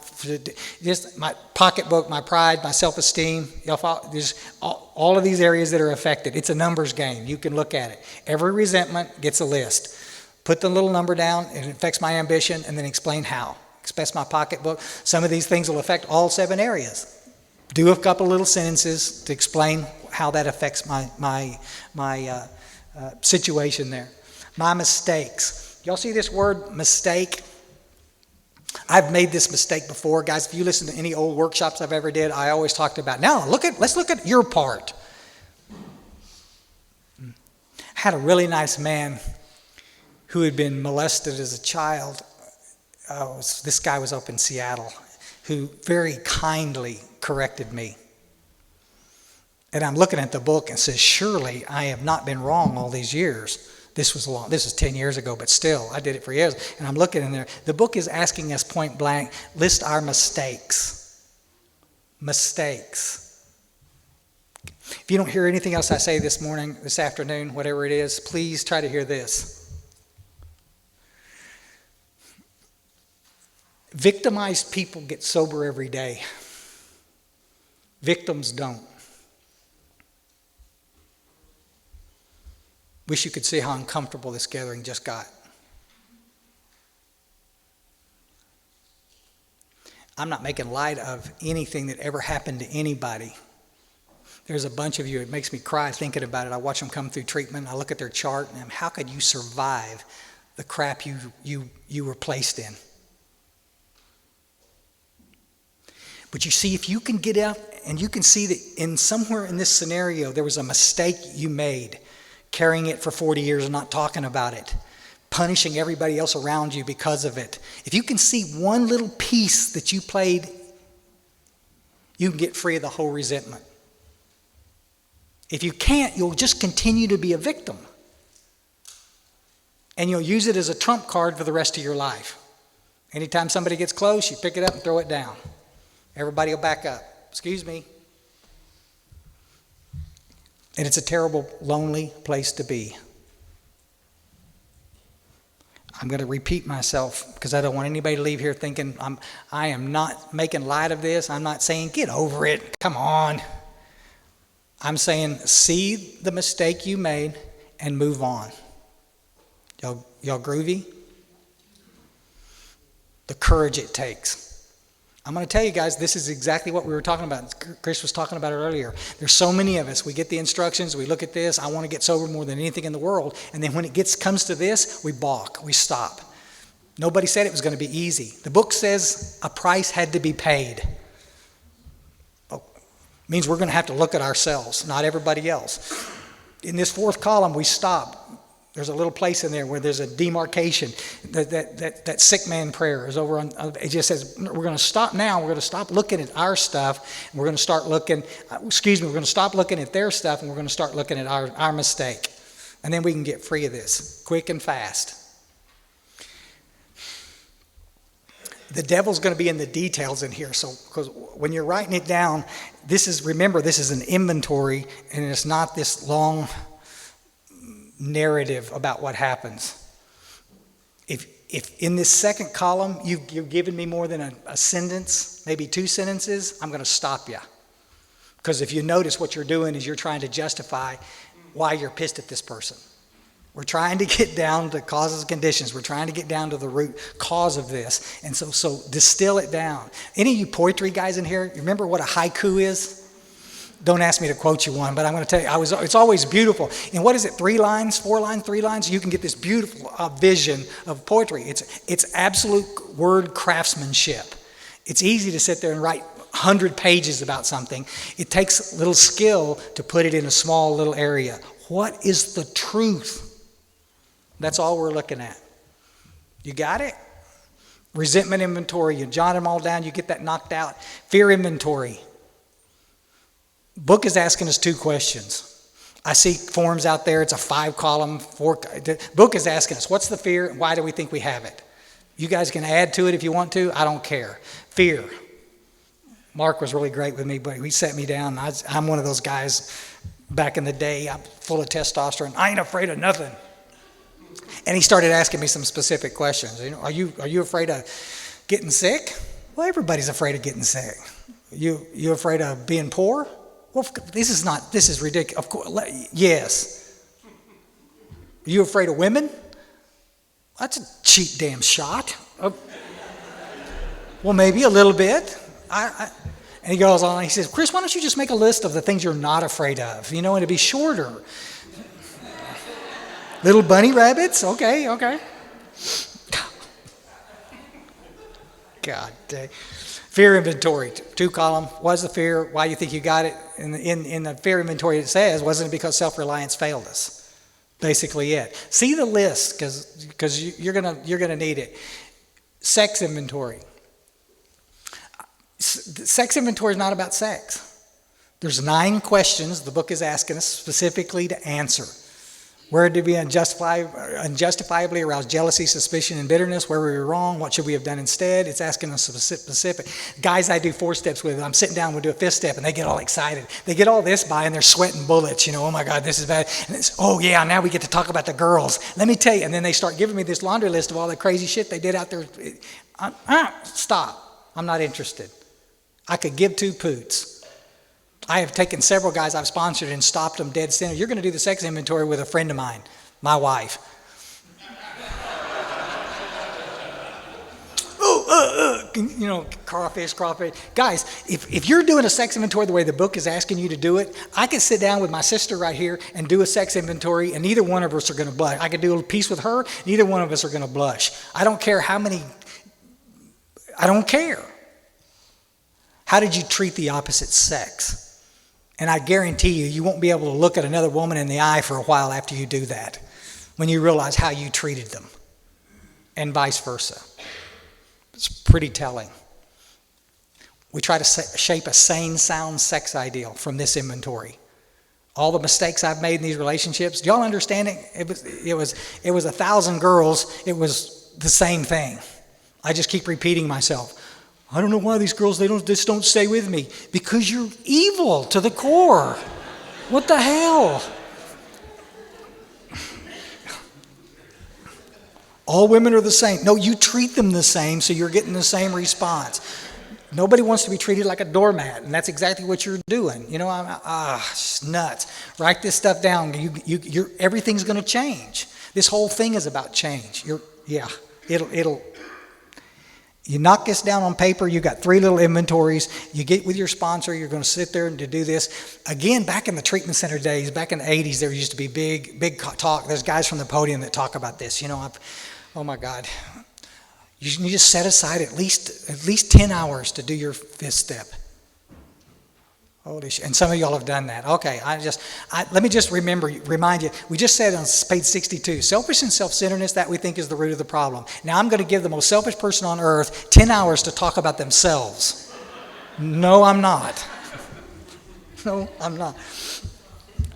Just my pocketbook, my pride, my self-esteem. There's all of these areas that are affected. It's a numbers game. You can look at it. Every resentment gets a list. Put the little number down. It affects my ambition, and then explain how. Express my pocketbook. Some of these things will affect all 7 areas. Do a couple little sentences to explain how that affects my situation there. My mistakes. Y'all see this word mistake? I've made this mistake before. Guys, if you listen to any old workshops I've ever did, I always talked about, now let's look at your part. I had a really nice man who had been molested as a child. This guy was up in Seattle who very kindly corrected me. And I'm looking at the book and says, surely I have not been wrong all these years. This is 10 years ago, but still, I did it for years. And I'm looking in there. The book is asking us point blank, list our mistakes. Mistakes. If you don't hear anything else I say this afternoon, whatever it is, please try to hear this. Victimized people get sober every day. Victims don't. Wish you could see how uncomfortable this gathering just got. I'm not making light of anything that ever happened to anybody. There's a bunch of you, it makes me cry thinking about it. I watch them come through treatment, I look at their chart, and how could you survive the crap you were placed in? But you see, if you can get out and you can see that in somewhere in this scenario, there was a mistake you made, carrying it for 40 years and not talking about it, punishing everybody else around you because of it. If you can see one little piece that you played, you can get free of the whole resentment. If you can't, you'll just continue to be a victim. And you'll use it as a trump card for the rest of your life. Anytime somebody gets close, you pick it up and throw it down. Everybody will back up. Excuse me. And it's a terrible, lonely place to be. I'm going to repeat myself because I don't want anybody to leave here thinking I am not making light of this. I'm not saying get over it. Come on. I'm saying see the mistake you made and move on. Y'all groovy? The courage it takes. I'm going to tell you guys, this is exactly what we were talking about. Chris was talking about it earlier. There's so many of us. We get the instructions. We look at this. I want to get sober more than anything in the world. And then when it comes to this, we balk. We stop. Nobody said it was going to be easy. The book says a price had to be paid. Oh, means we're going to have to look at ourselves, not everybody else. In this fourth column, we stop. There's a little place in there where there's a demarcation. That sick man prayer is over on, it just says, we're going to stop now. We're going to stop looking at our stuff. And we're going to start looking, we're going to stop looking at their stuff and we're going to start looking at our mistake. And then we can get free of this quick and fast. The devil's going to be in the details in here. So, because when you're writing it down, remember, this is an inventory and it's not this long narrative about what happens. If in this second column you've given me more than a sentence, maybe two sentences, I'm going to stop you. Because if you notice what you're doing is you're trying to justify why you're pissed at this person. We're trying to get down to causes and conditions. We're trying to get down to the root cause of this. And so distill it down. Any of you poetry guys in here, you remember what a haiku is? Don't ask me to quote you one, but I'm going to tell you, it's always beautiful. And what is it, 3 lines, 4 lines, 3 lines? You can get this beautiful vision of poetry. It's absolute word craftsmanship. It's easy to sit there and write 100 pages about something. It takes a little skill to put it in a small little area. What is the truth? That's all we're looking at. You got it? Resentment inventory. You jot them all down. You get that knocked out. Fear inventory. Book is asking us 2 questions. I see forms out there. It's a 5-column. The book is asking us, what's the fear and why do we think we have it? You guys can add to it if you want to. I don't care. Fear. Mark was really great with me, but he set me down. I'm one of those guys back in the day. I'm full of testosterone. I ain't afraid of nothing. And he started asking me some specific questions. Are you afraid of getting sick? Well, everybody's afraid of getting sick. You afraid of being poor? Well, this is ridiculous. Of course, yes. Are you afraid of women? That's a cheap damn shot. Well, maybe a little bit. And he goes on, he says, Chris, why don't you just make a list of the things you're not afraid of, and it'd be shorter. Little bunny rabbits? Okay. God dang. Fear inventory, 2 column. What's the fear? Why do you think you got it? In the fear inventory it says, wasn't it because self-reliance failed us? Basically it. See the list because you're gonna need it. Sex inventory. Sex inventory is not about sex. There's 9 questions the book is asking us specifically to answer. Where did we unjustifiably arouse jealousy, suspicion, and bitterness? Where were we wrong? What should we have done instead? It's asking us specific. Guys I do 4 steps with, I'm sitting down, we'll do a 5th step, and they get all excited. They get all this by, and they're sweating bullets. Oh my God, this is bad. And it's, oh yeah, now we get to talk about the girls. Let me tell you. And then they start giving me this laundry list of all the crazy shit they did out there. Stop. I'm not interested. I could give 2 poots. I have taken several guys I've sponsored and stopped them dead center. You're going to do the sex inventory with a friend of mine, my wife. crawfish. Guys, if you're doing a sex inventory the way the book is asking you to do it, I could sit down with my sister right here and do a sex inventory, and neither one of us are going to blush. I could do a piece with her, neither one of us are going to blush. I don't care how many, I don't care. How did you treat the opposite sex? And I guarantee you won't be able to look at another woman in the eye for a while after you do that, when you realize how you treated them, and vice versa. It's pretty telling. We try to shape a sane, sound sex ideal from this inventory. All the mistakes I've made in these relationships, do y'all understand it? It was 1,000 girls. It was the same thing. I just keep repeating myself. I don't know why these girls, they just don't stay with me. Because you're evil to the core. What the hell? All women are the same. No, you treat them the same, so you're getting the same response. Nobody wants to be treated like a doormat, and that's exactly what you're doing. It's nuts. Write this stuff down. Everything's going to change. This whole thing is about change. You knock this down on paper, you got 3 little inventories, you get with your sponsor, you're going to sit there and to do this. Again, back in the treatment center days, back in the 80s, there used to be big talk. There's guys from the podium that talk about this. Oh my God. You need to set aside at least 10 hours to do your 5th step. Holy shit. And some of y'all have done that. Okay, let me just remind you, we just said on page 62, selfish and self-centeredness, that we think is the root of the problem. Now I'm going to give the most selfish person on earth 10 hours to talk about themselves. No, I'm not. No, I'm not.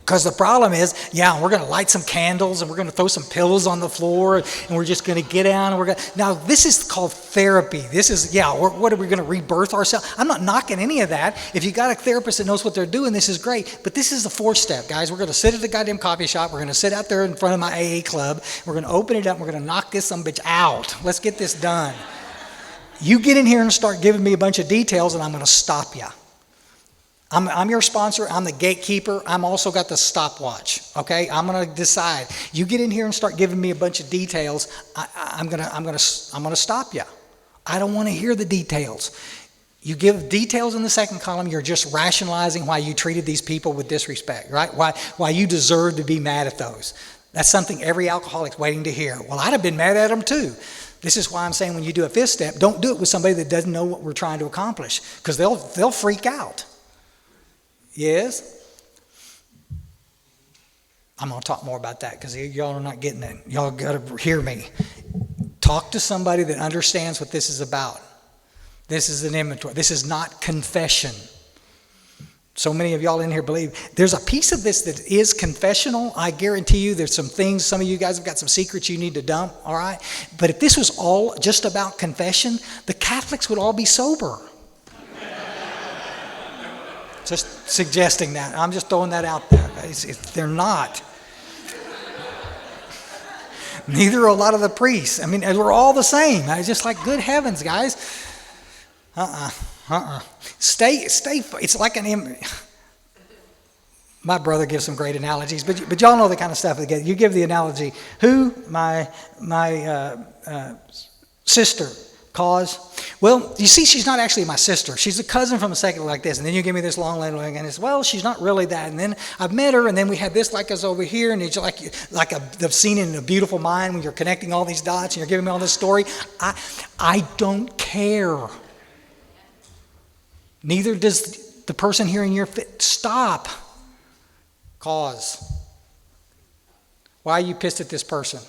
Because the problem is, we're going to light some candles and we're going to throw some pillows on the floor and we're just going to get down and now this is called therapy. This is, what are we going to rebirth ourselves? I'm not knocking any of that. If you got a therapist that knows what they're doing, this is great. But this is the 4th step, guys. We're going to sit at the goddamn coffee shop. We're going to sit out there in front of my AA club. We're going to open it up. We're going to knock this sumbitch out. Let's get this done. You get in here and start giving me a bunch of details and I'm going to stop you. I'm your sponsor. I'm the gatekeeper. I'm also got the stopwatch. Okay, I'm gonna decide. You get in here and start giving me a bunch of details. I'm gonna stop you. I don't want to hear the details. You give details in the 2nd column. You're just rationalizing why you treated these people with disrespect, right? Why you deserve to be mad at those. That's something every alcoholic's waiting to hear. Well, I'd have been mad at them too. This is why I'm saying when you do a 5th step, don't do it with somebody that doesn't know what we're trying to accomplish, because they'll freak out. Yes? I'm going to talk more about that because y'all are not getting it. Y'all got to hear me. Talk to somebody that understands what this is about. This is an inventory. This is not confession. So many of y'all in here believe there's a piece of this that is confessional. I guarantee you there's some things, some of you guys have got some secrets you need to dump, all right? But if this was all just about confession, the Catholics would all be sober. Just suggesting that. I'm just throwing that out there. They're not. Neither are a lot of the priests. I mean, we're all the same. I was just like, good heavens, guys. Stay. It's like my brother gives some great analogies, but y'all know the kind of stuff that you give the analogy. Who? My sister. Cause? Well, you see, she's not actually my sister. She's a cousin from a second like this. And then you give me this long line, and it's, well, she's not really that. And then I've met her, and then we had this like us over here, and it's like the scene in A Beautiful Mind when you're connecting all these dots and you're giving me all this story. I don't care. Neither does the person hearing your fit. Stop. Cause. Why are you pissed at this person?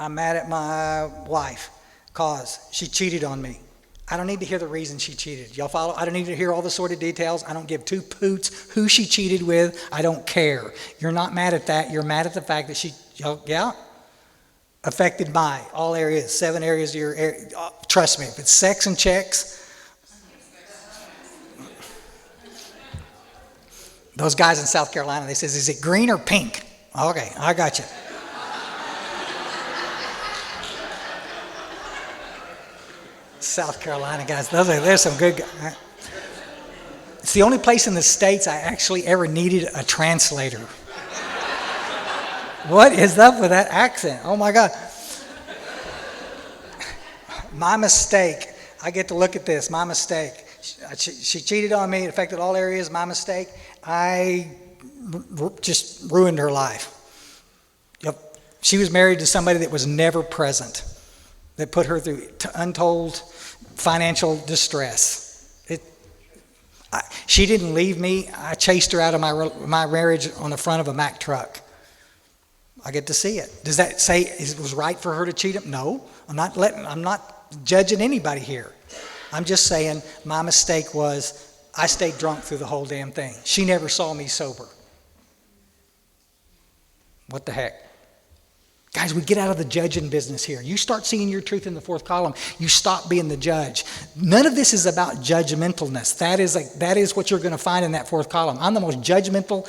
I'm mad at my wife because she cheated on me. I don't need to hear the reason she cheated. Y'all follow? I don't need to hear all the sordid details. I don't give 2 poots who she cheated with. I don't care. You're not mad at that. You're mad at the fact that she, affected by all areas, 7 areas of your area. Trust me, if it's sex and checks, those guys in South Carolina, they says, is it green or pink? Okay, I got you. South Carolina guys, there's some good guys. It's the only place in the States I actually ever needed a translator. What is up with that accent? Oh my God. My mistake. I get to look at this. My mistake. She cheated on me. It affected all areas. My mistake. I just ruined her life. Yep. She was married to somebody that was never present, that put her through untold financial distress. She didn't leave me. I chased her out of my marriage on the front of a Mack truck. I get to see it. Does that say it was right for her to cheat him? No. I'm not judging anybody here. I'm just saying my mistake was I stayed drunk through the whole damn thing. She never saw me sober. What the heck? Guys, we get out of the judging business here. You start seeing your truth in the fourth column, you stop being the judge. None of this is about judgmentalness. That is what you're going to find in that fourth column. I'm the most judgmental.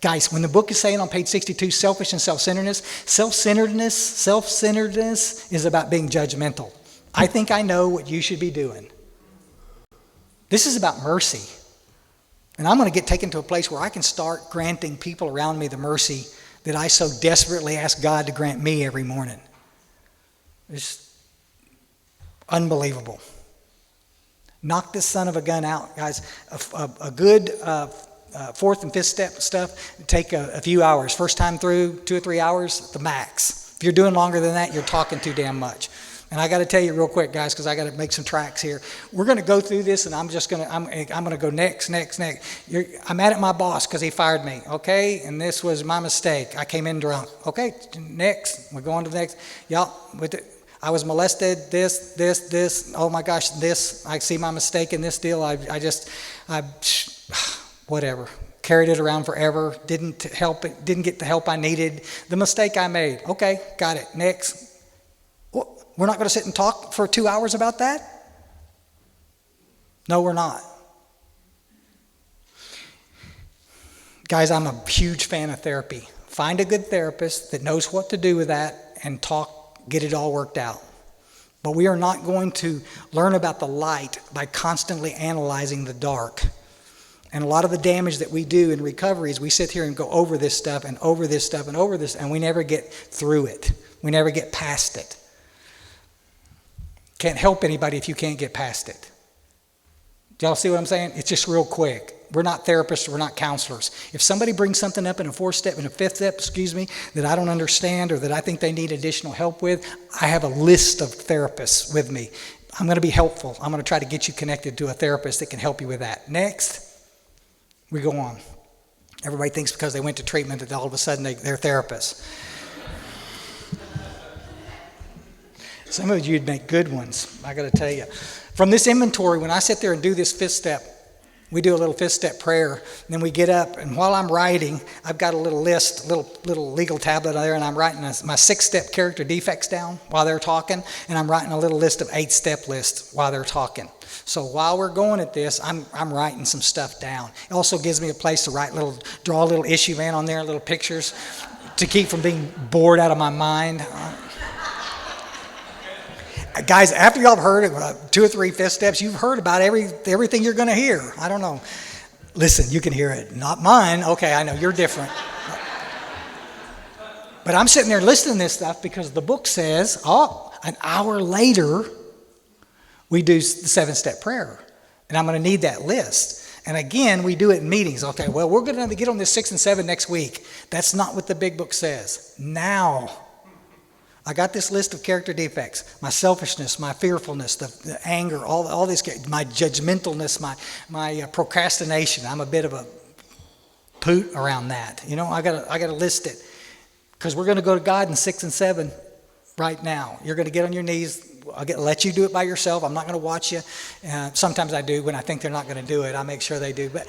Guys, when the book is saying on page 62, selfish and self-centeredness is about being judgmental. I think I know what you should be doing. This is about mercy. And I'm going to get taken to a place where I can start granting people around me the mercy that I so desperately ask God to grant me every morning. It's unbelievable. Knock this son of a gun out, guys. A good fourth and fifth step stuff take a few hours. First time through, 2 or 3 hours, the max. If you're doing longer than that, you're talking too damn much. And I got to tell you real quick, guys, because I got to make some tracks here. We're going to go through this, and I'm going to go next. I'm mad at my boss because he fired me, okay? And this was my mistake. I came in drunk. Okay, next. We're going to the next. Y'all, I was molested. This. Oh my gosh, this. I see my mistake in this deal. I whatever. Carried it around forever. Didn't get the help I needed. The mistake I made. Okay, got it. Next. We're not going to sit and talk for 2 hours about that? No, we're not. Guys, I'm a huge fan of therapy. Find a good therapist that knows what to do with that and get it all worked out. But we are not going to learn about the light by constantly analyzing the dark. And a lot of the damage that we do in recovery is we sit here and go over this stuff and over this stuff and over this, and we never get through it. We never get past it. Can't help anybody if you can't get past it. Do y'all see what I'm saying? It's just real quick. We're not therapists. We're not counselors. If somebody brings something up in a fifth step, that I don't understand or that I think they need additional help with, I have a list of therapists with me. I'm going to be helpful. I'm going to try to get you connected to a therapist that can help you with that. Next, we go on. Everybody thinks because they went to treatment that all of a sudden they're therapists. Some of you'd make good ones, I got to tell you. From this inventory, when I sit there and do this fifth step, we do a little fifth step prayer, and then we get up, and while I'm writing, I've got a little list, little legal tablet there, and I'm writing my 6-step character defects down while they're talking, and I'm writing a little list of 8-step lists while they're talking. So while we're going at this, I'm writing some stuff down. It also gives me a place to draw a little issue van on there, little pictures, to keep from being bored out of my mind. Guys, after y'all have heard of 2 or 3 fifth steps, you've heard about everything you're going to hear. I don't know. Listen, you can hear it. Not mine. Okay, I know, you're different. But I'm sitting there listening to this stuff because the book says, an hour later, we do the 7-step prayer. And I'm going to need that list. And again, we do it in meetings. Okay, well, we're going to get on this 6 and 7 next week. That's not what the big book says. Now, I got this list of character defects: my selfishness, my fearfulness, the anger, all this, my judgmentalness, my procrastination. I'm a bit of a poot around that. I got to list it because we're going to go to God in 6 and 7 right now. You're going to get on your knees. I'll let you do it by yourself. I'm not going to watch you. Sometimes I do when I think they're not going to do it. I make sure they do. But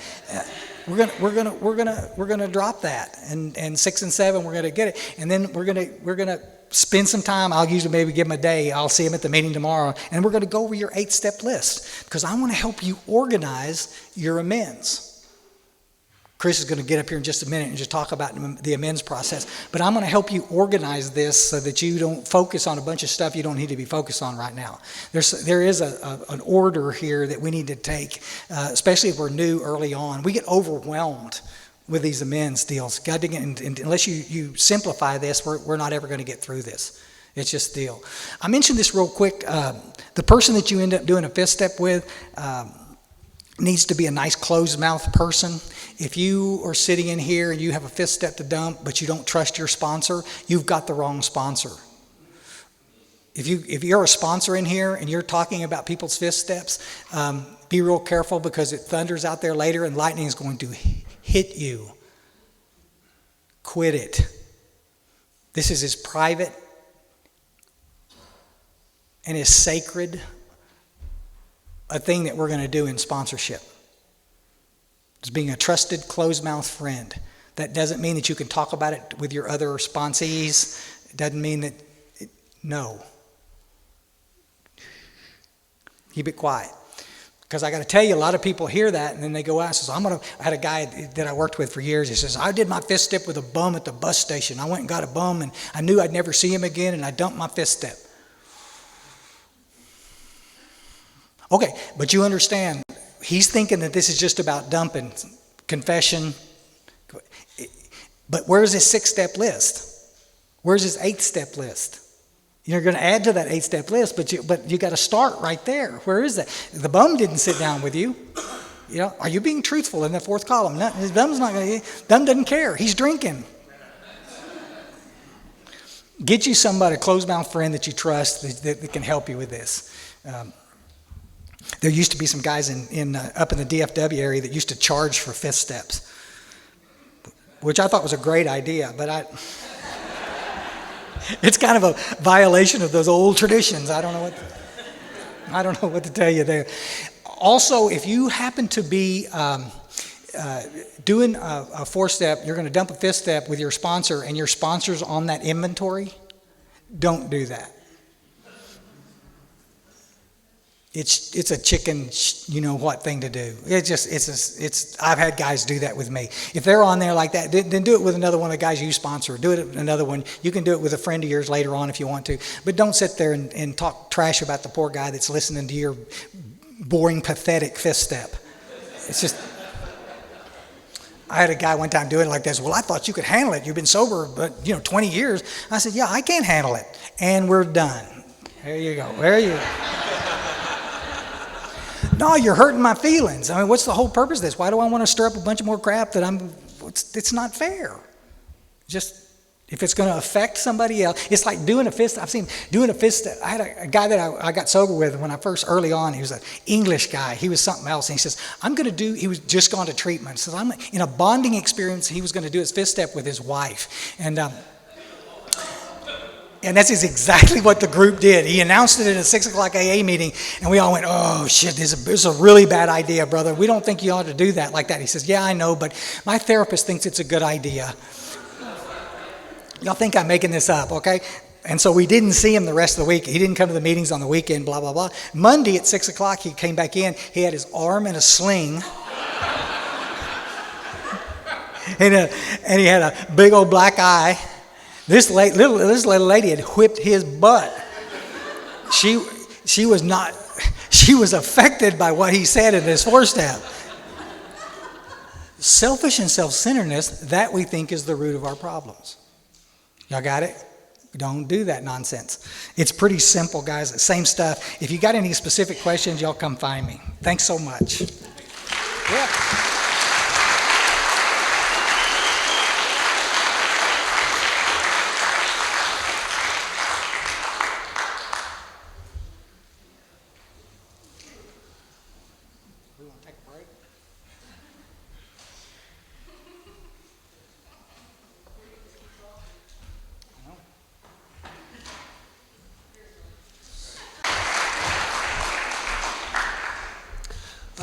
we're gonna drop that, and 6 and 7 we're going to get it, and then we're going to spend some time. I'll usually maybe give them a day. I'll see them at the meeting tomorrow, and we're going to go over your 8-step list because I want to help you organize your amends. Chris is going to get up here in just a minute and just talk about the amends process. But I'm going to help you organize this so that you don't focus on a bunch of stuff you don't need to be focused on right now. There is an order here that we need to take, especially if we're new early on. We get overwhelmed with these amends deals. God, unless you simplify this, we're not ever going to get through this. It's just the deal. I mentioned this real quick. The person that you end up doing a fifth step with needs to be a nice closed mouth person. If you are sitting in here and you have a fifth step to dump, but you don't trust your sponsor, you've got the wrong sponsor. If you're a sponsor in here and you're talking about people's fifth steps, be real careful, because it thunders out there later and lightning is going to hit you. Quit it. This is as private and as sacred a thing that we're going to do in sponsorship. It's being a trusted, closed-mouth friend. That doesn't mean that you can talk about it with your other sponsees. It doesn't mean that, no. Keep it quiet. Because I got to tell you, a lot of people hear that and then they go out and says, I had a guy that I worked with for years. He says, I did my fifth step with a bum at the bus station. I went and got a bum and I knew I'd never see him again, and I dumped my fifth step. Okay, but you understand, he's thinking that this is just about dumping, confession. But where's his 6-step list? Where's his 8-step list? You're going to add to that 8-step list, but you got to start right there. Where is that? The bum didn't sit down with you. You know, are you being truthful in the 4th column? No, his bum's not going to. Bum doesn't care. He's drinking. Get you somebody, a closed-mouth friend that you trust that can help you with this. There used to be some guys up in the DFW area that used to charge for fifth steps, which I thought was a great idea, but it's kind of a violation of those old traditions. I don't know what to tell you there. Also, if you happen to be doing a 4-step, you're going to dump a 5th step with your sponsor, and your sponsor's on that inventory, don't do that. It's a chicken, you know what thing to do. I've had guys do that with me. If they're on there like that, then do it with another one of the guys you sponsor. Do it with another one. You can do it with a friend of yours later on if you want to. But don't sit there and talk trash about the poor guy that's listening to your boring, pathetic 5th step. It's just... I had a guy one time doing it like this. Well, I thought you could handle it. You've been sober, but 20 years. I said, yeah, I can't handle it. And we're done. There you go. There you go. No, you're hurting my feelings. I mean, what's the whole purpose of this? Why do I want to stir up a bunch of more crap it's not fair. Just, if it's going to affect somebody else, it's like doing a fist. I've seen doing a fist. I had a guy that I got sober with when I first, early on, he was an English guy. He was something else. And he says, he was just gone to treatment. He says, I'm in a bonding experience. He was going to do his fifth step with his wife. And that's exactly what the group did. He announced it at a 6 o'clock AA meeting, and we all went, oh, shit, this is a really bad idea, brother. We don't think you ought to do that like that. He says, yeah, I know, but my therapist thinks it's a good idea. Y'all think I'm making this up, okay? And so we didn't see him the rest of the week. He didn't come to the meetings on the weekend, blah, blah, blah. Monday at 6 o'clock, he came back in. He had his arm in a sling. and he had a big old black eye. This little lady had whipped his butt. She was affected by what he said in his 4-step. Selfish and self-centeredness, that we think is the root of our problems. Y'all got it? Don't do that nonsense. It's pretty simple, guys. Same stuff. If you got any specific questions, y'all come find me. Thanks so much. Yeah.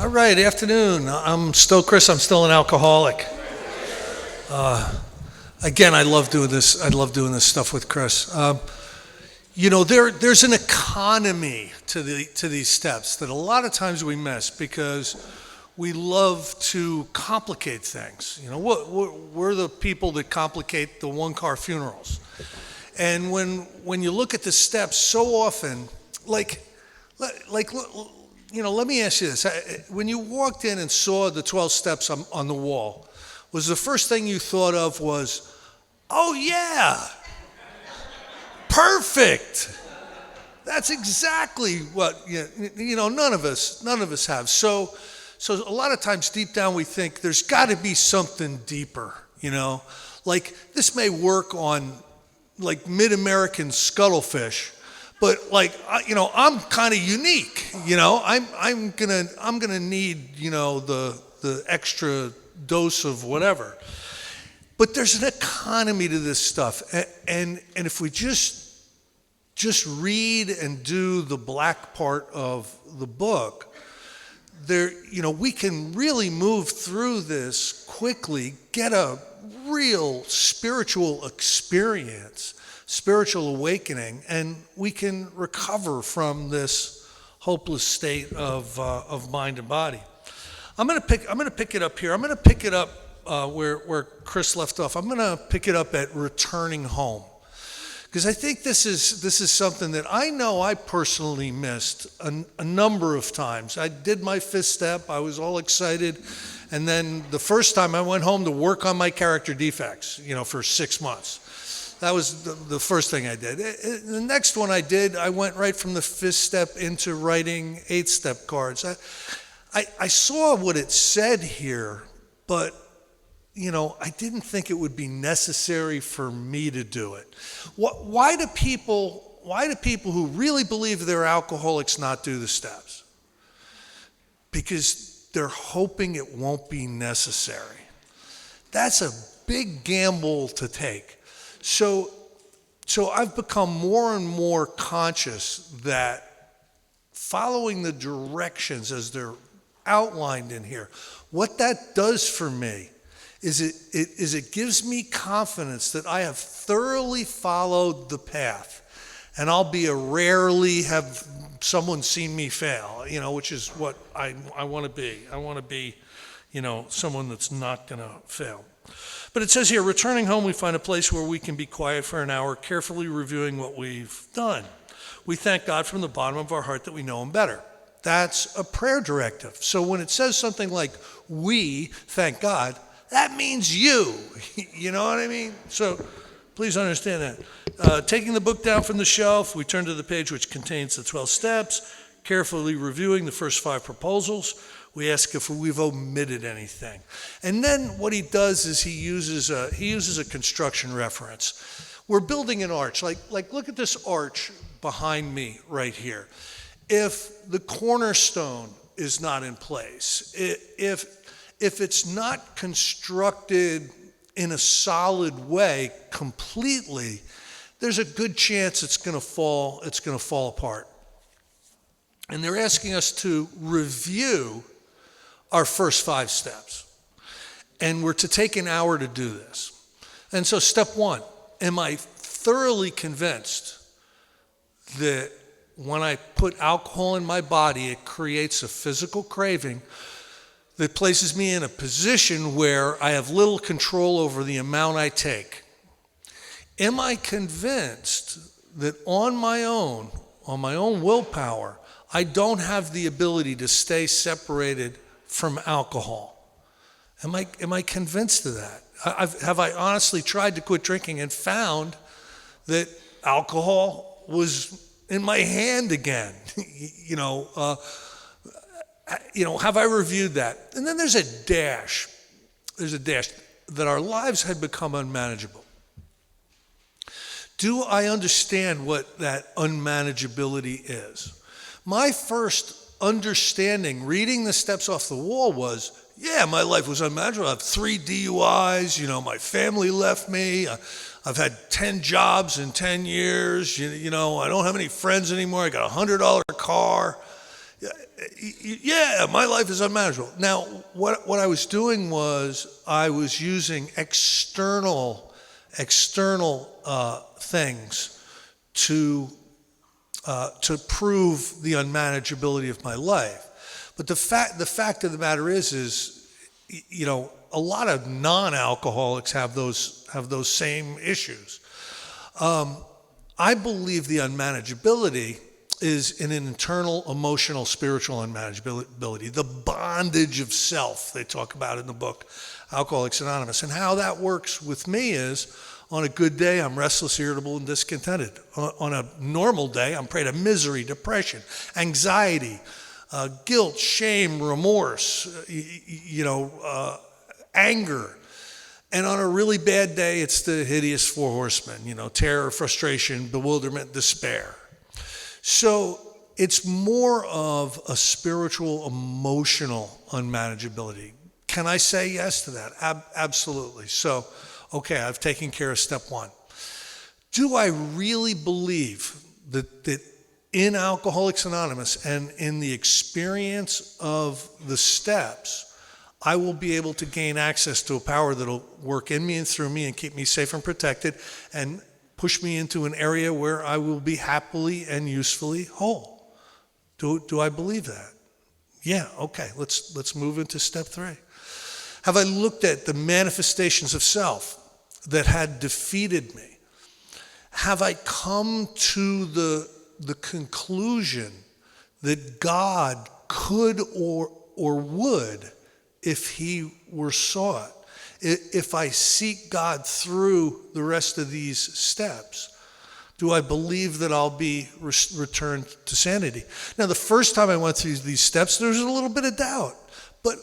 All right, afternoon. I'm still Chris. I'm still an alcoholic. Again, I love doing this. I love doing this stuff with Chris. There's an economy to these steps that a lot of times we miss because we love to complicate things. We're the people that complicate the one-car funerals. And when you look at the steps, so often, let me ask you this. When you walked in and saw the 12 steps on the wall, was the first thing you thought of was, oh yeah, perfect. That's exactly what, none of us have. So a lot of times deep down we think there's got to be something deeper, like this may work on like mid-American scuttlefish, but I'm kind of unique, I'm gonna need, the extra dose of whatever. But there's an economy to this stuff, and if we just read and do the black part of the book, there, we can really move through this quickly, get a real spiritual experience, spiritual awakening, and we can recover from this hopeless state of mind and body. I'm gonna pick it up here. I'm gonna pick it up where Chris left off. I'm gonna pick it up at returning home, because I think this is something that I know I personally missed a number of times. I did my fifth step. I was all excited, and then the first time I went home to work on my character defects, for 6 months. That was the first thing I did. The next one I did, I went right from the fifth step into writing 8-step cards. I saw what it said here, but I didn't think it would be necessary for me to do it. Why do people who really believe they're alcoholics not do the steps? Because they're hoping it won't be necessary. That's a big gamble to take. So I've become more and more conscious that following the directions as they're outlined in here, what that does for me is it gives me confidence that I have thoroughly followed the path, and I'll be rarely have someone seen me fail, which is what I want to be. I want to be, someone that's not going to fail. But it says here, returning home, we find a place where we can be quiet for an hour, carefully reviewing what we've done. We thank God from the bottom of our heart that we know Him better. That's a prayer directive. So when it says something like, we thank God, that means you. You know what I mean? So please understand that. Taking the book down from the shelf, we turn to the page which contains the 12 steps, carefully reviewing the first 5 proposals. We ask if we've omitted anything. And then what he does is he uses a construction reference. We're building an arch. Like look at this arch behind me right here. If the cornerstone is not in place, if it's not constructed in a solid way completely, there's a good chance it's going to fall apart. And they're asking us to review our first 5 steps. And we're to take an hour to do this. And so step 1, am I thoroughly convinced that when I put alcohol in my body, it creates a physical craving that places me in a position where I have little control over the amount I take? Am I convinced that on my own willpower, I don't have the ability to stay separated from alcohol? Am I convinced of that? Have I honestly tried to quit drinking and found that alcohol was in my hand again? Have I reviewed that? And then there's a dash. There's a dash that our lives had become unmanageable. Do I understand what that unmanageability is? My first understanding, reading the steps off the wall, was, yeah, my life was unmanageable. I have 3 DUIs, my family left me. I've had 10 jobs in 10 years. I don't have any friends anymore. I got a $100 car. Yeah, my life is unmanageable. Now, what I was doing was I was using external things to prove the unmanageability of my life. But the fact of the matter is, a lot of non-alcoholics have those same issues. I believe the unmanageability is an internal, emotional, spiritual unmanageability, the bondage of self they talk about in the book Alcoholics Anonymous. And how that works with me is On a good day, I'm restless, irritable, and discontented. On a normal day, I'm prey to misery, depression, anxiety, guilt, shame, remorse, anger. And on a really bad day, it's the hideous four horsemen, terror, frustration, bewilderment, despair. So it's more of a spiritual, emotional unmanageability. Can I say yes to that? Absolutely. So, okay, I've taken care of step one. Do I really believe that in Alcoholics Anonymous and in the experience of the steps, I will be able to gain access to a power that'll work in me and through me and keep me safe and protected and push me into an area where I will be happily and usefully whole? Do I believe that? Yeah, okay, let's move into step 3. Have I looked at the manifestations of self that had defeated me? Have I come to the conclusion that God could or would if he were sought? If I seek God through the rest of these steps, do I believe that I'll be returned to sanity? Now, the first time I went through these steps, there was a little bit of doubt. But,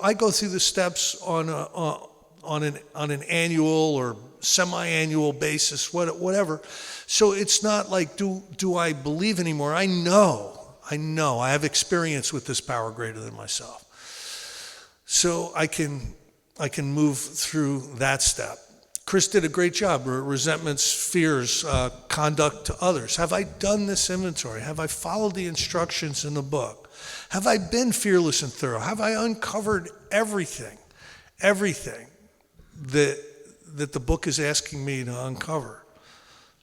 I go through the steps on an annual or semi-annual basis, whatever. So it's not like, do I believe anymore? I know. I have experience with this power greater than myself. So I can move through that step. Chris did a great job. Resentments, fears, conduct to others. Have I done this inventory? Have I followed the instructions in the book? Have I been fearless and thorough? Have I uncovered everything that the book is asking me to uncover?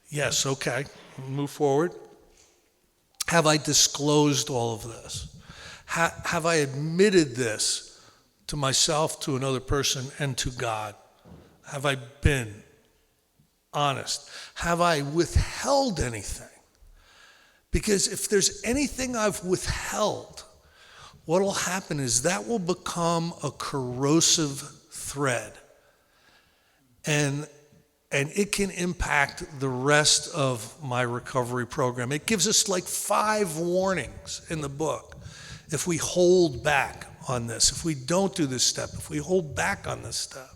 Yes, okay, move forward. Have I disclosed all of this? Have I admitted this to myself, to another person, and to God? Have I been honest? Have I withheld anything? Because if there's anything I've withheld, what will happen is that will become a corrosive thread. And it can impact the rest of my recovery program. It gives us like 5 warnings in the book. If we hold back on this, if we don't do this step, if we hold back on this step.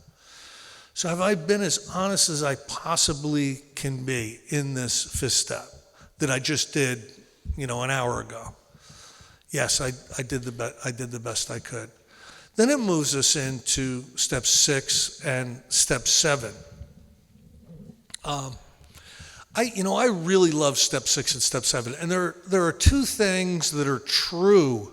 So have I been as honest as I possibly can be in this 5th step that I just did, an hour ago? Yes, I did the best I could. Then it moves us into step 6 and step 7. I really love step 6 and step 7, and there are 2 things that are true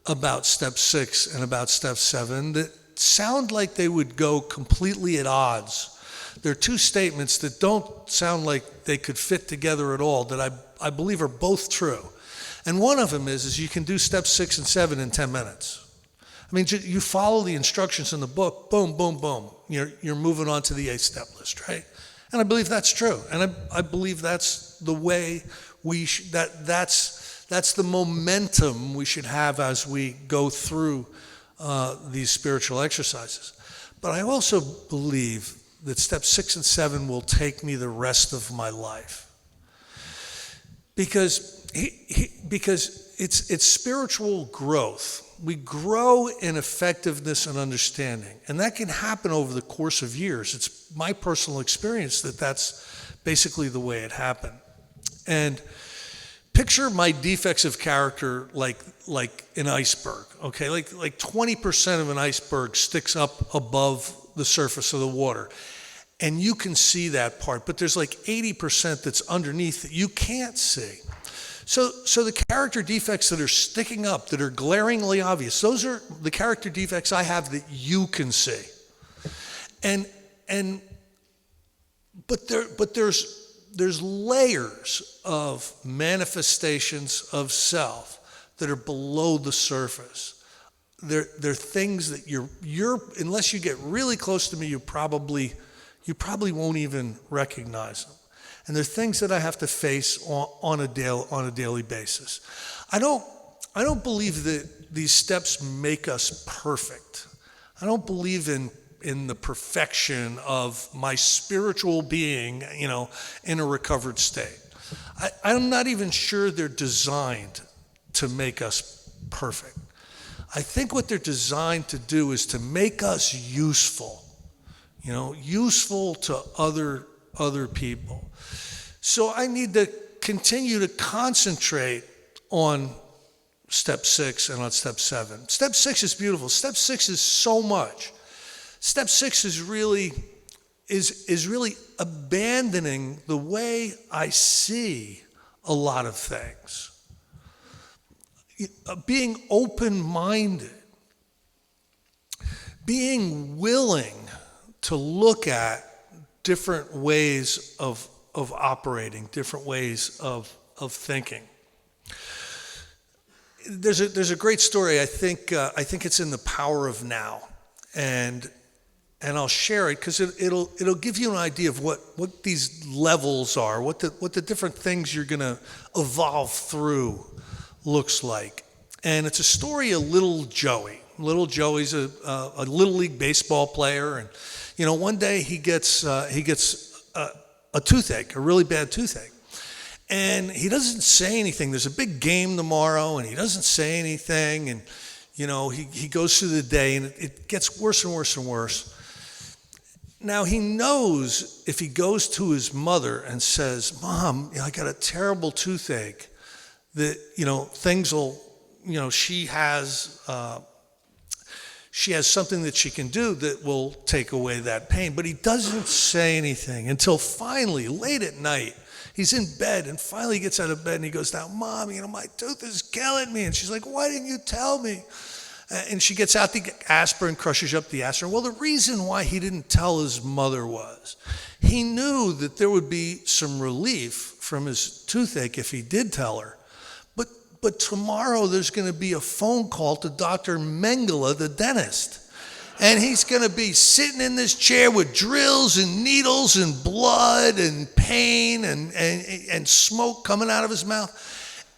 about step 6 and about step 7 that sound like they would go completely at odds. There are 2 statements that don't sound like they could fit together at all that I believe are both true. And one of them is you can do steps 6 and 7 in 10 minutes. I mean, you follow the instructions in the book, boom, boom, boom. You're moving on to the 8th step list, right? And I believe that's true. And I believe that's the way that's the momentum we should have as we go through these spiritual exercises. But I also believe that steps 6 and 7 will take me the rest of my life. Because it's spiritual growth. We grow in effectiveness and understanding, and that can happen over the course of years. It's my personal experience that that's basically the way it happened. And picture my defects of character like an iceberg, okay? Like 20% of an iceberg sticks up above the surface of the water. And you can see that part, but there's like 80% that's underneath that you can't see. So the character defects that are sticking up, that are glaringly obvious, those are the character defects I have that you can see. But there's layers of manifestations of self that are below the surface. They're things that you're unless you get really close to me, you probably won't even recognize them. And they're things that I have to face on a daily basis. I don't believe that these steps make us perfect. I don't believe in in the perfection of my spiritual being, in a recovered state. I'm not even sure they're designed to make us perfect. I think what they're designed to do is to make us useful, useful to other people. So I need to continue to concentrate on step 6 and on step 7. Step 6 is beautiful. Step 6 is so much. Step 6 is really abandoning the way I see a lot of things. Being open-minded, being willing to look at different ways of operating, different ways of thinking. There's a great story. I think it's in The Power of Now, and I'll share it because it'll give you an idea of what these levels are, what the different things you're going to evolve through looks like. And it's a story of little Joey. Little Joey's a little league baseball player, and one day he gets a toothache, a really bad toothache, and he doesn't say anything. There's a big game tomorrow, and he doesn't say anything, and he goes through the day, and it gets worse and worse and worse. Now he knows if he goes to his mother and says, "Mom, I got a terrible toothache," that things will, she has something that she can do that will take away that pain. But he doesn't say anything until finally, late at night, he's in bed, and finally he gets out of bed and he goes down, "Mom, my tooth is killing me." And she's like, "Why didn't you tell me?" And she gets out the aspirin, crushes up the aspirin. Well, the reason why he didn't tell his mother was he knew that there would be some relief from his toothache if he did tell her. But tomorrow there's going to be a phone call to Dr. Mengele, the dentist. And he's going to be sitting in this chair with drills and needles and blood and pain and smoke coming out of his mouth.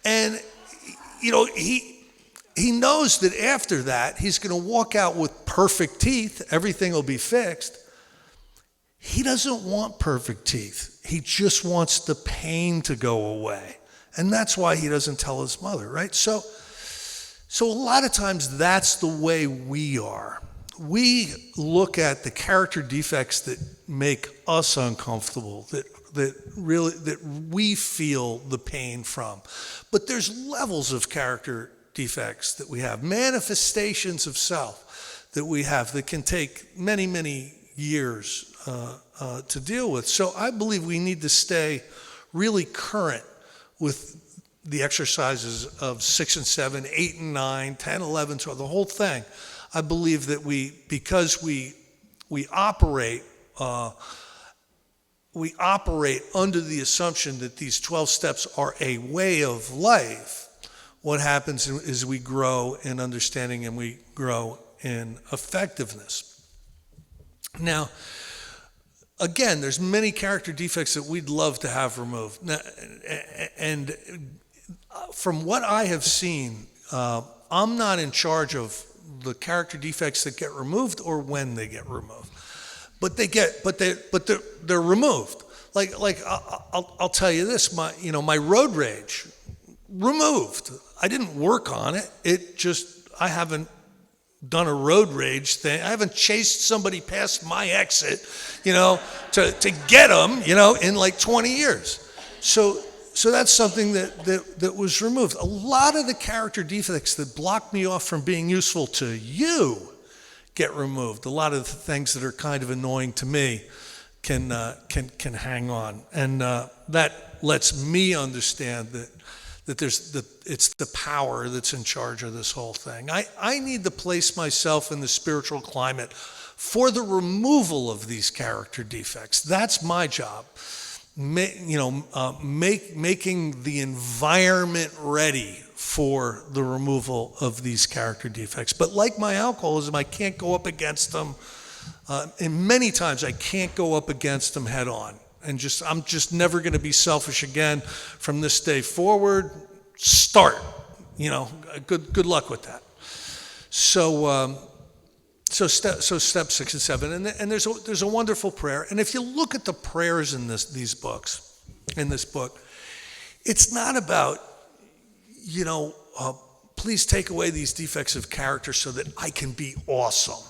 And, he knows that after that, he's going to walk out with perfect teeth. Everything will be fixed. He doesn't want perfect teeth. He just wants the pain to go away. And that's why he doesn't tell his mother, right? So a lot of times that's the way we are. We look at the character defects that make us uncomfortable, that we feel the pain from. But there's levels of character defects that we have, manifestations of self that we have that can take many, many years to deal with. So I believe we need to stay really current with the exercises of 6 and 7, 8 and 9, 10, 11, 12, the whole thing. I believe that because we operate under the assumption that these 12 steps are a way of life, what happens is we grow in understanding and we grow in effectiveness. Now, again, there's many character defects that we'd love to have removed. Now, and from what I have seen, I'm not in charge of the character defects that get removed or when they get removed. But they're removed. Like I'll tell you this, my road rage, removed. I didn't work on it. I haven't done a road rage thing. I haven't chased somebody past my exit, to get them, in like 20 years. So that's something that was removed. A lot of the character defects that block me off from being useful to you get removed. A lot of the things that are kind of annoying to me can hang on, and that lets me understand that it's the power that's in charge of this whole thing. I need to place myself in the spiritual climate for the removal of these character defects. That's my job. Making the environment ready for the removal of these character defects. But like my alcoholism, I can't go up against them. And many times I can't go up against them head on. And I'm just never going to be selfish again from this day forward. Start, good luck with that. So So step 6 and 7, and there's a wonderful prayer. And if you look at the prayers in this book, it's not about, please take away these defects of character so that I can be awesome.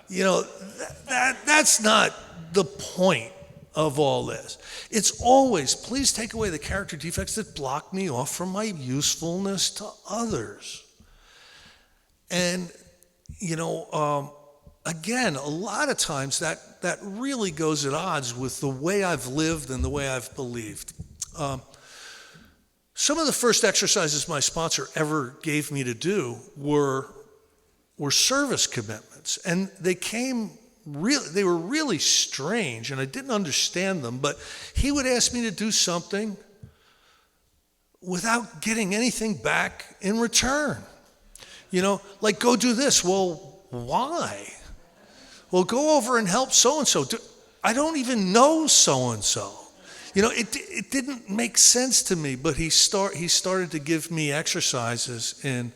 That's not the point of all this. It's always, please take away the character defects that block me off from my usefulness to others. And, again, a lot of times that really goes at odds with the way I've lived and the way I've believed. Some of the first exercises my sponsor ever gave me to do were service commitments, and they were really strange, and I didn't understand them, but he would ask me to do something without getting anything back in return. Like, go do this. Well, why? Well, go over and help so-and-so. I don't even know so-and-so. It didn't make sense to me, but he started to give me exercises in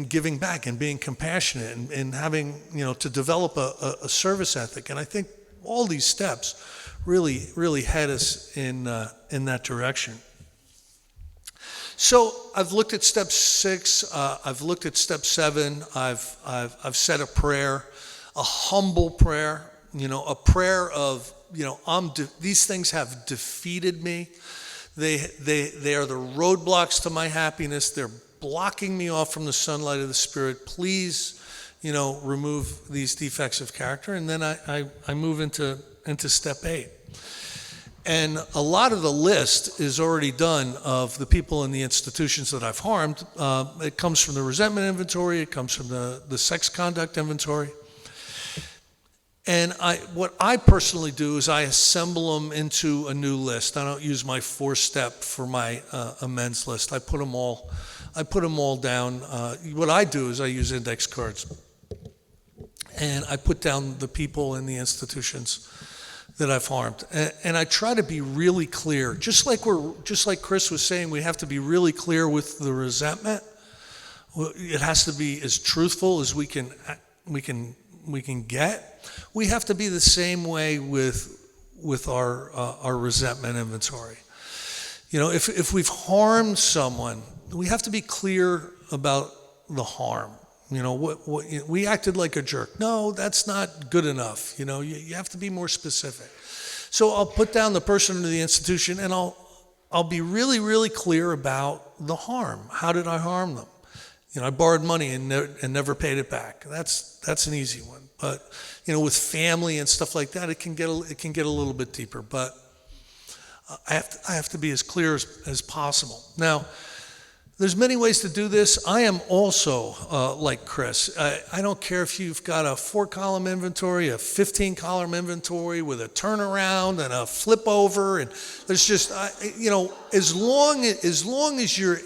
giving back and being compassionate and having, to develop a service ethic. And I think all these steps really head us in that direction. So I've looked at step 6. I've looked at step 7. I've said a prayer, a humble prayer. A prayer of, these things have defeated me. They are the roadblocks to my happiness. They're blocking me off from the sunlight of the Spirit. Please, remove these defects of character. And then I move into step 8. And a lot of the list is already done of the people in the institutions that I've harmed. It comes from the resentment inventory. It comes from the sex conduct inventory. And what I personally do is I assemble them into a new list. I don't use my 4-step for my amends list. I put them all down. What I do is I use index cards, and I put down the people in the institutions that I've harmed, and I try to be really clear. Just like Chris was saying, we have to be really clear with the resentment. It has to be as truthful as we can get. We have to be the same way with our resentment inventory. If we've harmed someone, we have to be clear about the harm. We acted like a jerk. No, that's not good enough. You have to be more specific. So I'll put down the person in the institution, and I'll be really, really clear about the harm. How did I harm them? I borrowed money and never paid it back. That's an easy one. But with family and stuff like that, it can get a little bit deeper. But I have to be as clear as possible. Now, there's many ways to do this. I am also like Chris. I don't care if you've got a 4-column inventory, a 15-column inventory with a turnaround and a flip over, and there's just as long as you're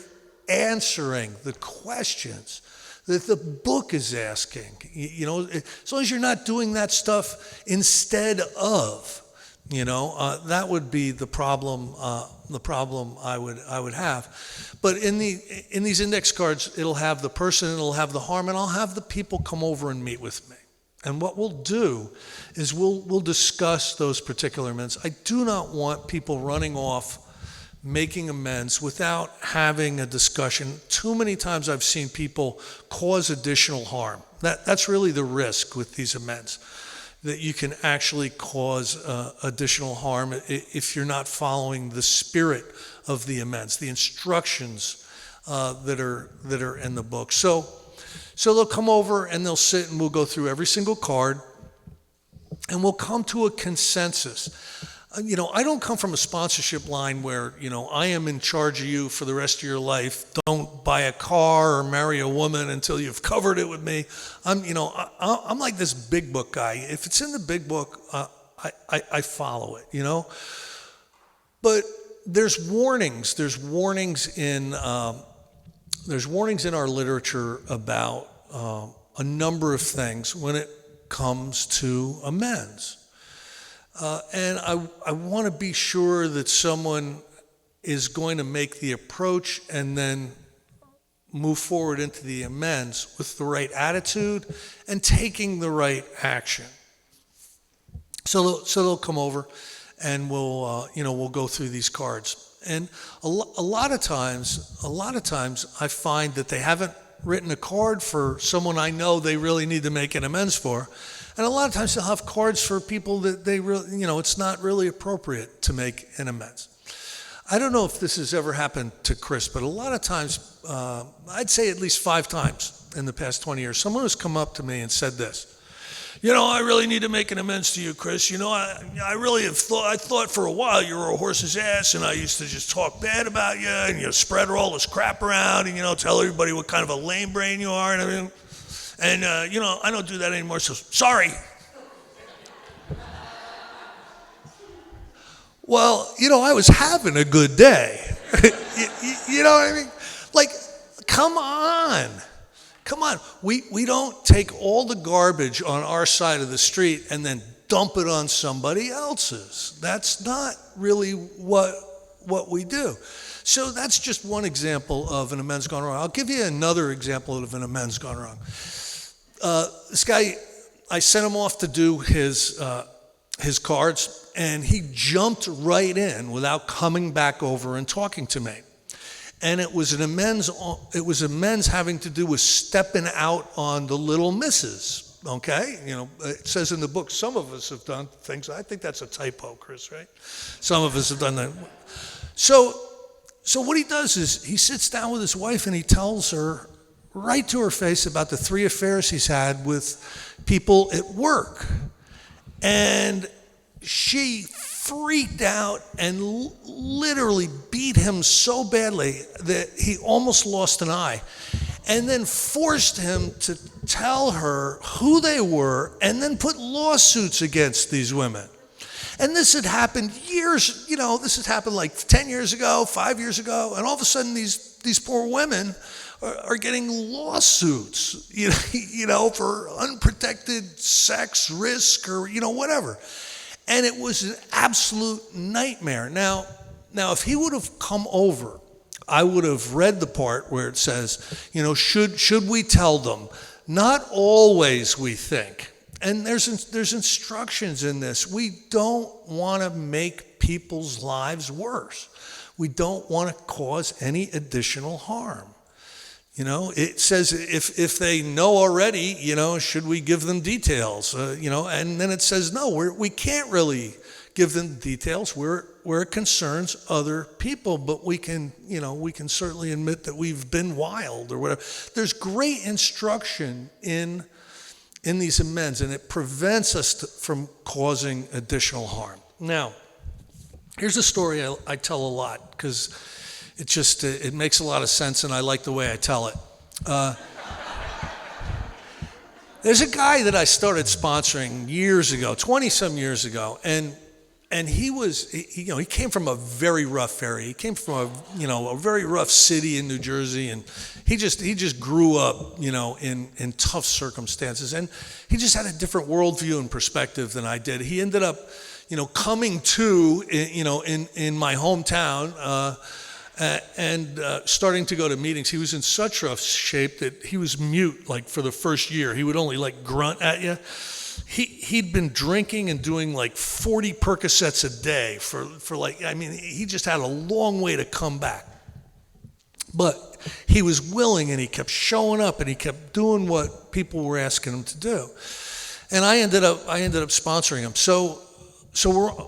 answering the questions that the book is asking, as long as you're not doing that stuff instead of, that would be the problem. The problem I would have. But in these index cards, it'll have the person, it'll have the harm, and I'll have the people come over and meet with me. And what we'll do is we'll discuss those particular amends. I do not want people running off making amends without having a discussion. Too many times I've seen people cause additional harm. That's really the risk with these amends, that you can actually cause additional harm if you're not following the spirit of the amends, the instructions that are in the book. So they'll come over and they'll sit and we'll go through every single card and we'll come to a consensus. I don't come from a sponsorship line where, I am in charge of you for the rest of your life. Don't buy a car or marry a woman until you've covered it with me. I'm like this big book guy. If it's in the big book, I follow it, But there's warnings. There's warnings in our literature about a number of things when it comes to amends. And I want to be sure that someone is going to make the approach and then move forward into the amends with the right attitude and taking the right action. So they'll come over, and we'll go through these cards. And a lot of times I find that they haven't written a card for someone I know they really need to make an amends for. And a lot of times they'll have cards for people that they really, it's not really appropriate to make an amends. I don't know if this has ever happened to Chris, but a lot of times, I'd say at least 5 times in the past 20 years, someone has come up to me and said this: I really need to make an amends to you, Chris. I really have I thought for a while you were a horse's ass, and I used to just talk bad about you, and spread all this crap around, and tell everybody what kind of a lame brain you are and everything. And, I don't do that anymore, so sorry. Well, I was having a good day. You know what I mean? Like, come on. We don't take all the garbage on our side of the street and then dump it on somebody else's. That's not really what we do. So that's just one example of an amends gone wrong. I'll give you another example of an amends gone wrong. This guy, I sent him off to do his cards, and he jumped right in without coming back over and talking to me. And it was an amends. It was amends having to do with stepping out on the little misses. Okay, it says in the book some of us have done things. I think that's a typo, Chris, right? Some of us have done that. So what he does is he sits down with his wife and he tells her right to her face about the 3 affairs he's had with people at work. And she freaked out and literally beat him so badly that he almost lost an eye, and then forced him to tell her who they were and then put lawsuits against these women. And this had happened years, this had happened like 10 years ago, 5 years ago, and all of a sudden these poor women are getting lawsuits, for unprotected sex risk or, whatever. And it was an absolute nightmare. Now, if he would have come over, I would have read the part where it says, should we tell them? Not always, we think. And there's instructions in this. We don't want to make people's lives worse. We don't want to cause any additional harm. It says if they know already, should we give them details? And then it says, no, we can't really give them details where it concerns other people, but we can certainly admit that we've been wild or whatever. There's great instruction in these amends, and it prevents us from causing additional harm. Now, here's a story I tell a lot because it makes a lot of sense, and I like the way I tell it. There's a guy that I started sponsoring years ago, 20-some years ago, and he came from a very rough area. He came from a very rough city in New Jersey, and he just grew up, in tough circumstances, and he just had a different worldview and perspective than I did. He ended up, coming to, in my hometown. And starting to go to meetings. He was in such rough shape that he was mute like for the first year. He would only like grunt at you. He'd been drinking and doing like 40 Percocets a day he just had a long way to come back. But he was willing, and he kept showing up, and he kept doing what people were asking him to do. And I ended up sponsoring him. So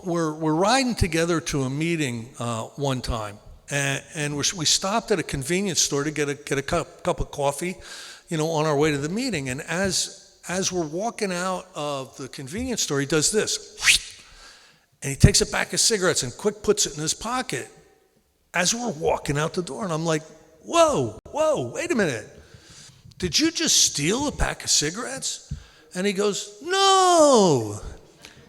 we're riding together to a meeting one time. And we stopped at a convenience store to get a cup of coffee, on our way to the meeting. And as we're walking out of the convenience store, he does this. And he takes a pack of cigarettes and quick puts it in his pocket as we're walking out the door. And I'm like, whoa, wait a minute. Did you just steal a pack of cigarettes? And he goes, no.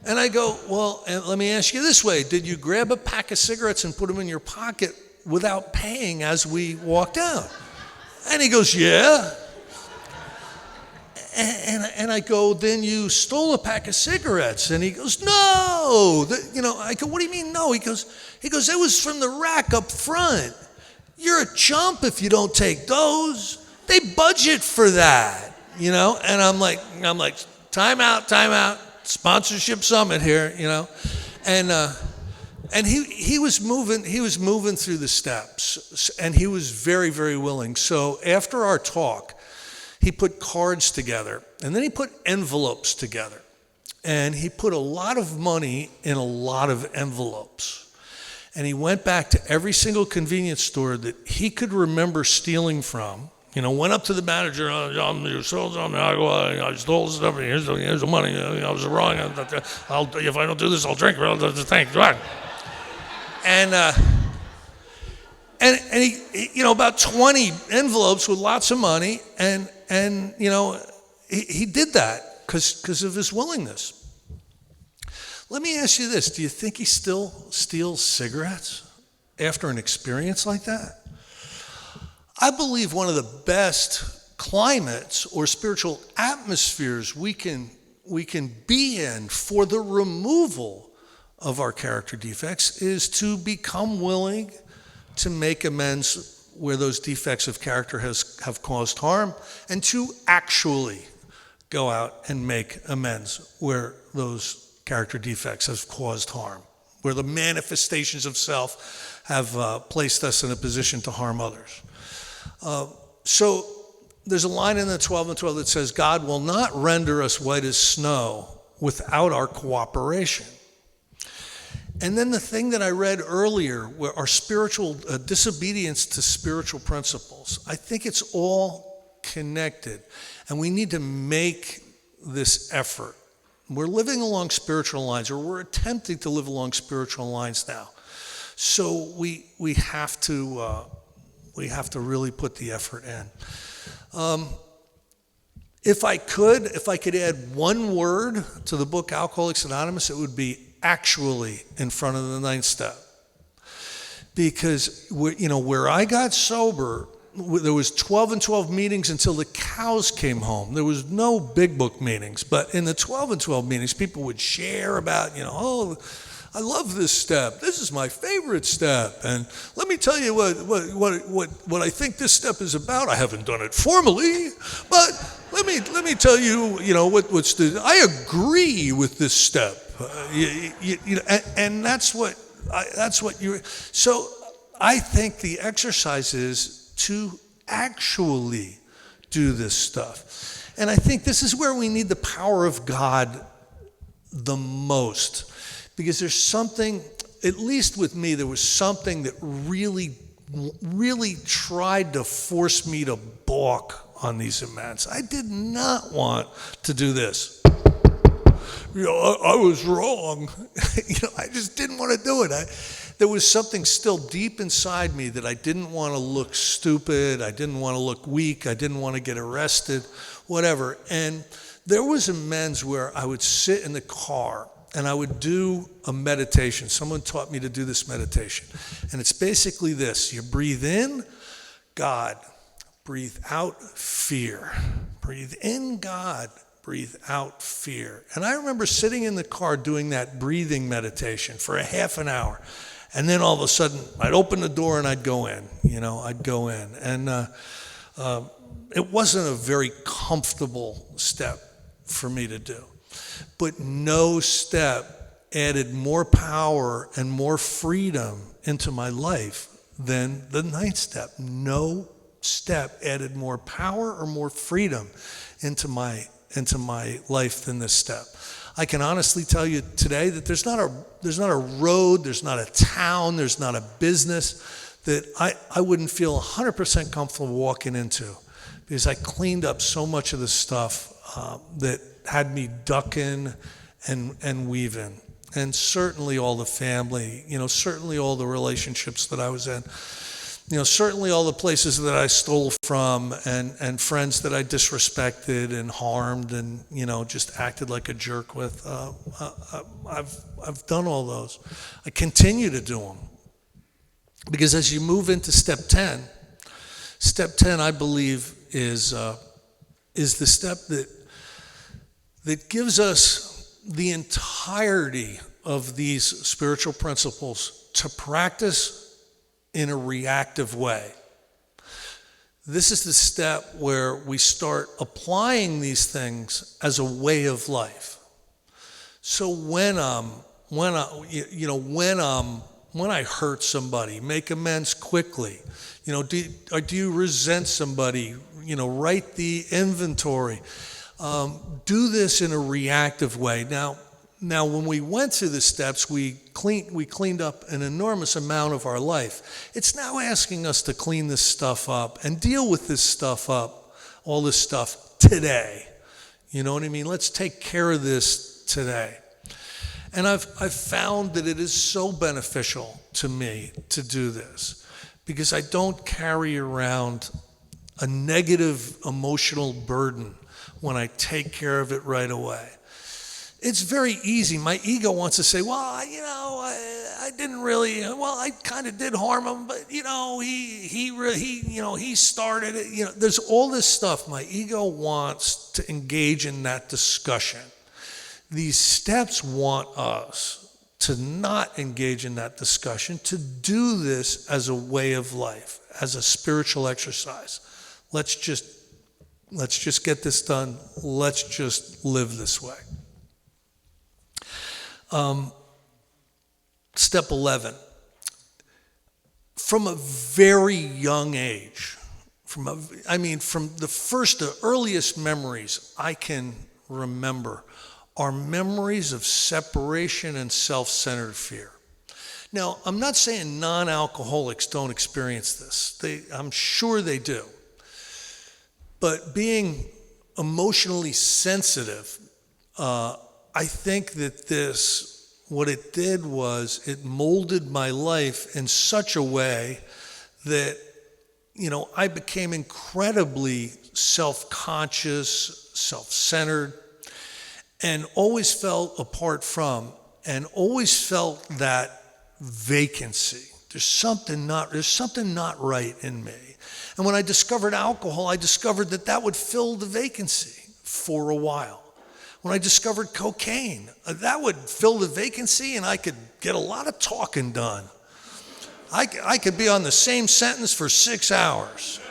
And I go, well, let me ask you this way. Did you grab a pack of cigarettes and put them in your pocket without paying as we walked out? And he goes, yeah. And I go, then you stole a pack of cigarettes? And he goes, no. I go, what do you mean no? He goes, it was from the rack up front. You're a chump if you don't take those. They budget for that, you know? And I'm like, time out, sponsorship summit here, you know? And he was moving through the steps, and he was very, very willing. So after our talk, he put cards together, and then he put envelopes together. And he put a lot of money in a lot of envelopes. And he went back to every single convenience store that he could remember stealing from. You know, went up to the manager, I stole stuff, here's the money, I was wrong, if I don't do this, I'll drink, thanks. And he, you know, about 20 envelopes with lots of money, and you know, he did that because of his willingness. Let me ask you this: do you think he still steals cigarettes after an experience like that? I believe one of the best climates or spiritual atmospheres we can be in for the removal of our character defects is to become willing to make amends where those defects of character have caused harm, and to actually go out and make amends where those character defects have caused harm, where the manifestations of self have placed us in a position to harm others. So there's a line in the 12 and 12 that says, God will not render us white as snow without our cooperation. And then the thing that I read earlier, where our spiritual disobedience to spiritual principles, I think it's all connected, and we need to make this effort. We're living along spiritual lines, or we're attempting to live along spiritual lines now. So we have to really put the effort in. If I could add one word to the book Alcoholics Anonymous, it would be actually in front of the 9th step. Because where I got sober, there was 12 and 12 meetings until the cows came home. There was no big book meetings, but in the 12 and 12 meetings, people would share about, oh, I love this step. This is my favorite step. And let me tell you what I think this step is about. I haven't done it formally, but let me tell you, what's the. I agree with this step. And that's what you. So I think the exercise is to actually do this stuff. And I think this is where we need the power of God the most. Because there's something, at least with me, there was something that really, really tried to force me to balk on these amends. I did not want to do this. I was wrong. I just didn't want to do it. There was something still deep inside me that I didn't want to look stupid. I didn't want to look weak. I didn't want to get arrested, whatever. And there was amends where I would sit in the car and I would do a meditation. Someone taught me to do this meditation. And it's basically this. You breathe in, God. Breathe out, fear. Breathe in, God. Breathe out, fear. And I remember sitting in the car doing that breathing meditation for a half an hour. And then all of a sudden, I'd open the door and I'd go in. I'd go in. And it wasn't a very comfortable step for me to do. But no step added more power and more freedom into my life than the 9th step. No step added more power or more freedom into my life than this step. I can honestly tell you today that there's not a road, there's not a town, there's not a business that I wouldn't feel 100% comfortable walking into, because I cleaned up so much of the stuff that had me ducking and weaving. And certainly all the family, certainly all the relationships that I was in, certainly all the places that I stole from, and friends that I disrespected and harmed and, just acted like a jerk with. I've done all those. I continue to do them. Because as you move into step 10, I believe is the step that gives us the entirety of these spiritual principles to practice in a reactive way. This is the step where we start applying these things as a way of life. So when I hurt somebody, make amends quickly. Do you resent somebody? Write the inventory. Do this in a reactive way. Now, when we went through the steps, we cleaned up an enormous amount of our life. It's now asking us to clean this stuff up and deal with this stuff up, all this stuff today. You know what I mean? Let's take care of this today. And I've found that it is so beneficial to me to do this because I don't carry around a negative emotional burden when I take care of it right away. It's very easy. My ego wants to say, well, I didn't really, I kind of did harm him, but, he started it. There's all this stuff. My ego wants to engage in that discussion. These steps want us to not engage in that discussion, to do this as a way of life, as a spiritual exercise. Let's just get this done. Let's just live this way. Step 11. From a very young age, from the earliest memories I can remember are memories of separation and self-centered fear. Now, I'm not saying non-alcoholics don't experience this. I'm sure they do. But being emotionally sensitive, I think that what it did was it molded my life in such a way that, I became incredibly self-conscious, self-centered, and always felt apart from, and always felt that vacancy. There's something not right in me. And when I discovered alcohol, I discovered that would fill the vacancy for a while. When I discovered cocaine, that would fill the vacancy and I could get a lot of talking done. I could be on the same sentence for 6 hours.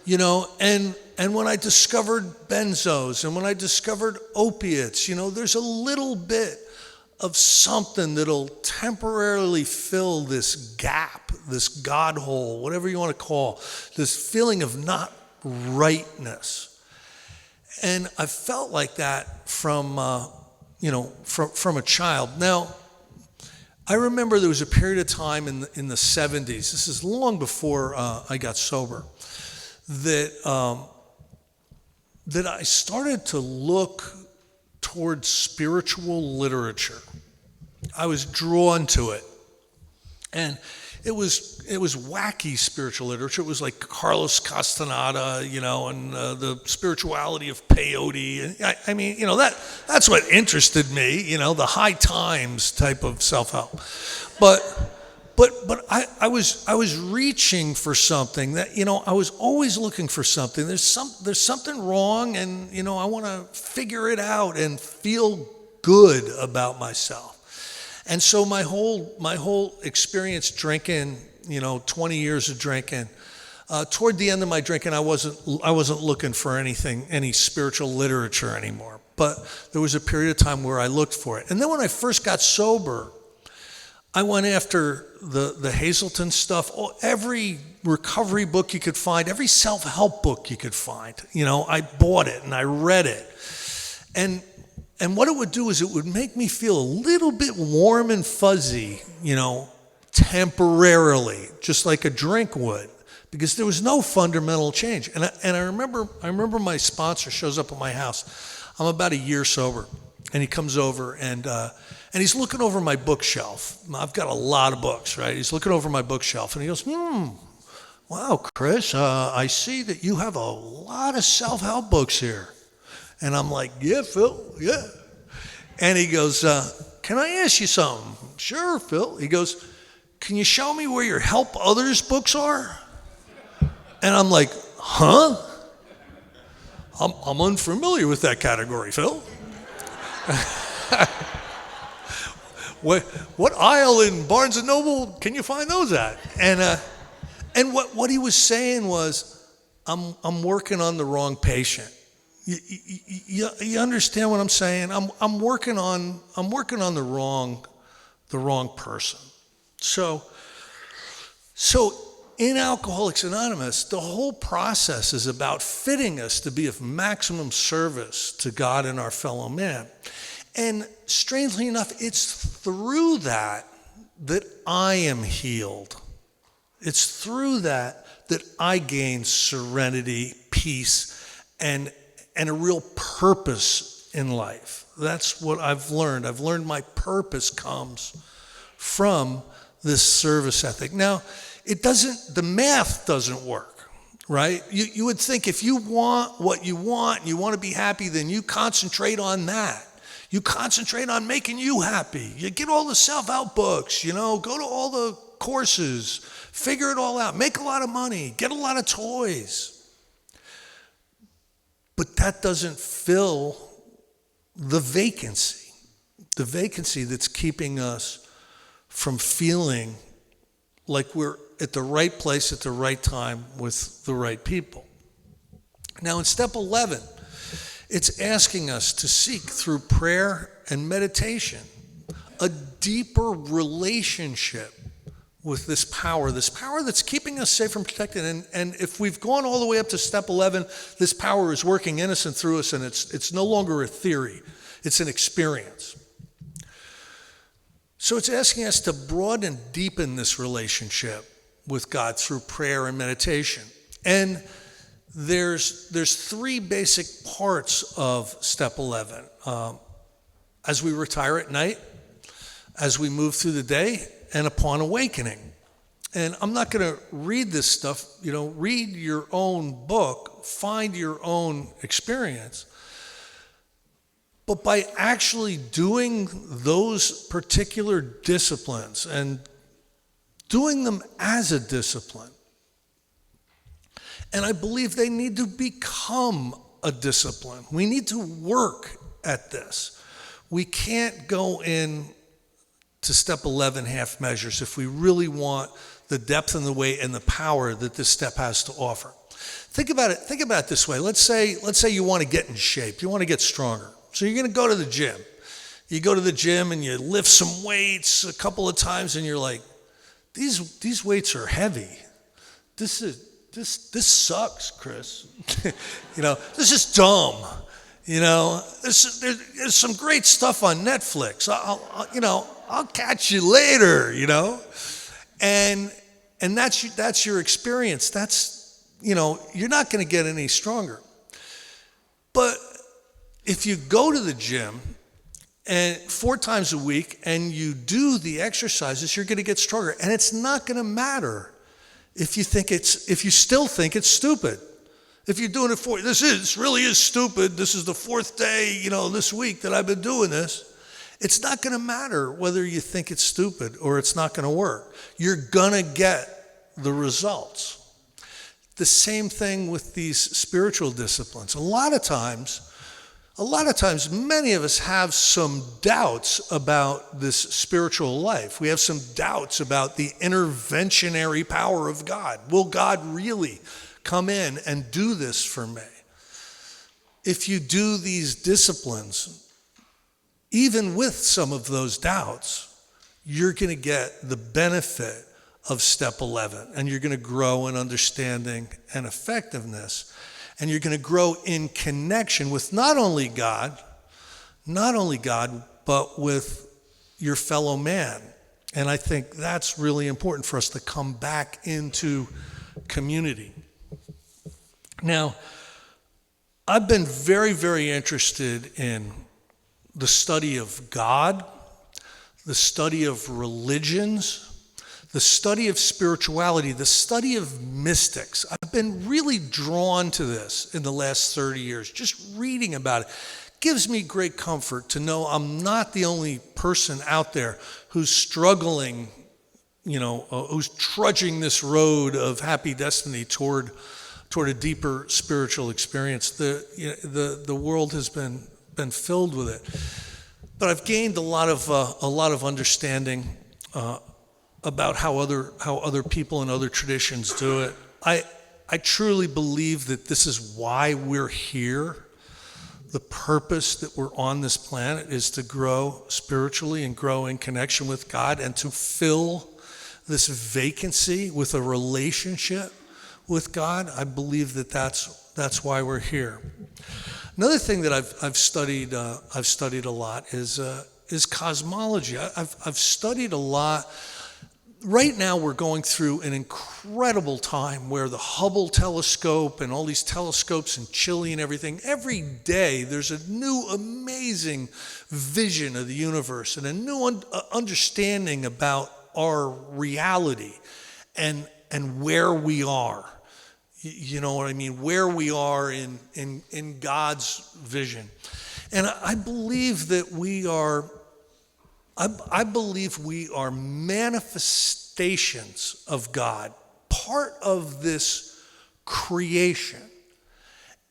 And when I discovered benzos and when I discovered opiates, there's a little bit of something that'll temporarily fill this gap, this God hole, whatever you want to call, this feeling of not rightness. And I felt like that from a child. Now, I remember there was a period of time in the 70s, this is long before I got sober, that I started to look towards spiritual literature. I was drawn to it. And it was wacky spiritual literature. It was like Carlos Castaneda, and the spirituality of peyote. That's what interested me, the high times type of self-help. But I was reaching for something that, I was always looking for something. There's something wrong, and I want to figure it out and feel good about myself. And so my whole experience drinking, 20 years of drinking, toward the end of my drinking, I wasn't looking for any spiritual literature anymore. But there was a period of time where I looked for it. And then when I first got sober, I went after the Hazelton stuff, every recovery book you could find, every self-help book you could find. I bought it and I read it. And what it would do is it would make me feel a little bit warm and fuzzy, temporarily, just like a drink would, because there was no fundamental change. And I remember my sponsor shows up at my house. I'm about a year sober, and he comes over and he's looking over my bookshelf. I've got a lot of books, right? He's looking over my bookshelf, and he goes, wow, Chris, I see that you have a lot of self-help books here. And I'm like, yeah, Phil, yeah. And he goes, can I ask you something? Sure, Phil. He goes, can you show me where your help others books are? And I'm like, huh? I'm unfamiliar with that category, Phil. what aisle in Barnes and Noble can you find those at? And what he was saying was, I'm working on the wrong patient. You understand what I'm saying? I'm working on the wrong person. So in Alcoholics Anonymous, the whole process is about fitting us to be of maximum service to God and our fellow man. And strangely enough, it's through that I am healed. It's through that I gain serenity, peace, and a real purpose in life. That's what I've learned. I've learned my purpose comes from this service ethic. Now, the math doesn't work, right? You would think if you want what you want, and you want to be happy, then you concentrate on that. You concentrate on making you happy. You get all the self-help books, go to all the courses, figure it all out, make a lot of money, get a lot of toys. But that doesn't fill the vacancy that's keeping us from feeling like we're at the right place at the right time with the right people. Now in step 11, it's asking us to seek through prayer and meditation a deeper relationship with this power that's keeping us safe and protected. And if we've gone all the way up to step 11, this power is working in us and through us, and it's no longer a theory, it's an experience. So it's asking us to broaden and deepen this relationship with God through prayer and meditation. And there's three basic parts of step 11. As we retire at night, as we move through the day, and upon awakening. And I'm not going to read this stuff, read your own book, find your own experience. But by actually doing those particular disciplines and doing them as a discipline, and I believe they need to become a discipline. We need to work at this. We can't go in to step 11 half measures if we really want the depth and the weight and the power that this step has to offer. Think about it this way. Let's say you want to get in shape. You want to get stronger. So you're going to go to the gym. You go to the gym and you lift some weights a couple of times and you're like, these weights are heavy. This sucks, Chris. This is dumb. There's some great stuff on Netflix. I'll catch you later, and that's your experience. That's, you're not going to get any stronger. But if you go to the gym and 4 times a week and you do the exercises, you're going to get stronger. And it's not going to matter if you still think it's stupid. If you're doing it this really is stupid. This is the 4th day, this week that I've been doing this. It's not going to matter whether you think it's stupid or it's not going to work. You're going to get the results. The same thing with these spiritual disciplines. A lot of times, many of us have some doubts about this spiritual life. We have some doubts about the interventionary power of God. Will God really come in and do this for me? If you do these disciplines, even with some of those doubts, you're going to get the benefit of step 11, and you're going to grow in understanding and effectiveness, and you're going to grow in connection with not only God, but with your fellow man. And I think that's really important for us to come back into community. Now, I've been very, very interested in the study of God, the study of religions, the study of spirituality, the study of mystics. I've been really drawn to this in the last 30 years. Just reading about it gives me great comfort to know I'm not the only person out there who's struggling, who's trudging this road of happy destiny toward a deeper spiritual experience. The world has been filled with it. but I've gained a lot of understanding about how other people and other traditions do it. I truly believe that this is why we're here. The purpose that we're on this planet is to grow spiritually and grow in connection with God and to fill this vacancy with a relationship with God. I believe that that's why we're here. Another thing that I've studied a lot is cosmology. I've studied a lot. Right now we're going through an incredible time where the Hubble telescope and all these telescopes in Chile and everything, every day there's a new amazing vision of the universe and a new understanding about our reality and where we are. You know what I mean? Where we are in God's vision. And I believe that I believe we are manifestations of God, part of this creation.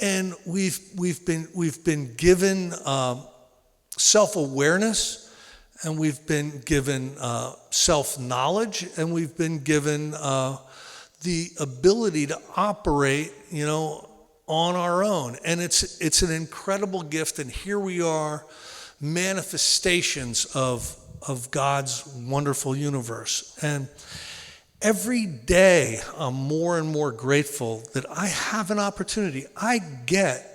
And we've been given self-awareness, and we've been given self-knowledge, and we've been given the ability to operate, on our own. And it's an incredible gift, and here we are, manifestations of God's wonderful universe. And every day I'm more and more grateful that I have an opportunity. I get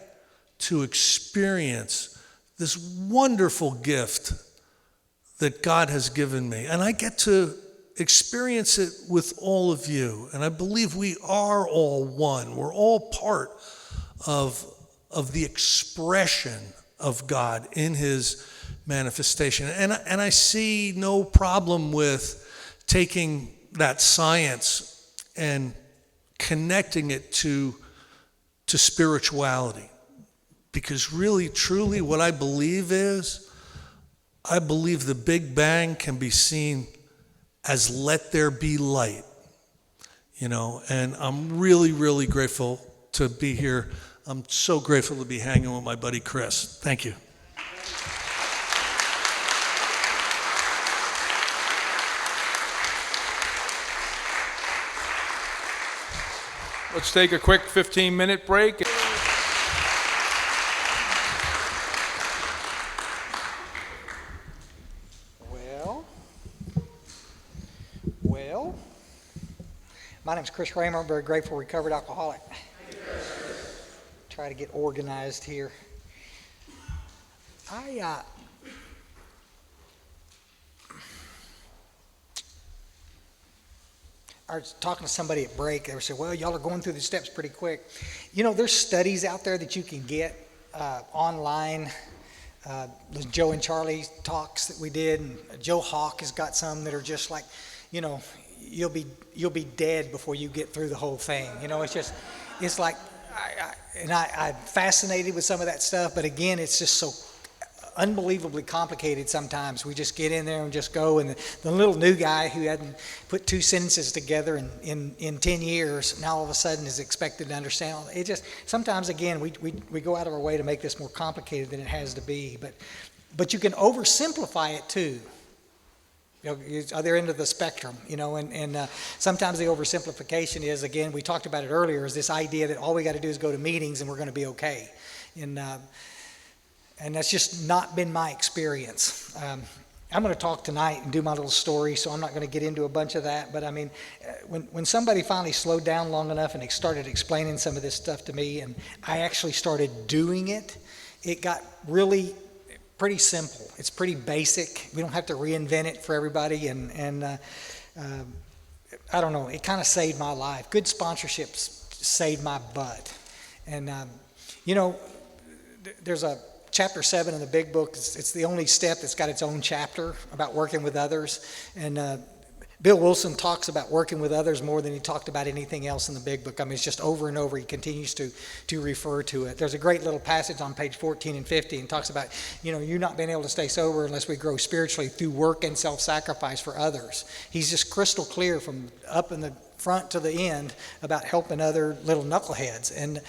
to experience this wonderful gift that God has given me. And I get to experience it with all of you. And I believe we are all one. We're all part of the expression of God in his manifestation. And I see no problem with taking that science and connecting it to spirituality. Because really, truly, what I believe is, I believe the Big Bang can be seen as let there be light. And I'm really, really grateful to be here. I'm so grateful to be hanging with my buddy Chris. Thank you. Let's take a quick 15-minute break. Well, my name's Chris Kramer. I'm very grateful recovered alcoholic. Try to get organized here. I was talking to somebody at break. They were saying, well, y'all are going through the steps pretty quick. There's studies out there that you can get online. Those Joe and Charlie talks that we did, and Joe Hawk has got some that are just like, you'll be dead before you get through the whole thing. It's like, I'm fascinated with some of that stuff, but again, it's just so unbelievably complicated sometimes. We just get in there and just go, and the little new guy who hadn't put two sentences together in 10 years now all of a sudden is expected to understand. It just, sometimes again, we go out of our way to make this more complicated than it has to be, but you can oversimplify it too. Other end of the spectrum, and sometimes the oversimplification is, again, we talked about it earlier, is this idea that all we got to do is go to meetings and we're going to be okay. And that's just not been my experience. I'm going to talk tonight and do my little story, so I'm not going to get into a bunch of that. But I mean, when somebody finally slowed down long enough and they started explaining some of this stuff to me, and I actually started doing it, it got really pretty simple. It's pretty basic. We don't have to reinvent it for everybody. And I don't know, it kind of saved my life. Good sponsorships saved my butt. And, there's a chapter 7 in the big book. It's the only step that's got its own chapter about working with others. And Bill Wilson talks about working with others more than he talked about anything else in the big book. I mean, it's just over and over. He continues to refer to it. There's a great little passage on page 14 and 15 and talks about, you not being able to stay sober unless we grow spiritually through work and self-sacrifice for others. He's just crystal clear from up in the front to the end about helping other little knuckleheads. And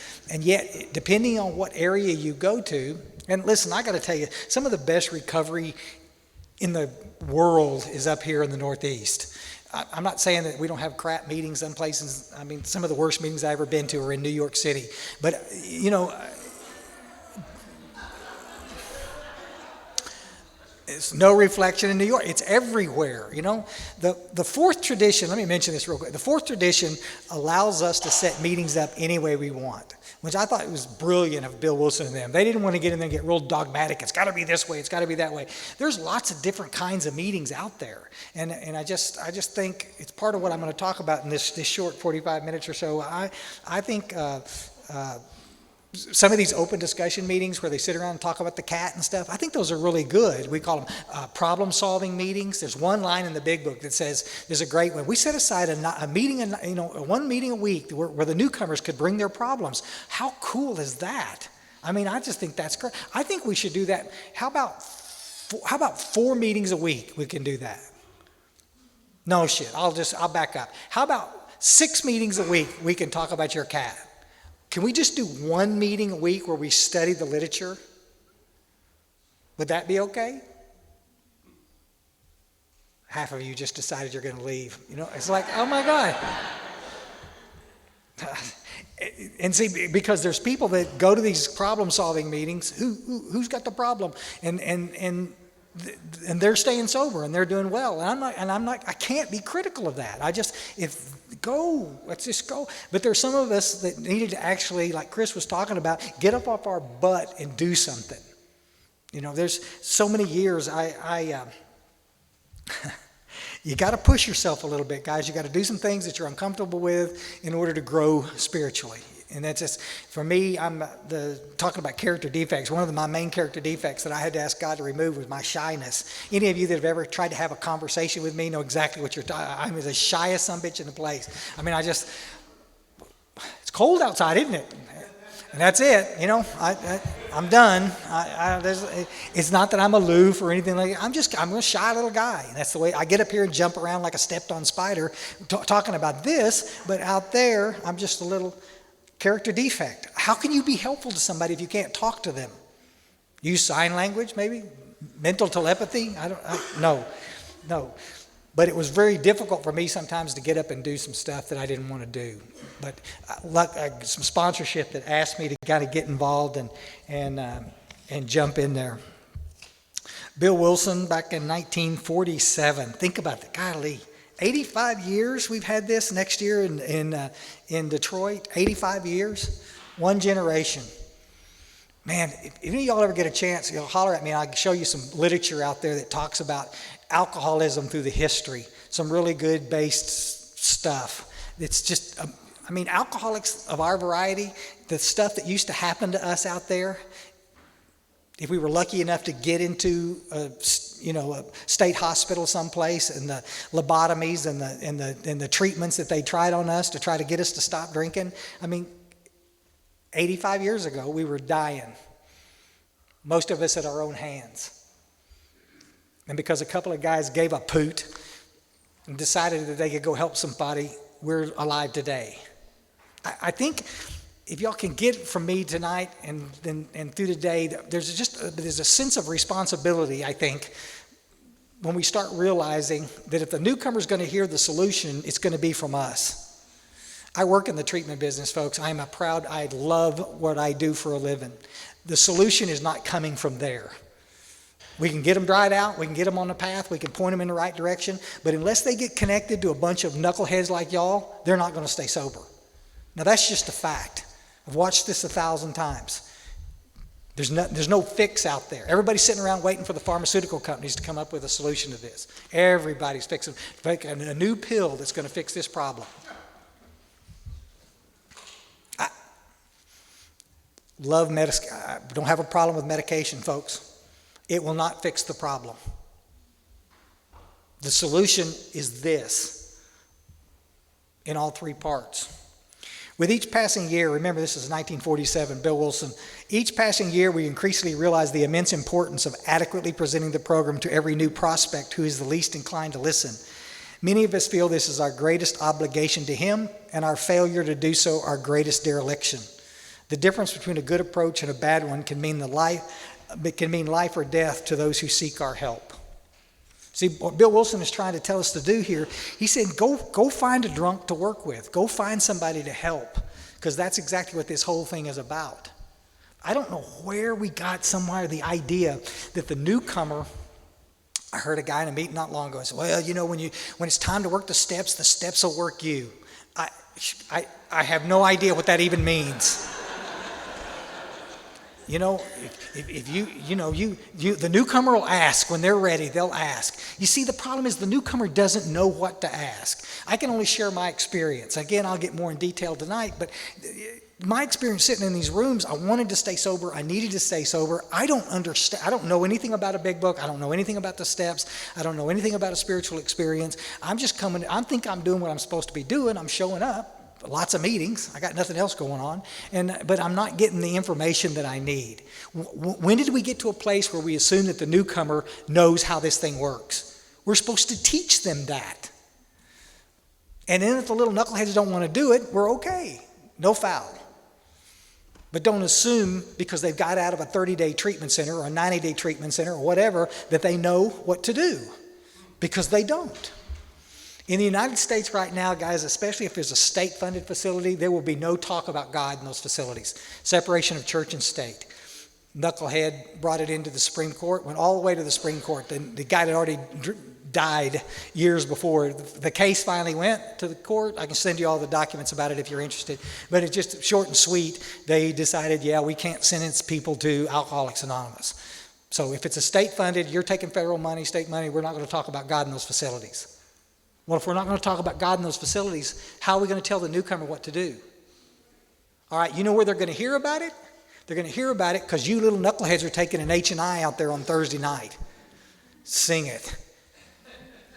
yet, depending on what area you go to, And listen, I got to tell you, some of the best recovery in the world is up here in the Northeast. I'm not saying that we don't have crap meetings in places. I mean, some of the worst meetings I've ever been to are in New York City. But, you know, it's no reflection in New York. It's everywhere, you know. The fourth tradition, let me mention this real quick. The fourth tradition allows us to set meetings up any way we want, which I thought was brilliant of Bill Wilson and them. They didn't want to get in there and get real dogmatic. It's got to be this way. It's got to be that way. There's lots of different kinds of meetings out there. And I just think it's part of what I'm going to talk about in this short 45 minutes or so. I think some of these open discussion meetings where they sit around and talk about the cat and stuff, I think those are really good. We call them problem-solving meetings. There's one line in the big book that says, there's a great one. We set aside a meeting, one meeting a week where the newcomers could bring their problems. How cool is that? I mean, I just think that's great. I think we should do that. How about 4 meetings a week we can do that? No shit, I'll back up. How about 6 meetings a week we can talk about your cat? Can we just do 1 meeting a week where we study the literature? Would that be okay? Half of you just decided you're going to leave. You know, it's like, oh my God. And see, because there's people that go to these problem-solving meetings, who's got the problem? And they're staying sober and they're doing well. And I'm not, I can't be critical of that. Let's just go. But there's some of us that needed to actually, like Chris was talking about, get up off our butt and do something. You know, there's so many years you got to push yourself a little bit, guys. You got to do some things that you're uncomfortable with in order to grow spiritually. And that's just, for me, talking about character defects, one of my main character defects that I had to ask God to remove was my shyness. Any of you that have ever tried to have a conversation with me know exactly what you're talking about. I'm the shyest sumbitch in the place. I mean, it's cold outside, isn't it? And that's it, you know, I'm done. It's not that I'm aloof or anything like that. I'm a shy little guy. And that's the way I get up here and jump around like a stepped-on spider talking about this, but out there, I'm just a little character defect. How can you be helpful to somebody if you can't talk to them? Use sign language, maybe? Mental telepathy? No. But it was very difficult for me sometimes to get up and do some stuff that I didn't want to do. But some sponsorship that asked me to kind of get involved and jump in there. Bill Wilson, back in 1947. Think about that. Golly, 85 years we've had this next year in Detroit. 85 years, one generation. Man, if any of y'all ever get a chance, you'll holler at me and I'll show you some literature out there that talks about alcoholism through the history. Some really good based stuff. It's just, alcoholics of our variety, the stuff that used to happen to us out there, if we were lucky enough to get into a state hospital someplace, and the lobotomies and the treatments that they tried on us to try to get us to stop drinking. 85 years ago, we were dying. Most of us at our own hands. And because a couple of guys gave a poot and decided that they could go help somebody, we're alive today. I think if y'all can get from me tonight and through the day, there's a sense of responsibility, I think, when we start realizing that if the newcomer's going to hear the solution, it's going to be from us. I work in the treatment business, folks. I love what I do for a living. The solution is not coming from there. We can get them dried out, we can get them on the path, we can point them in the right direction, but unless they get connected to a bunch of knuckleheads like y'all, they're not going to stay sober. Now that's just a fact. I've watched this 1,000 times. There's no fix out there. Everybody's sitting around waiting for the pharmaceutical companies to come up with a solution to this. Everybody's making a new pill that's going to fix this problem. I don't have a problem with medication, folks. It will not fix the problem. The solution is this in all 3 parts. With each passing year, remember this is 1947, Bill Wilson, each passing year we increasingly realize the immense importance of adequately presenting the program to every new prospect who is the least inclined to listen. Many of us feel this is our greatest obligation to him, and our failure to do so our greatest dereliction. The difference between a good approach and a bad one can mean life or death to those who seek our help. See, what Bill Wilson is trying to tell us to do here, he said, go find a drunk to work with. Go find somebody to help, because that's exactly what this whole thing is about. I don't know where we got somewhere the idea that the newcomer, I heard a guy in a meeting not long ago say, well, you know, when it's time to work the steps will work you. I have no idea what that even means. You know, if the newcomer will ask when they're ready, they'll ask. You see, the problem is the newcomer doesn't know what to ask. I can only share my experience. Again, I'll get more in detail tonight, but my experience sitting in these rooms, I wanted to stay sober. I needed to stay sober. I don't understand. I don't know anything about a big book. I don't know anything about the steps. I don't know anything about a spiritual experience. I'm just coming. I think I'm doing what I'm supposed to be doing. I'm showing up. Lots of meetings. I got nothing else going on, but I'm not getting the information that I need. When did we get to a place where we assume that the newcomer knows how this thing works? We're supposed to teach them that. And then if the little knuckleheads don't want to do it, we're okay. No foul. But don't assume because they've got out of a 30-day treatment center or a 90-day treatment center or whatever that they know what to do, because they don't. In the United States right now, guys, especially if there's a state-funded facility, there will be no talk about God in those facilities. Separation of church and state. Knucklehead brought it into the Supreme Court, went all the way to the Supreme Court. The guy that already died years before. The case finally went to the court. I can send you all the documents about it if you're interested. But it's just short and sweet. They decided, yeah, we can't sentence people to Alcoholics Anonymous. So if it's a state-funded, you're taking federal money, state money, we're not going to talk about God in those facilities. Well, if we're not going to talk about God in those facilities, how are we going to tell the newcomer what to do? All right, you know where they're going to hear about it? They're going to hear about it because you little knuckleheads are taking an H&I out there on Thursday night. Sing it.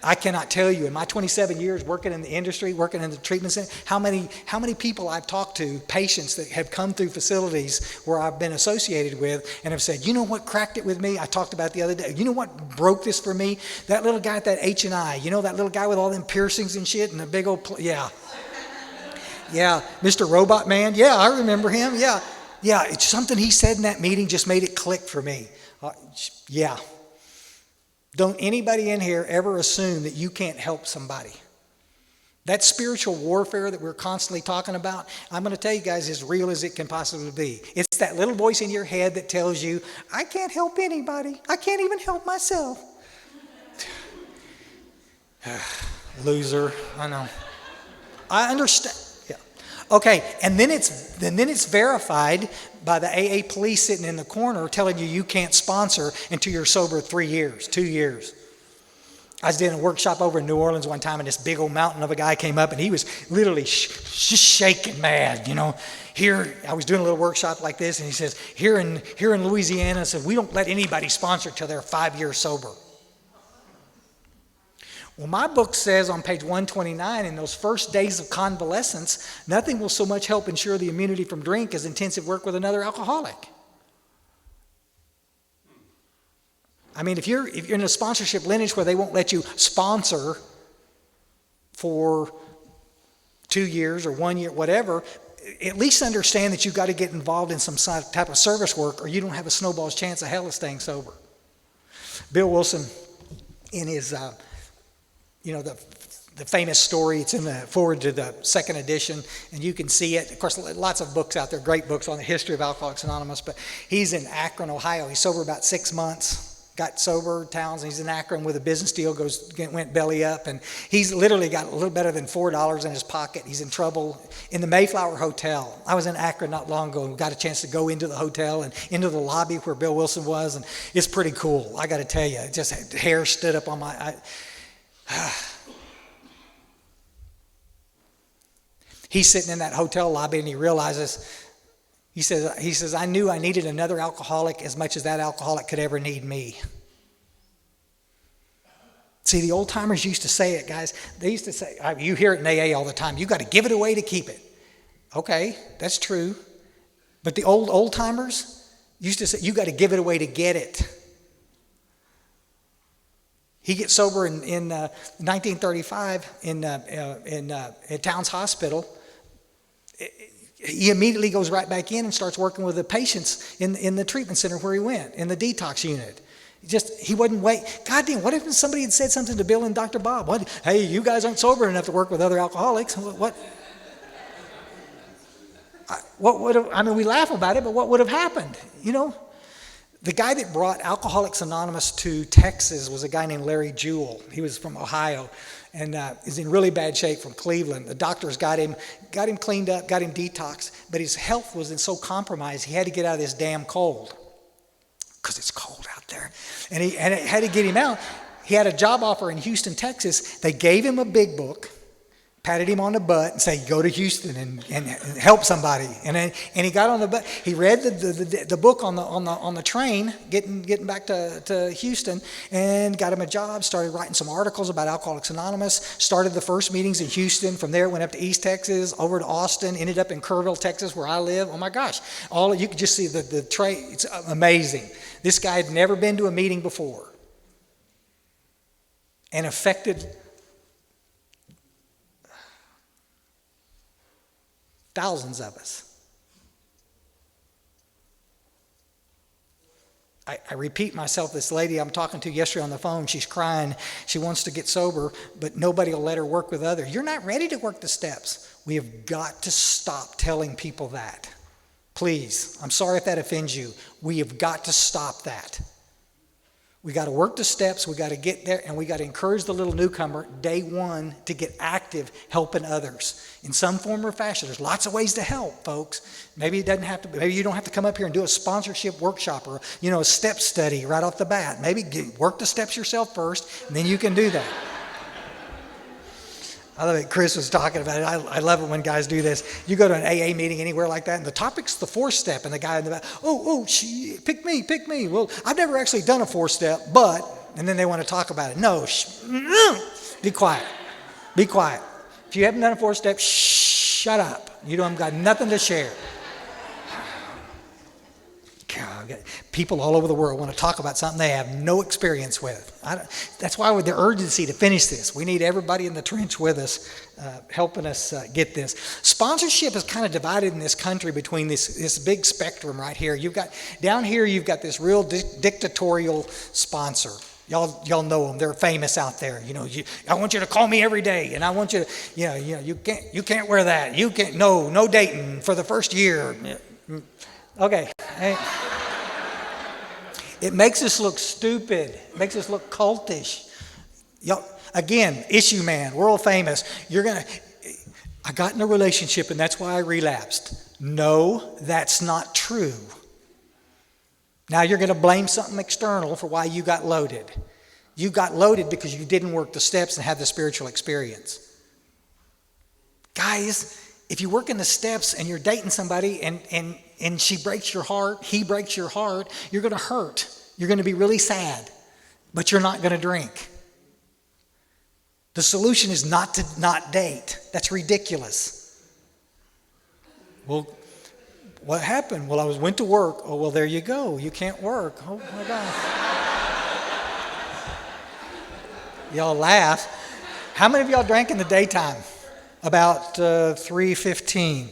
I cannot tell you, in my 27 years working in the industry, working in the treatment center, how many people I've talked to, patients that have come through facilities where I've been associated with and have said, you know what cracked it with me? I talked about it the other day. You know what broke this for me? That little guy at that H&I. You know that little guy with all them piercings and shit and the big old, yeah. Yeah, Mr. Robot Man. Yeah, I remember him. Yeah, it's something he said in that meeting just made it click for me. Yeah. Don't anybody in here ever assume that you can't help somebody. That spiritual warfare that we're constantly talking about, I'm going to tell you guys, as real as it can possibly be. It's that little voice in your head that tells you, I can't help anybody. I can't even help myself. Loser, I know. I understand. Yeah. Okay, and then it's verified by the AA police sitting in the corner telling you can't sponsor until you're sober 2 years. I was doing a workshop over in New Orleans one time, and this big old mountain of a guy came up, and he was literally just shaking mad, you know. Here, I was doing a little workshop like this, and he says, here in Louisiana, said we don't let anybody sponsor till they're 5 years sober. Well, my book says on page 129, in those first days of convalescence, nothing will so much help ensure the immunity from drink as intensive work with another alcoholic. I mean, if you're in a sponsorship lineage where they won't let you sponsor for 2 years or 1 year, whatever, at least understand that you've got to get involved in some type of service work, or you don't have a snowball's chance of hell of staying sober. Bill Wilson, in his the famous story, it's in the forward to the second edition, and you can see it. Of course, lots of books out there, great books on the history of Alcoholics Anonymous, but he's in Akron, Ohio. He's sober about 6 months, got sober, Towns, and he's in Akron with a business deal, went belly up, and he's literally got a little better than $4 in his pocket. He's in trouble in the Mayflower Hotel. I was in Akron not long ago and got a chance to go into the hotel and into the lobby where Bill Wilson was, and it's pretty cool. I got to tell you, just hair stood up on my... He's sitting in that hotel lobby and he realizes, he says, I knew I needed another alcoholic as much as that alcoholic could ever need me. See, the old timers used to say it, guys. They used to say, you hear it in AA all the time, you got to give it away to keep it. Okay, that's true. But the old timers used to say, you got to give it away to get it. He gets sober in 1935 at Towns Hospital. He immediately goes right back in and starts working with the patients in the treatment center where he went, in the detox unit. He wouldn't wait. God damn, what if somebody had said something to Bill and Dr. Bob? Hey, you guys aren't sober enough to work with other alcoholics. What would have, I mean, we laugh about it, but what would have happened? You know? The guy that brought Alcoholics Anonymous to Texas was a guy named Larry Jewell. He was from Ohio and is in really bad shape from Cleveland. The doctors got him cleaned up, got him detoxed, but his health was so compromised he had to get out of this damn cold because it's cold out there. And it had to get him out. He had a job offer in Houston, Texas. They gave him a big book, patted him on the butt and said, go to Houston and help somebody. And he got on the butt. He read the book on the train getting back to Houston and got him a job, started writing some articles about Alcoholics Anonymous, started the first meetings in Houston. From there, went up to East Texas, over to Austin, ended up in Kerrville, Texas, where I live. Oh my gosh. You could just see the train. It's amazing. This guy had never been to a meeting before and affected thousands of us. I repeat myself, this lady I'm talking to yesterday on the phone, she's crying. She wants to get sober, but nobody will let her work with others. You're not ready to work the steps. We have got to stop telling people that. Please, I'm sorry if that offends you. We have got to stop that. We got to work the steps, we got to get there, and we got to encourage the little newcomer day one to get active helping others in some form or fashion. There's lots of ways to help, folks. Maybe it doesn't have to. Maybe you don't have to come up here and do a sponsorship workshop or a step study right off the bat. Maybe work the steps yourself first, and then you can do that. I love it. Chris was talking about it. I love it when guys do this. You go to an AA meeting anywhere like that, and the topic's the 4-step, and the guy in the back, pick me. Well, I've never actually done a 4-step, but, and then they want to talk about it. No, be quiet. Be quiet. If you haven't done a 4-step, shut up. You don't got nothing to share. God, people all over the world want to talk about something they have no experience with. That's why with the urgency to finish this, we need everybody in the trench with us, helping us get this. Sponsorship is kind of divided in this country between this big spectrum right here. Down here, you've got this real dictatorial sponsor. Y'all know them. They're famous out there. I want you to call me every day, and I want you to, you can't wear that. You can't. No dating for the first year. Okay. It makes us look stupid. It makes us look cultish. Again, issue man, world famous. I got in a relationship and that's why I relapsed. No, that's not true. Now you're going to blame something external for why you got loaded. You got loaded because you didn't work the steps and have the spiritual experience. Guys, if you work in the steps and you're dating somebody and she breaks your heart, he breaks your heart, you're going to hurt. You're going to be really sad, but you're not going to drink. The solution is not to not date. That's ridiculous. Well, what happened? Well, I went to work. Oh, well, there you go. You can't work. Oh, my God. Y'all laugh. How many of y'all drank in the daytime? About 3:15.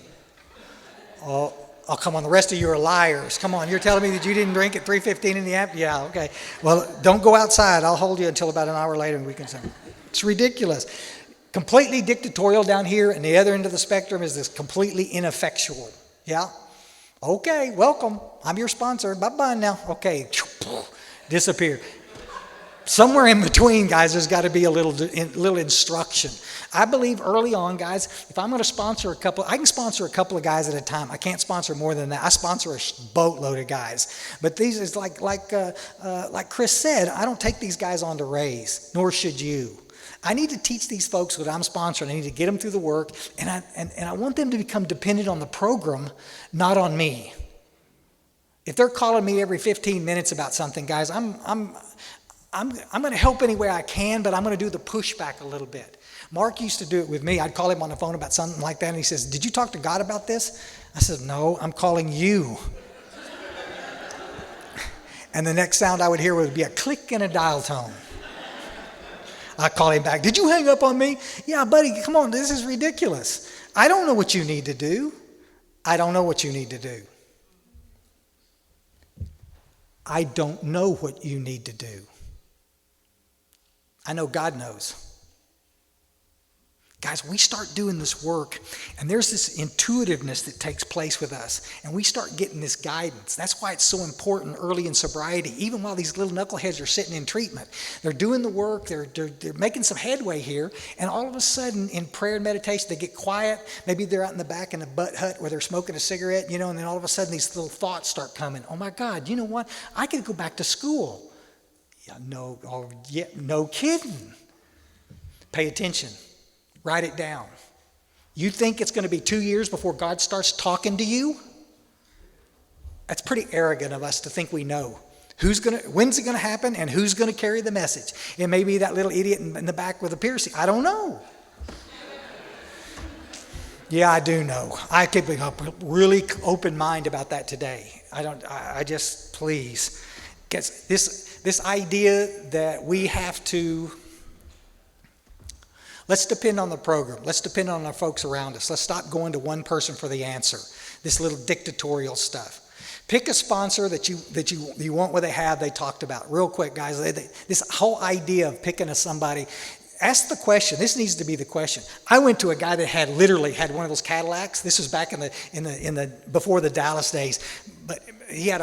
Oh, come on. The rest of you are liars. Come on. You're telling me that you didn't drink at 3:15 in the afternoon? Yeah, okay. Well, don't go outside. I'll hold you until about an hour later and we can say. It's ridiculous. Completely dictatorial down here, and the other end of the spectrum is this completely ineffectual. Yeah? Okay, welcome. I'm your sponsor. Bye-bye now. Okay. Disappear. Somewhere in between, guys, there's got to be a little instruction. I believe early on, guys, if I'm going to sponsor I can sponsor a couple of guys at a time. I can't sponsor more than that. I sponsor a boatload of guys. But these is like Chris said, I don't take these guys on to raise, nor should you. I need to teach these folks what I'm sponsoring. I need to get them through the work, and I want them to become dependent on the program, not on me. If they're calling me every 15 minutes about something, guys, I'm going to help any way I can, but I'm going to do the pushback a little bit. Mark used to do it with me. I'd call him on the phone about something like that, and he says, "Did you talk to God about this?" I said, "No, I'm calling you." And the next sound I would hear would be a click and a dial tone. I call him back. "Did you hang up on me?" "Yeah, buddy, come on, this is ridiculous. I don't know what you need to do. I don't know what you need to do. I don't know what you need to do. I know God knows. Guys, we start doing this work, and there's this intuitiveness that takes place with us, and we start getting this guidance. That's why it's so important early in sobriety, even while these little knuckleheads are sitting in treatment. They're doing the work, they're making some headway here, and all of a sudden, in prayer and meditation, they get quiet. Maybe they're out in the back in a butt hut where they're smoking a cigarette, and then all of a sudden, these little thoughts start coming. Oh my God, you know what? I could go back to school. Yeah, no kidding. Pay attention. Write it down. You think it's going to be 2 years before God starts talking to you? That's pretty arrogant of us to think we know. When's it going to happen, and who's going to carry the message? It may be that little idiot in the back with a piercing. I don't know. Yeah, I do know. I keep a really open mind about that today. I just, please. Because this idea that we have to, let's depend on the program. Let's depend on our folks around us. Let's stop going to one person for the answer. This little dictatorial stuff. Pick a sponsor that you want what they talked about. Real quick, guys. This whole idea of picking somebody. Ask the question. This needs to be the question. I went to a guy that literally had one of those Cadillacs. This was back in the before the Dallas days, but he had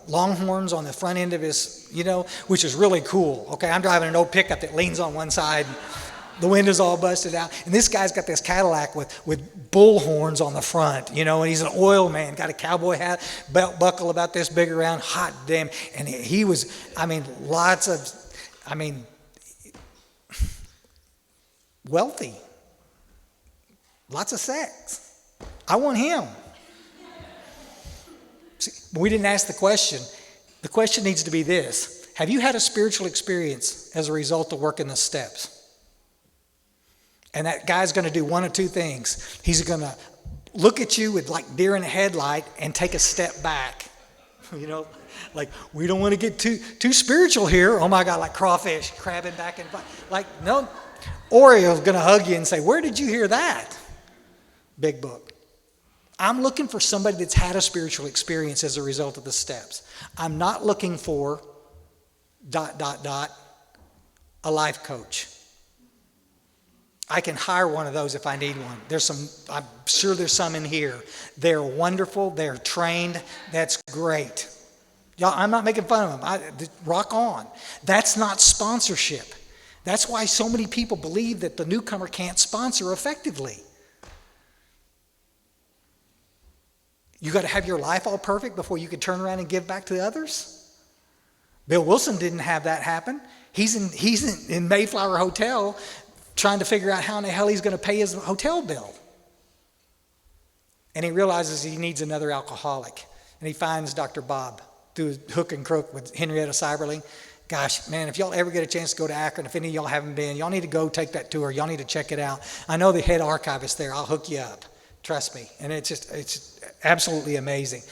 Longhorns on the front end of his, which is really cool. Okay, I'm driving an old pickup that leans on one side. The windows all busted out. And this guy's got this Cadillac with bull horns on the front, and he's an oil man, got a cowboy hat, belt buckle about this big around, hot damn. And he was, wealthy. Lots of sex. I want him. See, we didn't ask the question. The question needs to be this. Have you had a spiritual experience as a result of working the steps? And that guy's going to do one of two things. He's going to look at you with like deer in a headlight and take a step back. Like we don't want to get too spiritual here. Oh my God, like crawfish crabbing back and like no. Oreo's going to hug you and say, "Where did you hear that?" Big book. I'm looking for somebody that's had a spiritual experience as a result of the steps. I'm not looking for ... a life coach. I can hire one of those if I need one. I'm sure there's some in here. They're wonderful. They're trained. That's great. Y'all, I'm not making fun of them. Rock on. That's not sponsorship. That's why so many people believe that the newcomer can't sponsor effectively. You got to have your life all perfect before you can turn around and give back to the others? Bill Wilson didn't have that happen. He's in Mayflower Hotel trying to figure out how in the hell he's going to pay his hotel bill. And he realizes he needs another alcoholic. And he finds Dr. Bob through hook and crook with Henrietta Seiberling. Gosh, man, if y'all ever get a chance to go to Akron, if any of y'all haven't been, y'all need to go take that tour. Y'all need to check it out. I know the head archivist there. I'll hook you up. Trust me. And it's absolutely amazing.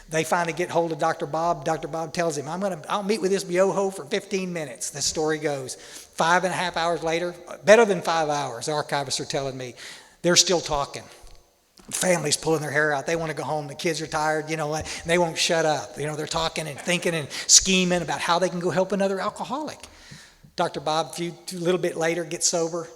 They finally get hold of Dr. Bob. Dr. Bob tells him, I'll meet with this Bioho for 15 minutes. The story goes. 5.5 hours later, better than 5 hours, the archivists are telling me, they're still talking. Families pulling their hair out. They want to go home. The kids are tired, and they won't shut up. They're talking and thinking and scheming about how they can go help another alcoholic. Dr. Bob, a little bit later, gets sober,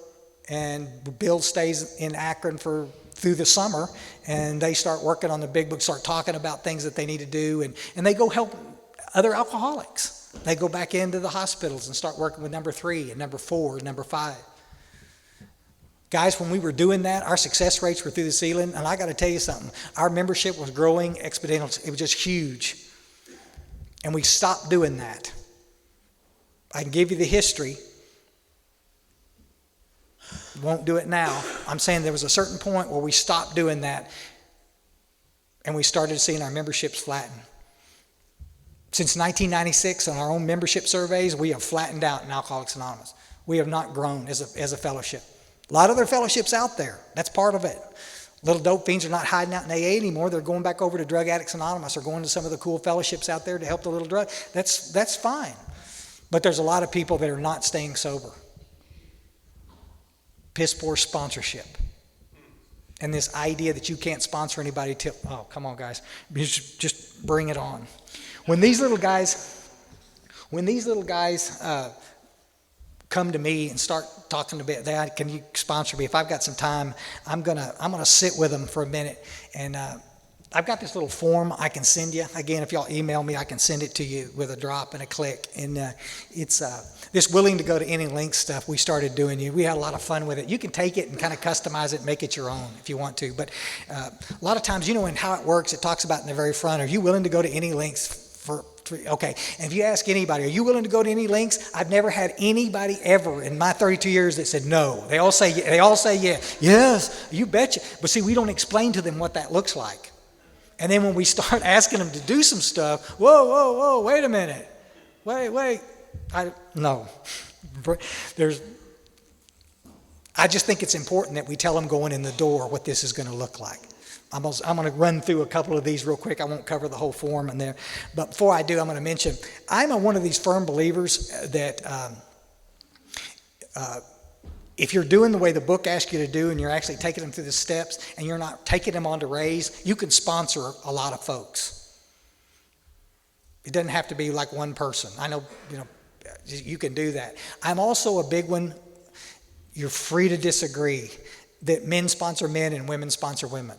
and Bill stays in Akron through the summer, and they start working on the big book, start talking about things that they need to do, and they go help other alcoholics. They go back into the hospitals and start working with number 3 and number 4 and number 5. Guys, when we were doing that, our success rates were through the ceiling, and I got to tell you something. Our membership was growing exponentially. It was just huge. And we stopped doing that. I can give you the history. Won't do it now. I'm saying there was a certain point where we stopped doing that, and we started seeing our memberships flatten. Since 1996, on our own membership surveys, we have flattened out in Alcoholics Anonymous. We have not grown as a fellowship. A lot of other fellowships out there. That's part of it. Little dope fiends are not hiding out in AA anymore. They're going back over to Drug Addicts Anonymous or going to some of the cool fellowships out there to help the little drug. That's fine. But there's a lot of people that are not staying sober. Piss poor sponsorship. And this idea that you can't sponsor anybody till, oh, come on, guys, just bring it on. When these little guys come to me and start talking to me, can you sponsor me? If I've got some time, I'm gonna sit with them for a minute. And I've got this little form I can send you. Again, if y'all email me, I can send it to you with a drop and a click. And it's this willing to go to any length stuff we started doing. We had a lot of fun with it. You can take it and kind of customize it and make it your own if you want to. But a lot of times, in how it works, it talks about in the very front, are you willing to go to any lengths for okay. And if you ask anybody, are you willing to go to any lengths? I've never had anybody ever in my 32 years that said no. They all say yeah. Yes, you betcha. But see, we don't explain to them what that looks like. And then when we start asking them to do some stuff, whoa, wait a minute. Wait. No. I just think it's important that we tell them going in the door what this is going to look like. I'm going to run through a couple of these real quick. I won't cover the whole form in there. But before I do, I'm going to mention, I'm one of these firm believers that if you're doing the way the book asks you to do and you're actually taking them through the steps and you're not taking them on to raise, you can sponsor a lot of folks. It doesn't have to be like one person. I know, you can do that. I'm also a big one, you're free to disagree, that men sponsor men and women sponsor women.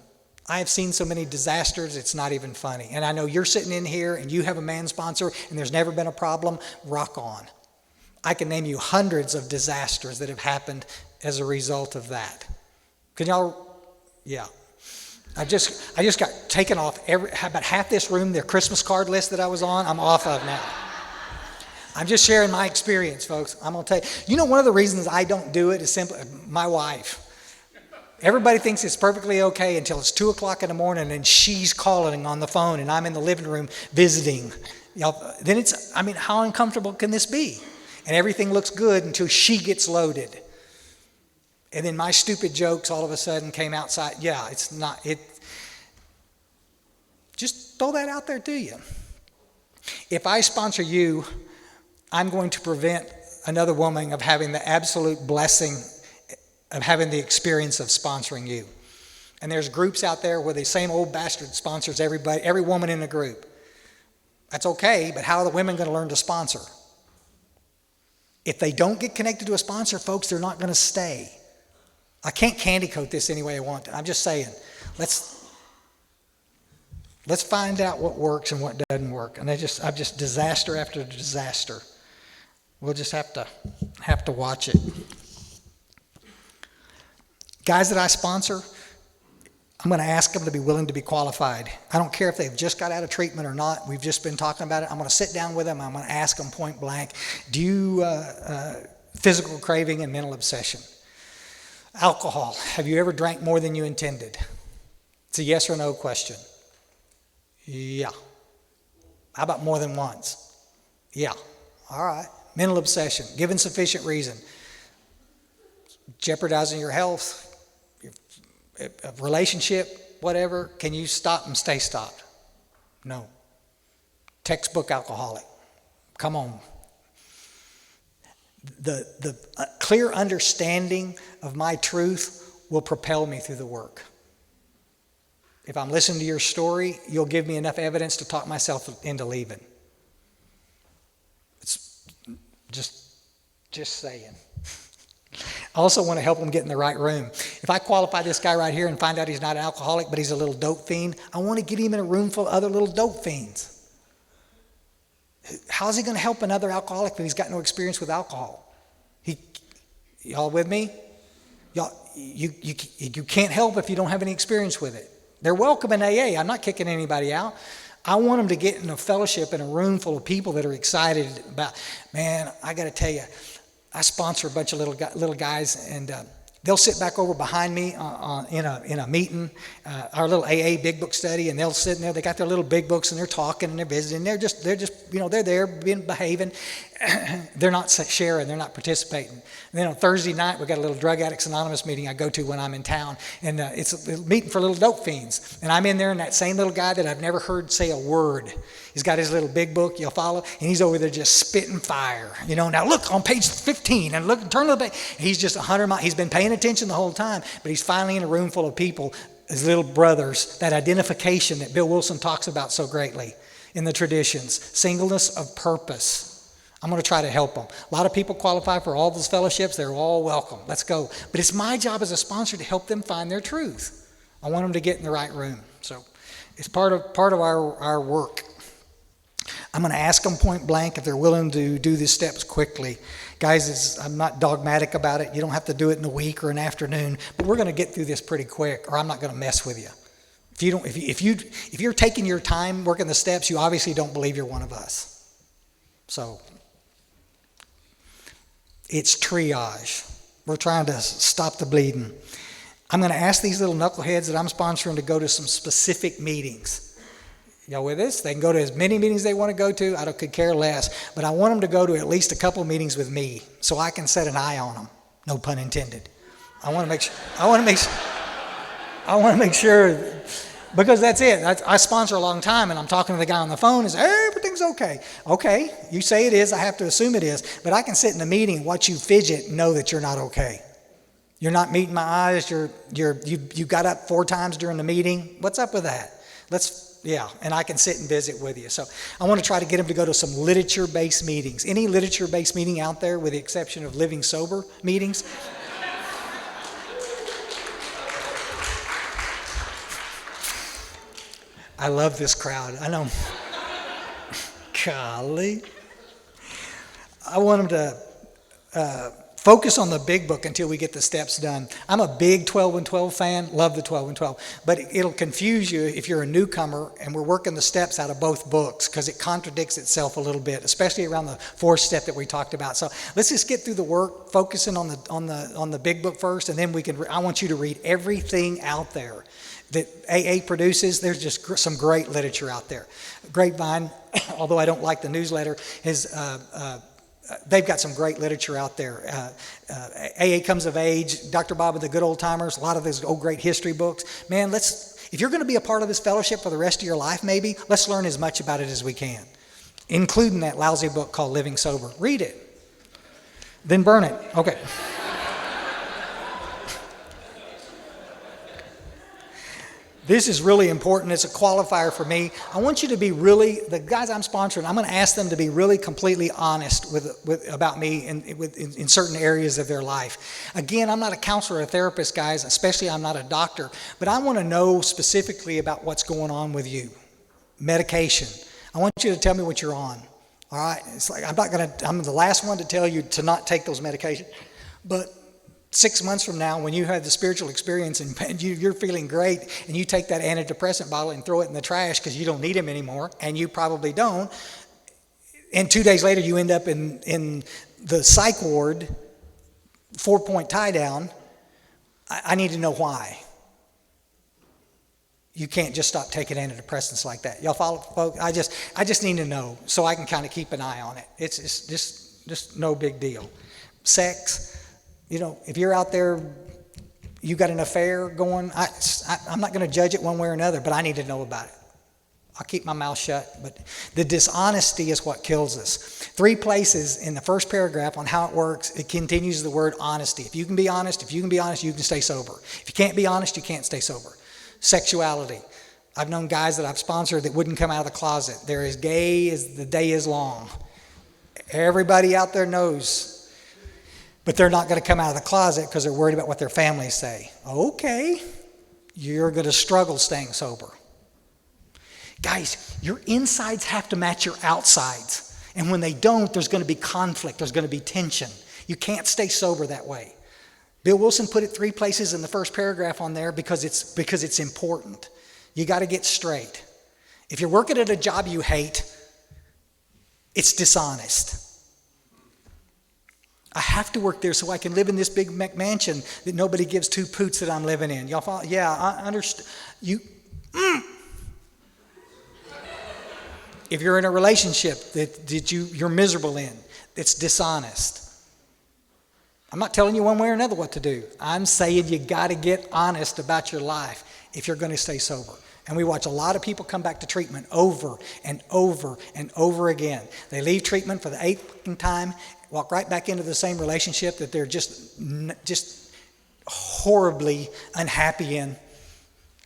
I have seen so many disasters, it's not even funny. And I know you're sitting in here and you have a man sponsor and there's never been a problem. Rock on. I can name you hundreds of disasters that have happened as a result of that. Can y'all? Yeah. I just got taken off about half this room, the Christmas card list that I was on, I'm off of now. I'm just sharing my experience, folks. I'm going to tell you. One of the reasons I don't do it is simply my wife. Everybody thinks it's perfectly okay until it's 2 o'clock in the morning and she's calling on the phone and I'm in the living room visiting. Then how uncomfortable can this be? And everything looks good until she gets loaded. And then my stupid jokes all of a sudden came outside. Yeah, it's not, just throw that out there to you. If I sponsor you, I'm going to prevent another woman of having the absolute blessing of having the experience of sponsoring you. And there's groups out there where the same old bastard sponsors everybody, every woman in the group. That's okay, but how are the women going to learn to sponsor? If they don't get connected to a sponsor, folks, they're not going to stay. I can't candy coat this any way I want to. I'm just saying, let's find out what works and what doesn't work. And I'm just disaster after disaster. We'll just have to watch it. Guys that I sponsor, I'm going to ask them to be willing to be qualified. I don't care if they've just got out of treatment or not. We've just been talking about it. I'm going to sit down with them. I'm going to ask them point blank, do you physical craving and mental obsession? Alcohol. Have you ever drank more than you intended? It's a yes or no question. Yeah. How about more than once? Yeah. All right. Mental obsession. Given sufficient reason. Jeopardizing your health, your relationship, whatever. Can you stop and stay stopped? No. Textbook alcoholic. Come on. The clear understanding of my truth will propel me through the work. If I'm listening to your story, you'll give me enough evidence to talk myself into leaving. It's just saying. I also want to help them get in the right room. If I qualify this guy right here and find out he's not an alcoholic, but he's a little dope fiend, I want to get him in a room full of other little dope fiends. How's he going to help another alcoholic when he's got no experience with alcohol? Y'all with me? Y'all, you can't help if you don't have any experience with it. They're welcome in AA. I'm not kicking anybody out. I want them to get in a fellowship in a room full of people that are excited about, man, I got to tell you, I sponsor a bunch of little guys, and they'll sit back over behind me in a meeting, our little AA big book study, and they'll sit in there. They got their little big books, and they're talking and they're visiting. They're just they're there behaving. They're not sharing. They're not participating. And then on Thursday night, we got a little Drug Addicts Anonymous meeting I go to when I'm in town, and it's a meeting for little dope fiends. And I'm in there, and that same little guy that I've never heard say a word, he's got his little big book you'll follow, and he's over there just spitting fire. Now look on page 15, and look, turn to the page. He's just 100 miles. He's been paying paying attention the whole time, but he's finally in a room full of people, his little brothers, that identification that Bill Wilson talks about so greatly in the traditions, singleness of purpose. I'm going to try to help them. A lot of people qualify for all those fellowships. They're all welcome. Let's go. But it's my job as a sponsor to help them find their truth. I want them to get in the right room. So it's part of our work. I'm going to ask them point blank if they're willing to do these steps quickly. Guys, I'm not dogmatic about it. You don't have to do it in a week or an afternoon, but we're going to get through this pretty quick, or I'm not going to mess with you. If you're taking your time working the steps, you obviously don't believe you're one of us. So it's triage. We're trying to stop the bleeding. I'm going to ask these little knuckleheads that I'm sponsoring to go to some specific meetings. Y'all with us? They can go to as many meetings they want to go to. Could care less. But I want them to go to at least a couple meetings with me so I can set an eye on them. No pun intended. I want to make sure, because that's it. I sponsor a long time, and I'm talking to the guy on the phone and say, everything's okay. Okay, you say it is. I have to assume it is. But I can sit in a meeting and watch you fidget and know that you're not okay. You're not meeting my eyes. You got up 4 times during the meeting. What's up with that? And I can sit and visit with you. So I want to try to get them to go to some literature-based meetings. Any literature-based meeting out there, with the exception of living sober meetings? I love this crowd. I know. Golly. I want them to focus on the big book until we get the steps done. I'm a big 12 and 12 fan, love the 12 and 12, but it'll confuse you if you're a newcomer and we're working the steps out of both books because it contradicts itself a little bit, especially around the 4th step that we talked about. So let's just get through the work, focusing on the big book first, and then I want you to read everything out there that AA produces. There's just some great literature out there. Grapevine, although I don't like the newsletter, they've got some great literature out there. AA Comes of Age, Dr. Bob and the Good Old Timers, a lot of those old great history books. Man, if you're going to be a part of this fellowship for the rest of your life, maybe, let's learn as much about it as we can, including that lousy book called Living Sober. Read it. Then burn it. Okay. This is really important. It's a qualifier for me. I want you to be the guys I'm sponsoring, I'm going to ask them to be really completely honest about me in certain areas of their life. Again, I'm not a counselor or a therapist, guys, especially I'm not a doctor, but I want to know specifically about what's going on with you. Medication. I want you to tell me what you're on. All right? It's like I'm the last one to tell you to not take those medications, but 6 months from now, when you have the spiritual experience and you're feeling great, and you take that antidepressant bottle and throw it in the trash because you don't need them anymore, and you probably don't, and 2 days later you end up in the psych ward, 4-point tie down, I need to know why. You can't just stop taking antidepressants like that. Y'all follow, folks? I just need to know so I can kind of keep an eye on it. It's just no big deal. Sex. If you're out there, you got an affair going, I'm not going to judge it one way or another, but I need to know about it. I'll keep my mouth shut, but the dishonesty is what kills us. 3 places in the first paragraph on how it works, it continues the word honesty. If you can be honest, you can stay sober. If you can't be honest, you can't stay sober. Sexuality. I've known guys that I've sponsored that wouldn't come out of the closet. They're as gay as the day is long. Everybody out there knows. But they're not going to come out of the closet because they're worried about what their families say. Okay, you're going to struggle staying sober. Guys, your insides have to match your outsides. And when they don't, there's going to be conflict. There's going to be tension. You can't stay sober that way. Bill Wilson put it 3 places in the first paragraph on there because it's important. You got to get straight. If you're working at a job you hate, it's dishonest. I have to work there so I can live in this big mansion that nobody gives 2 poots that I'm living in. Y'all follow? Yeah, I understand. If you're in a relationship that you're miserable in, it's dishonest. I'm not telling you one way or another what to do. I'm saying you got to get honest about your life if you're going to stay sober. And we watch a lot of people come back to treatment over and over and over again. They leave treatment for the 8th time, walk right back into the same relationship that they're just horribly unhappy in,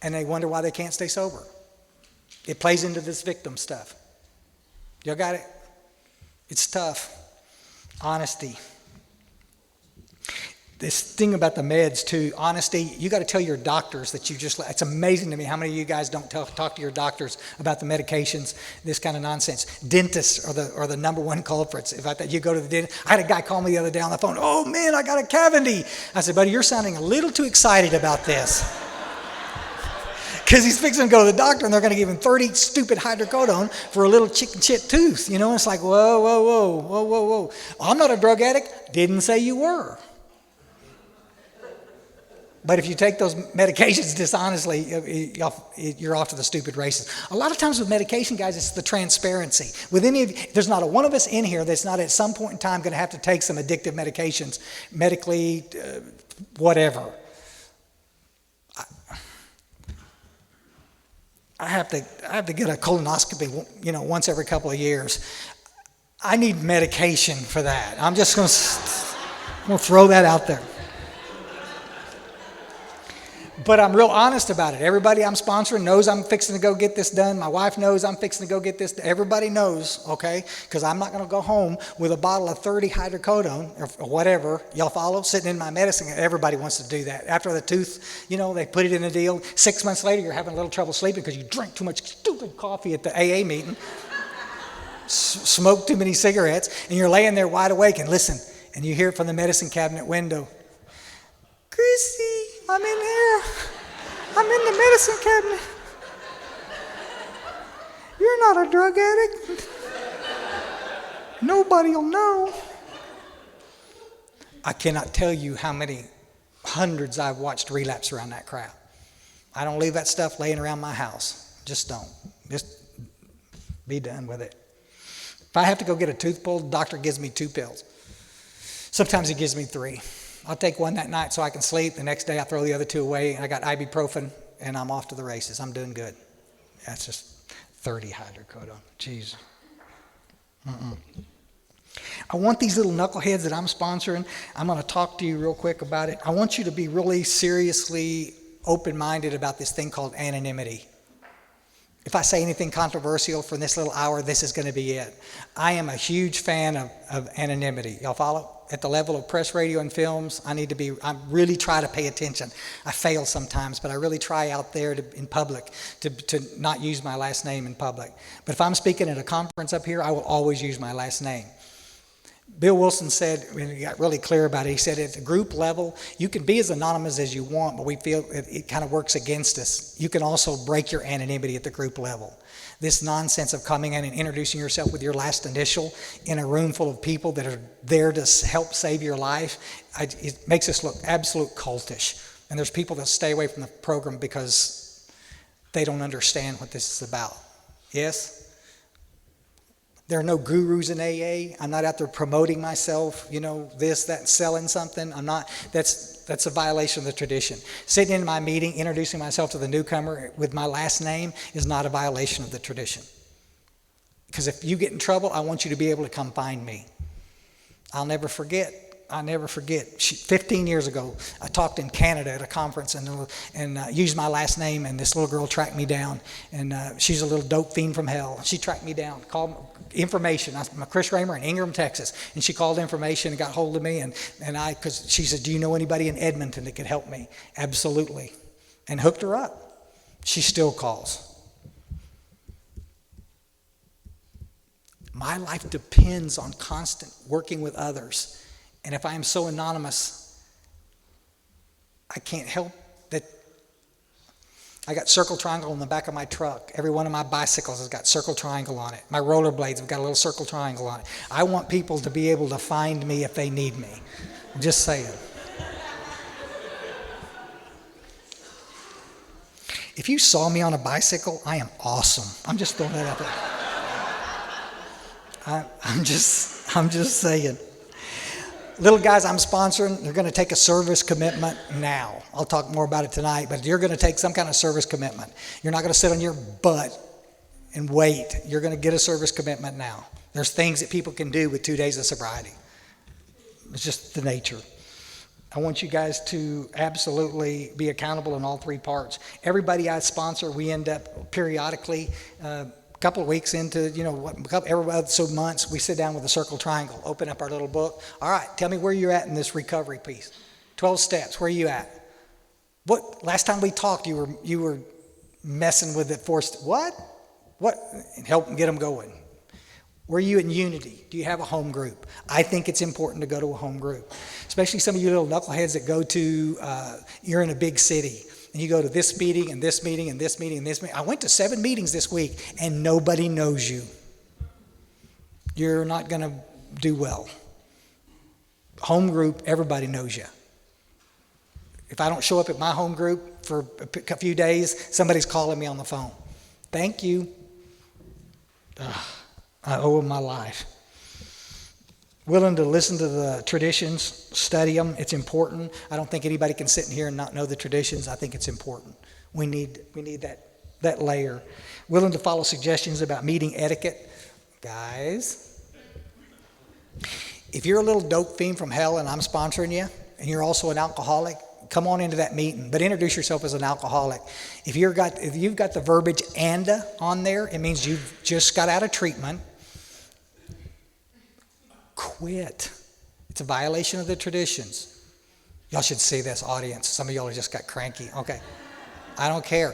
and they wonder why they can't stay sober. It plays into this victim stuff. Y'all got it? It's tough. Honesty. This thing about the meds too, honesty, you got to tell your doctors that you just, it's amazing to me how many of you guys don't talk to your doctors about the medications, this kind of nonsense. Dentists are the number one culprits. If you go to the dentist, I had a guy call me the other day on the phone, oh man, I got a cavity. I said, buddy, you're sounding a little too excited about this. Because he's fixing to go to the doctor and they're going to give him 30 stupid hydrocodone for a little chicken shit tooth. You know, it's like, whoa. I'm not a drug addict. Didn't say you were. But if you take those medications dishonestly, you're off to the stupid races. A lot of times with medication, guys, it's the transparency. With any of you, there's not a one of us in here that's not at some point in time going to have to take some addictive medications, medically, whatever. I have to get a colonoscopy, once every couple of years. I need medication for that. I'm just going to throw that out there. But I'm real honest about it. Everybody I'm sponsoring knows I'm fixing to go get this done. My wife knows I'm fixing to go get this done. Everybody knows, okay? Because I'm not going to go home with a bottle of 30 hydrocodone or whatever. Y'all follow? Sitting in my medicine. Everybody wants to do that. After the tooth, they put it in a deal. 6 months later, you're having a little trouble sleeping because you drank too much stupid coffee at the AA meeting, smoked too many cigarettes, and you're laying there wide awake and listen, and you hear it from the medicine cabinet window. Chrissy, I'm in here. I'm in the medicine cabinet. You're not a drug addict. Nobody will know. I cannot tell you how many hundreds I've watched relapse around that crap. I don't leave that stuff laying around my house. Just don't. Just be done with it. If I have to go get a tooth pulled, the doctor gives me 2 pills. Sometimes he gives me 3. I'll take one that night so I can sleep. The next day I throw the other 2 away. I got ibuprofen and I'm off to the races. I'm doing good. That's just 30 hydrocodone. Jeez. I want these little knuckleheads that I'm sponsoring. I'm going to talk to you real quick about it. I want you to be really seriously open-minded about this thing called anonymity. If I say anything controversial for this little hour, this is going to be it. I am a huge fan of anonymity. Y'all follow? At the level of press, radio, and films, I really try to pay attention. I fail sometimes, but I really try out there in public to not use my last name in public. But if I'm speaking at a conference up here, I will always use my last name. Bill Wilson said, when he got really clear about it, he said at the group level, you can be as anonymous as you want, but we feel it kind of works against us. You can also break your anonymity at the group level. This nonsense of coming in and introducing yourself with your last initial in a room full of people that are there to help save your life, it makes us look absolute cultish. And there's people that stay away from the program because they don't understand what this is about. Yes? There are no gurus in AA. I'm not out there promoting myself, this, that, selling something. I'm not. That's a violation of the tradition. Sitting in my meeting, introducing myself to the newcomer with my last name is not a violation of the tradition. Because if you get in trouble, I want you to be able to come find me. I'll never forget. 15 years ago, I talked in Canada at a conference and used my last name, and this little girl tracked me down. And she's a little dope fiend from hell. She tracked me down, called information. I'm Chris Raymer in Ingram, Texas. And she called information and got hold of me. Because she said, do you know anybody in Edmonton that could help me? Absolutely. And hooked her up. She still calls. My life depends on constant working with others. And if I am so anonymous, I can't help that. I got circle triangle on the back of my truck. Every one of my bicycles has got circle triangle on it. My rollerblades have got a little circle triangle on it. I want people to be able to find me if they need me. I'm just saying. If you saw me on a bicycle, I am awesome. I'm just throwing that out there. I'm just saying. Little guys I'm sponsoring, they're going to take a service commitment now. I'll talk more about it tonight, but you're going to take some kind of service commitment. You're not going to sit on your butt and wait. You're going to get a service commitment now. There's things that people can do with 2 days of sobriety. It's just the nature. I want you guys to absolutely be accountable in all three parts. Everybody I sponsor, we end up periodically, a couple of weeks into, every other so months, we sit down with a circle triangle, open up our little book. All right, tell me where you're at in this recovery piece. 12 steps, where are you at? Last time we talked, you were messing with it, what? And help them get them going. Where are you in unity? Do you have a home group? I think it's important to go to a home group, especially some of you little knuckleheads that go to, you're in a big city, and you go to this meeting and this meeting and this meeting and this meeting. I went to 7 meetings this week, and nobody knows you. You're not going to do well. Home group, everybody knows you. If I don't show up at my home group for a few days, somebody's calling me on the phone. Thank you. I owe them my life. Willing to listen to the traditions, study them. It's important. I don't think anybody can sit in here and not know the traditions. I think it's important. We need that layer. Willing to follow suggestions about meeting etiquette. Guys, if you're a little dope fiend from hell and I'm sponsoring you, and you're also an alcoholic, come on into that meeting, but introduce yourself as an alcoholic. If you've got the verbiage "anda" on there, it means you've just got out of treatment. Quit. It's a violation of the traditions. Y'all should see this, audience. Some of y'all just got cranky. Okay. I don't care.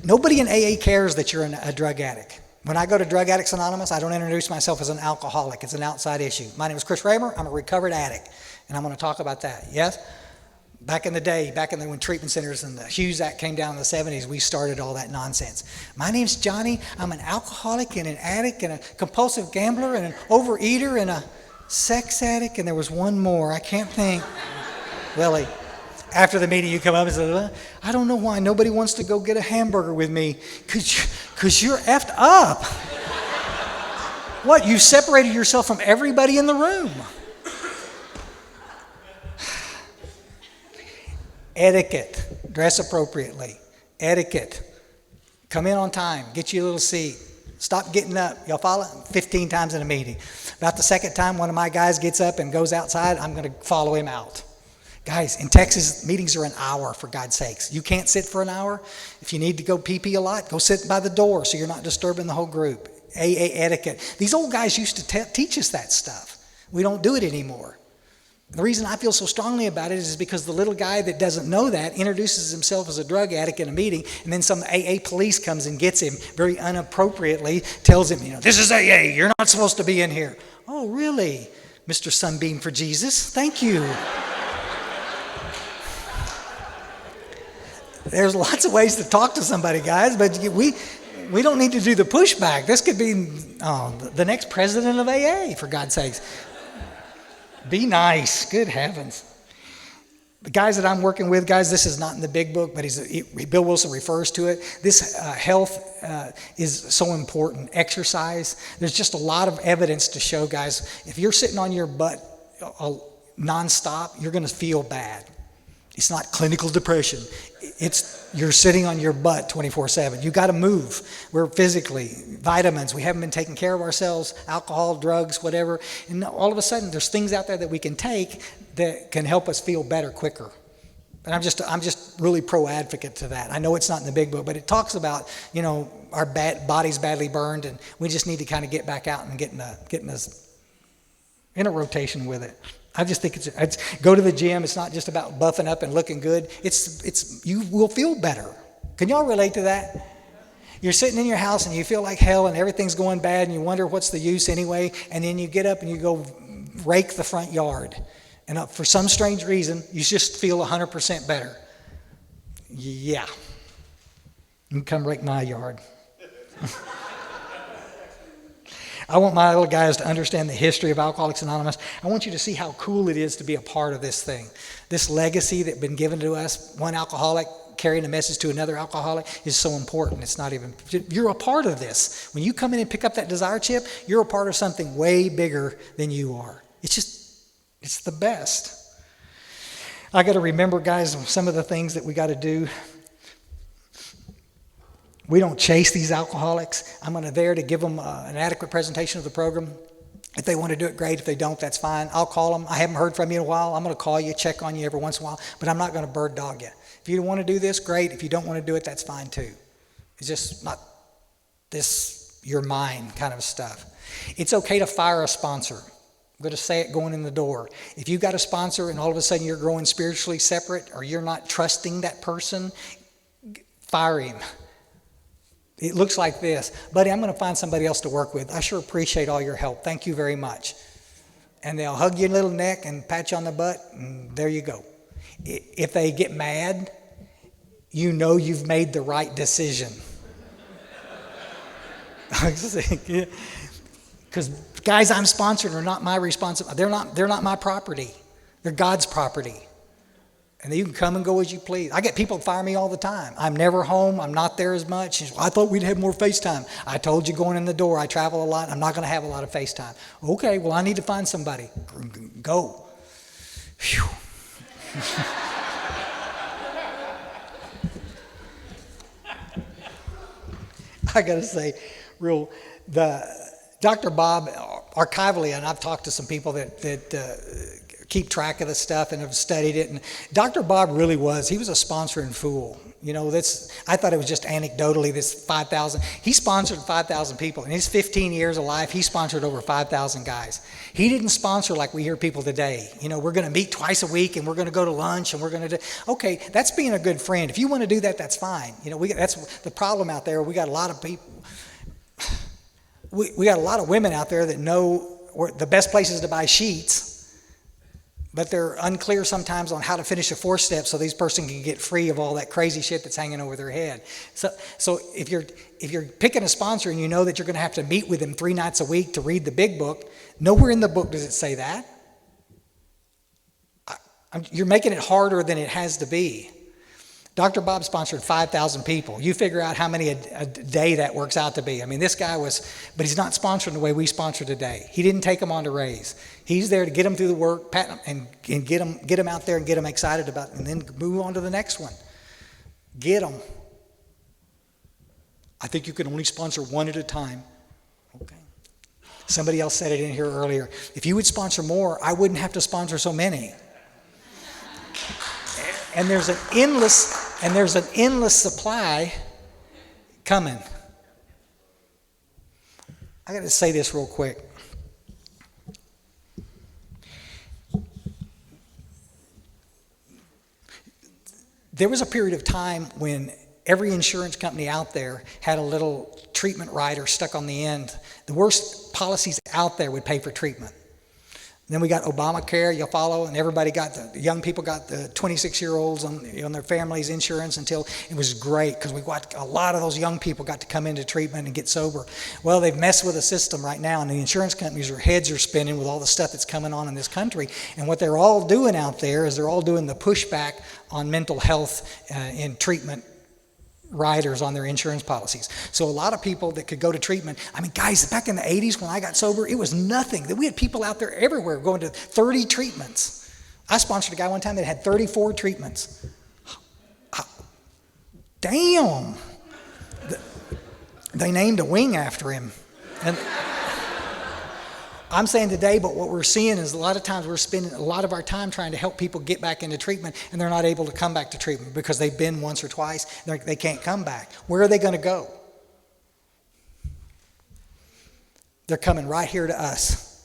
Nobody in AA cares that you're a drug addict. When I go to Drug Addicts Anonymous, I don't introduce myself as an alcoholic. It's an outside issue. My name is Chris Raymer. I'm a recovered addict, and I'm going to talk about that. Yes? Back in the day, when treatment centers and the Hughes Act came down in the 70s, we started all that nonsense. My name's Johnny. I'm an alcoholic and an addict and a compulsive gambler and an overeater and a sex addict, and there was one more. I can't think. Willie, after the meeting, you come up and say, well, I don't know why nobody wants to go get a hamburger with me, because you're effed up. What, you separated yourself from everybody in the room. Etiquette, dress appropriately. Etiquette, come in on time, get you a little seat. Stop getting up. Y'all follow? 15 times in a meeting. About the second time one of my guys gets up and goes outside, I'm going to follow him out. Guys, in Texas, meetings are an hour, for God's sakes. You can't sit for an hour. If you need to go pee-pee a lot, go sit by the door so you're not disturbing the whole group. AA etiquette. These old guys used to teach us that stuff. We don't do it anymore. The reason I feel so strongly about it is because the little guy that doesn't know that introduces himself as a drug addict in a meeting, and then some AA police comes and gets him very inappropriately, tells him, this is AA, you're not supposed to be in here. Oh, really? Mr. Sunbeam for Jesus, thank you. There's lots of ways to talk to somebody, guys, but we don't need to do the pushback. This could be the next president of AA, for God's sakes. Be nice. Good heavens. The guys that I'm working with, guys, this is not in the big book, but Bill Wilson refers to it. This health is so important. Exercise. There's just a lot of evidence to show, guys, if you're sitting on your butt nonstop, you're going to feel bad. It's not clinical depression. You're sitting on your butt 24/7. You got to move. We're physically, vitamins. We haven't been taking care of ourselves, alcohol, drugs, whatever. And all of a sudden, there's things out there that we can take that can help us feel better quicker. And I'm just really pro-advocate to that. I know it's not in the big book, but it talks about, our bodies badly burned, and we just need to kind of get back out and get in a rotation with it. I just think it's go to the gym. It's not just about buffing up and looking good. It's you will feel better. Can y'all relate to that? You're sitting in your house and you feel like hell and everything's going bad and you wonder what's the use anyway, and then you get up and you go rake the front yard, and for some strange reason you just feel 100% better. Yeah, you can come rake my yard. I want my little guys to understand the history of Alcoholics Anonymous. I want you to see how cool it is to be a part of this thing. This legacy that's been given to us, one alcoholic carrying a message to another alcoholic, is so important. You're a part of this. When you come in and pick up that desire chip, you're a part of something way bigger than you are. It's the best. I got to remember, guys, some of the things that we got to do. We don't chase these alcoholics. I'm there to give them an adequate presentation of the program. If they want to do it, great. If they don't, that's fine. I'll call them. I haven't heard from you in a while. I'm going to call you, check on you every once in a while, but I'm not going to bird dog you. If you want to do this, great. If you don't want to do it, that's fine too. It's just not this your mind kind of stuff. It's okay to fire a sponsor. I'm going to say it going in the door. If you've got a sponsor and all of a sudden you're growing spiritually separate or you're not trusting that person, fire him. It looks like this. Buddy, I'm going to find somebody else to work with. I sure appreciate all your help. Thank you very much. And they'll hug your little neck and pat you on the butt, and there you go. If they get mad, you know you've made the right decision. Because guys I'm sponsoring are not my responsibility. They're not my property. They're God's property. And you can come and go as you please. I get people fire me all the time. I'm never home. I'm not there as much. I thought we'd have more FaceTime. I told you going in the door, I travel a lot. I'm not going to have a lot of FaceTime. Okay, well, I need to find somebody. Go. Phew. I got to say, Dr. Bob, archivally, and I've talked to some people that keep track of the stuff and have studied it. And Dr. Bob really he was a sponsoring fool. You know, I thought it was just anecdotally, this 5,000. He sponsored 5,000 people. In his 15 years of life, he sponsored over 5,000 guys. He didn't sponsor like we hear people today. You know, we're going to meet twice a week and we're going to go to lunch and we're going to do, okay, that's being a good friend. If you want to do that, that's fine. You know, that's the problem out there. We got a lot of people, we got a lot of women out there that know where the best places to buy sheets, but they're unclear sometimes on how to finish a 4-step so these person can get free of all that crazy shit that's hanging over their head. So if you're picking a sponsor and you know that you're going to have to meet with them 3 nights a week to read the big book, nowhere in the book does it say that. You're making it harder than it has to be. Dr. Bob sponsored 5,000 people. You figure out how many a day that works out to be. I mean, this guy but he's not sponsoring the way we sponsor today. He didn't take them on to raise. He's there to get them through the work, pat them, and get them out there and get them excited about it, and then move on to the next one. Get them. I think you can only sponsor one at a time. Okay. Somebody else said it in here earlier. If you would sponsor more, I wouldn't have to sponsor so many. And there's an endless supply coming. I got to say this real quick. There was a period of time when every insurance company out there had a little treatment rider stuck on the end. The worst policies out there would pay for treatment. Then we got Obamacare, you'll follow, and everybody got the young people got the 26-year-olds on their family's insurance until it was great because we got a lot of those young people got to come into treatment and get sober. Well, they've messed with the system right now, and the insurance companies, their heads are spinning with all the stuff that's coming on in this country. And what they're all doing out there is they're all doing the pushback on mental health in treatment riders on their insurance policies. So a lot of people that could go to treatment, I mean, guys, back in the 80s when I got sober, it was nothing. We had people out there everywhere going to 30 treatments. I sponsored a guy one time that had 34 treatments. Damn. They named a wing after him. And I'm saying today, but what we're seeing is a lot of times we're spending a lot of our time trying to help people get back into treatment, and they're not able to come back to treatment because they've been once or twice. They can't come back. Where are they going to go? They're coming right here to us.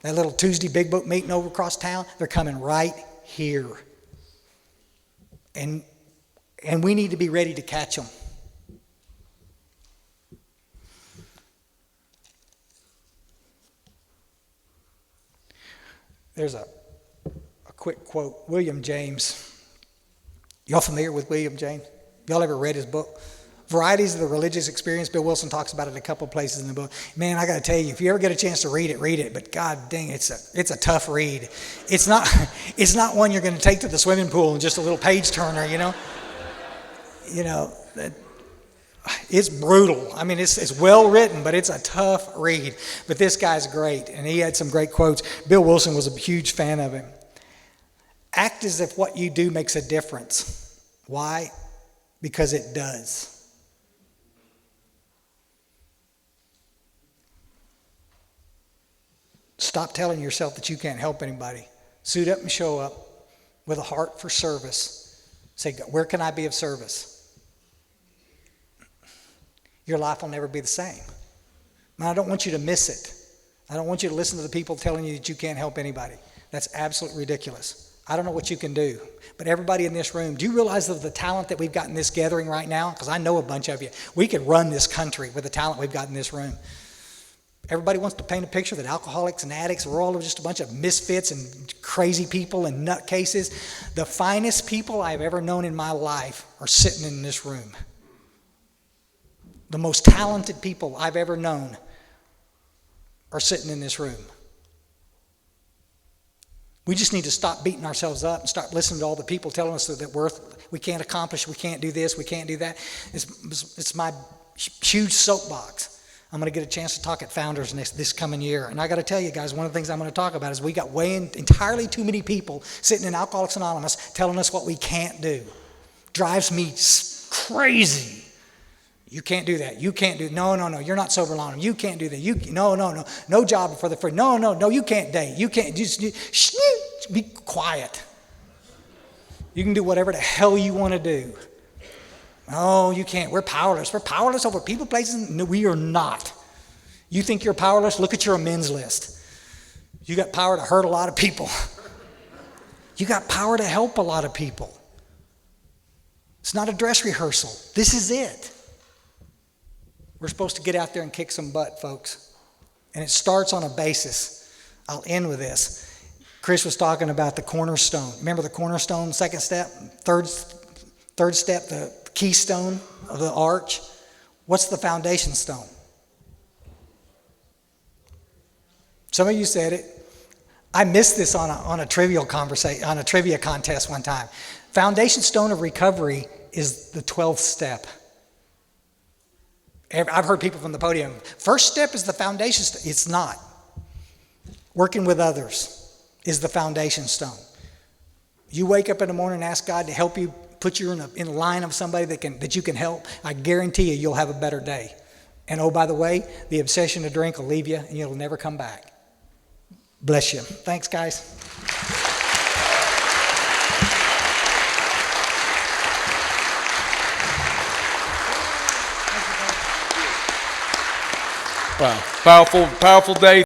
That little Tuesday big book meeting over across town, they're coming right here. And we need to be ready to catch them. There's a quick quote. William James. Y'all familiar with William James? Y'all ever read his book? Varieties of the Religious Experience. Bill Wilson talks about it a couple places in the book. Man, I got to tell you, if you ever get a chance to read it. But God dang, it's a tough read. It's not one you're going to take to the swimming pool and just a little page turner, you know. It's brutal. I mean, it's well written, but it's a tough read. But this guy's great, and he had some great quotes. Bill Wilson was a huge fan of him. Act as if what you do makes a difference. Why? Because it does. Stop telling yourself that you can't help anybody. Suit up and show up with a heart for service. Say, where can I be of service? Your life will never be the same. I don't want you to miss it. I don't want you to listen to the people telling you that you can't help anybody. That's absolutely ridiculous. I don't know what you can do, but everybody in this room, do you realize that the talent that we've got in this gathering right now? Because I know a bunch of you. We could run this country with the talent we've got in this room. Everybody wants to paint a picture that alcoholics and addicts are all just a bunch of misfits and crazy people and nutcases. The finest people I've ever known in my life are sitting in this room. The most talented people I've ever known are sitting in this room. We just need to stop beating ourselves up and start listening to all the people telling us that we can't accomplish, we can't do this, we can't do that. It's my huge soapbox. I'm going to get a chance to talk at Founders this coming year. And I got to tell you guys, one of the things I'm going to talk about is we got entirely too many people sitting in Alcoholics Anonymous telling us what we can't do. Drives me crazy. You can't do that. You can't do, no, you're not sober long. You can't do that. No job for the free. No, you can't date. You can't, just be quiet. You can do whatever the hell you want to do. No, you can't. We're powerless. We're powerless over people, places. No, we are not. You think you're powerless? Look at your amends list. You got power to hurt a lot of people. You got power to help a lot of people. It's not a dress rehearsal. This is it. We're supposed to get out there and kick some butt, folks. And it starts on a basis. I'll end with this. Chris was talking about the cornerstone. Remember the cornerstone, second step? Third step, the keystone of the arch. What's the foundation stone? Some of you said it. I missed this on a trivial conversation, on a trivia contest one time. Foundation stone of recovery is the 12th step. I've heard people from the podium, first step is the foundation stone. It's not. Working with others is the foundation stone. You wake up in the morning and ask God to help you, put you in a line of somebody that you can help. I guarantee you'll have a better day. And oh, by the way, the obsession to drink will leave you and you'll never come back. Bless you. Thanks, guys. Wow. Powerful day.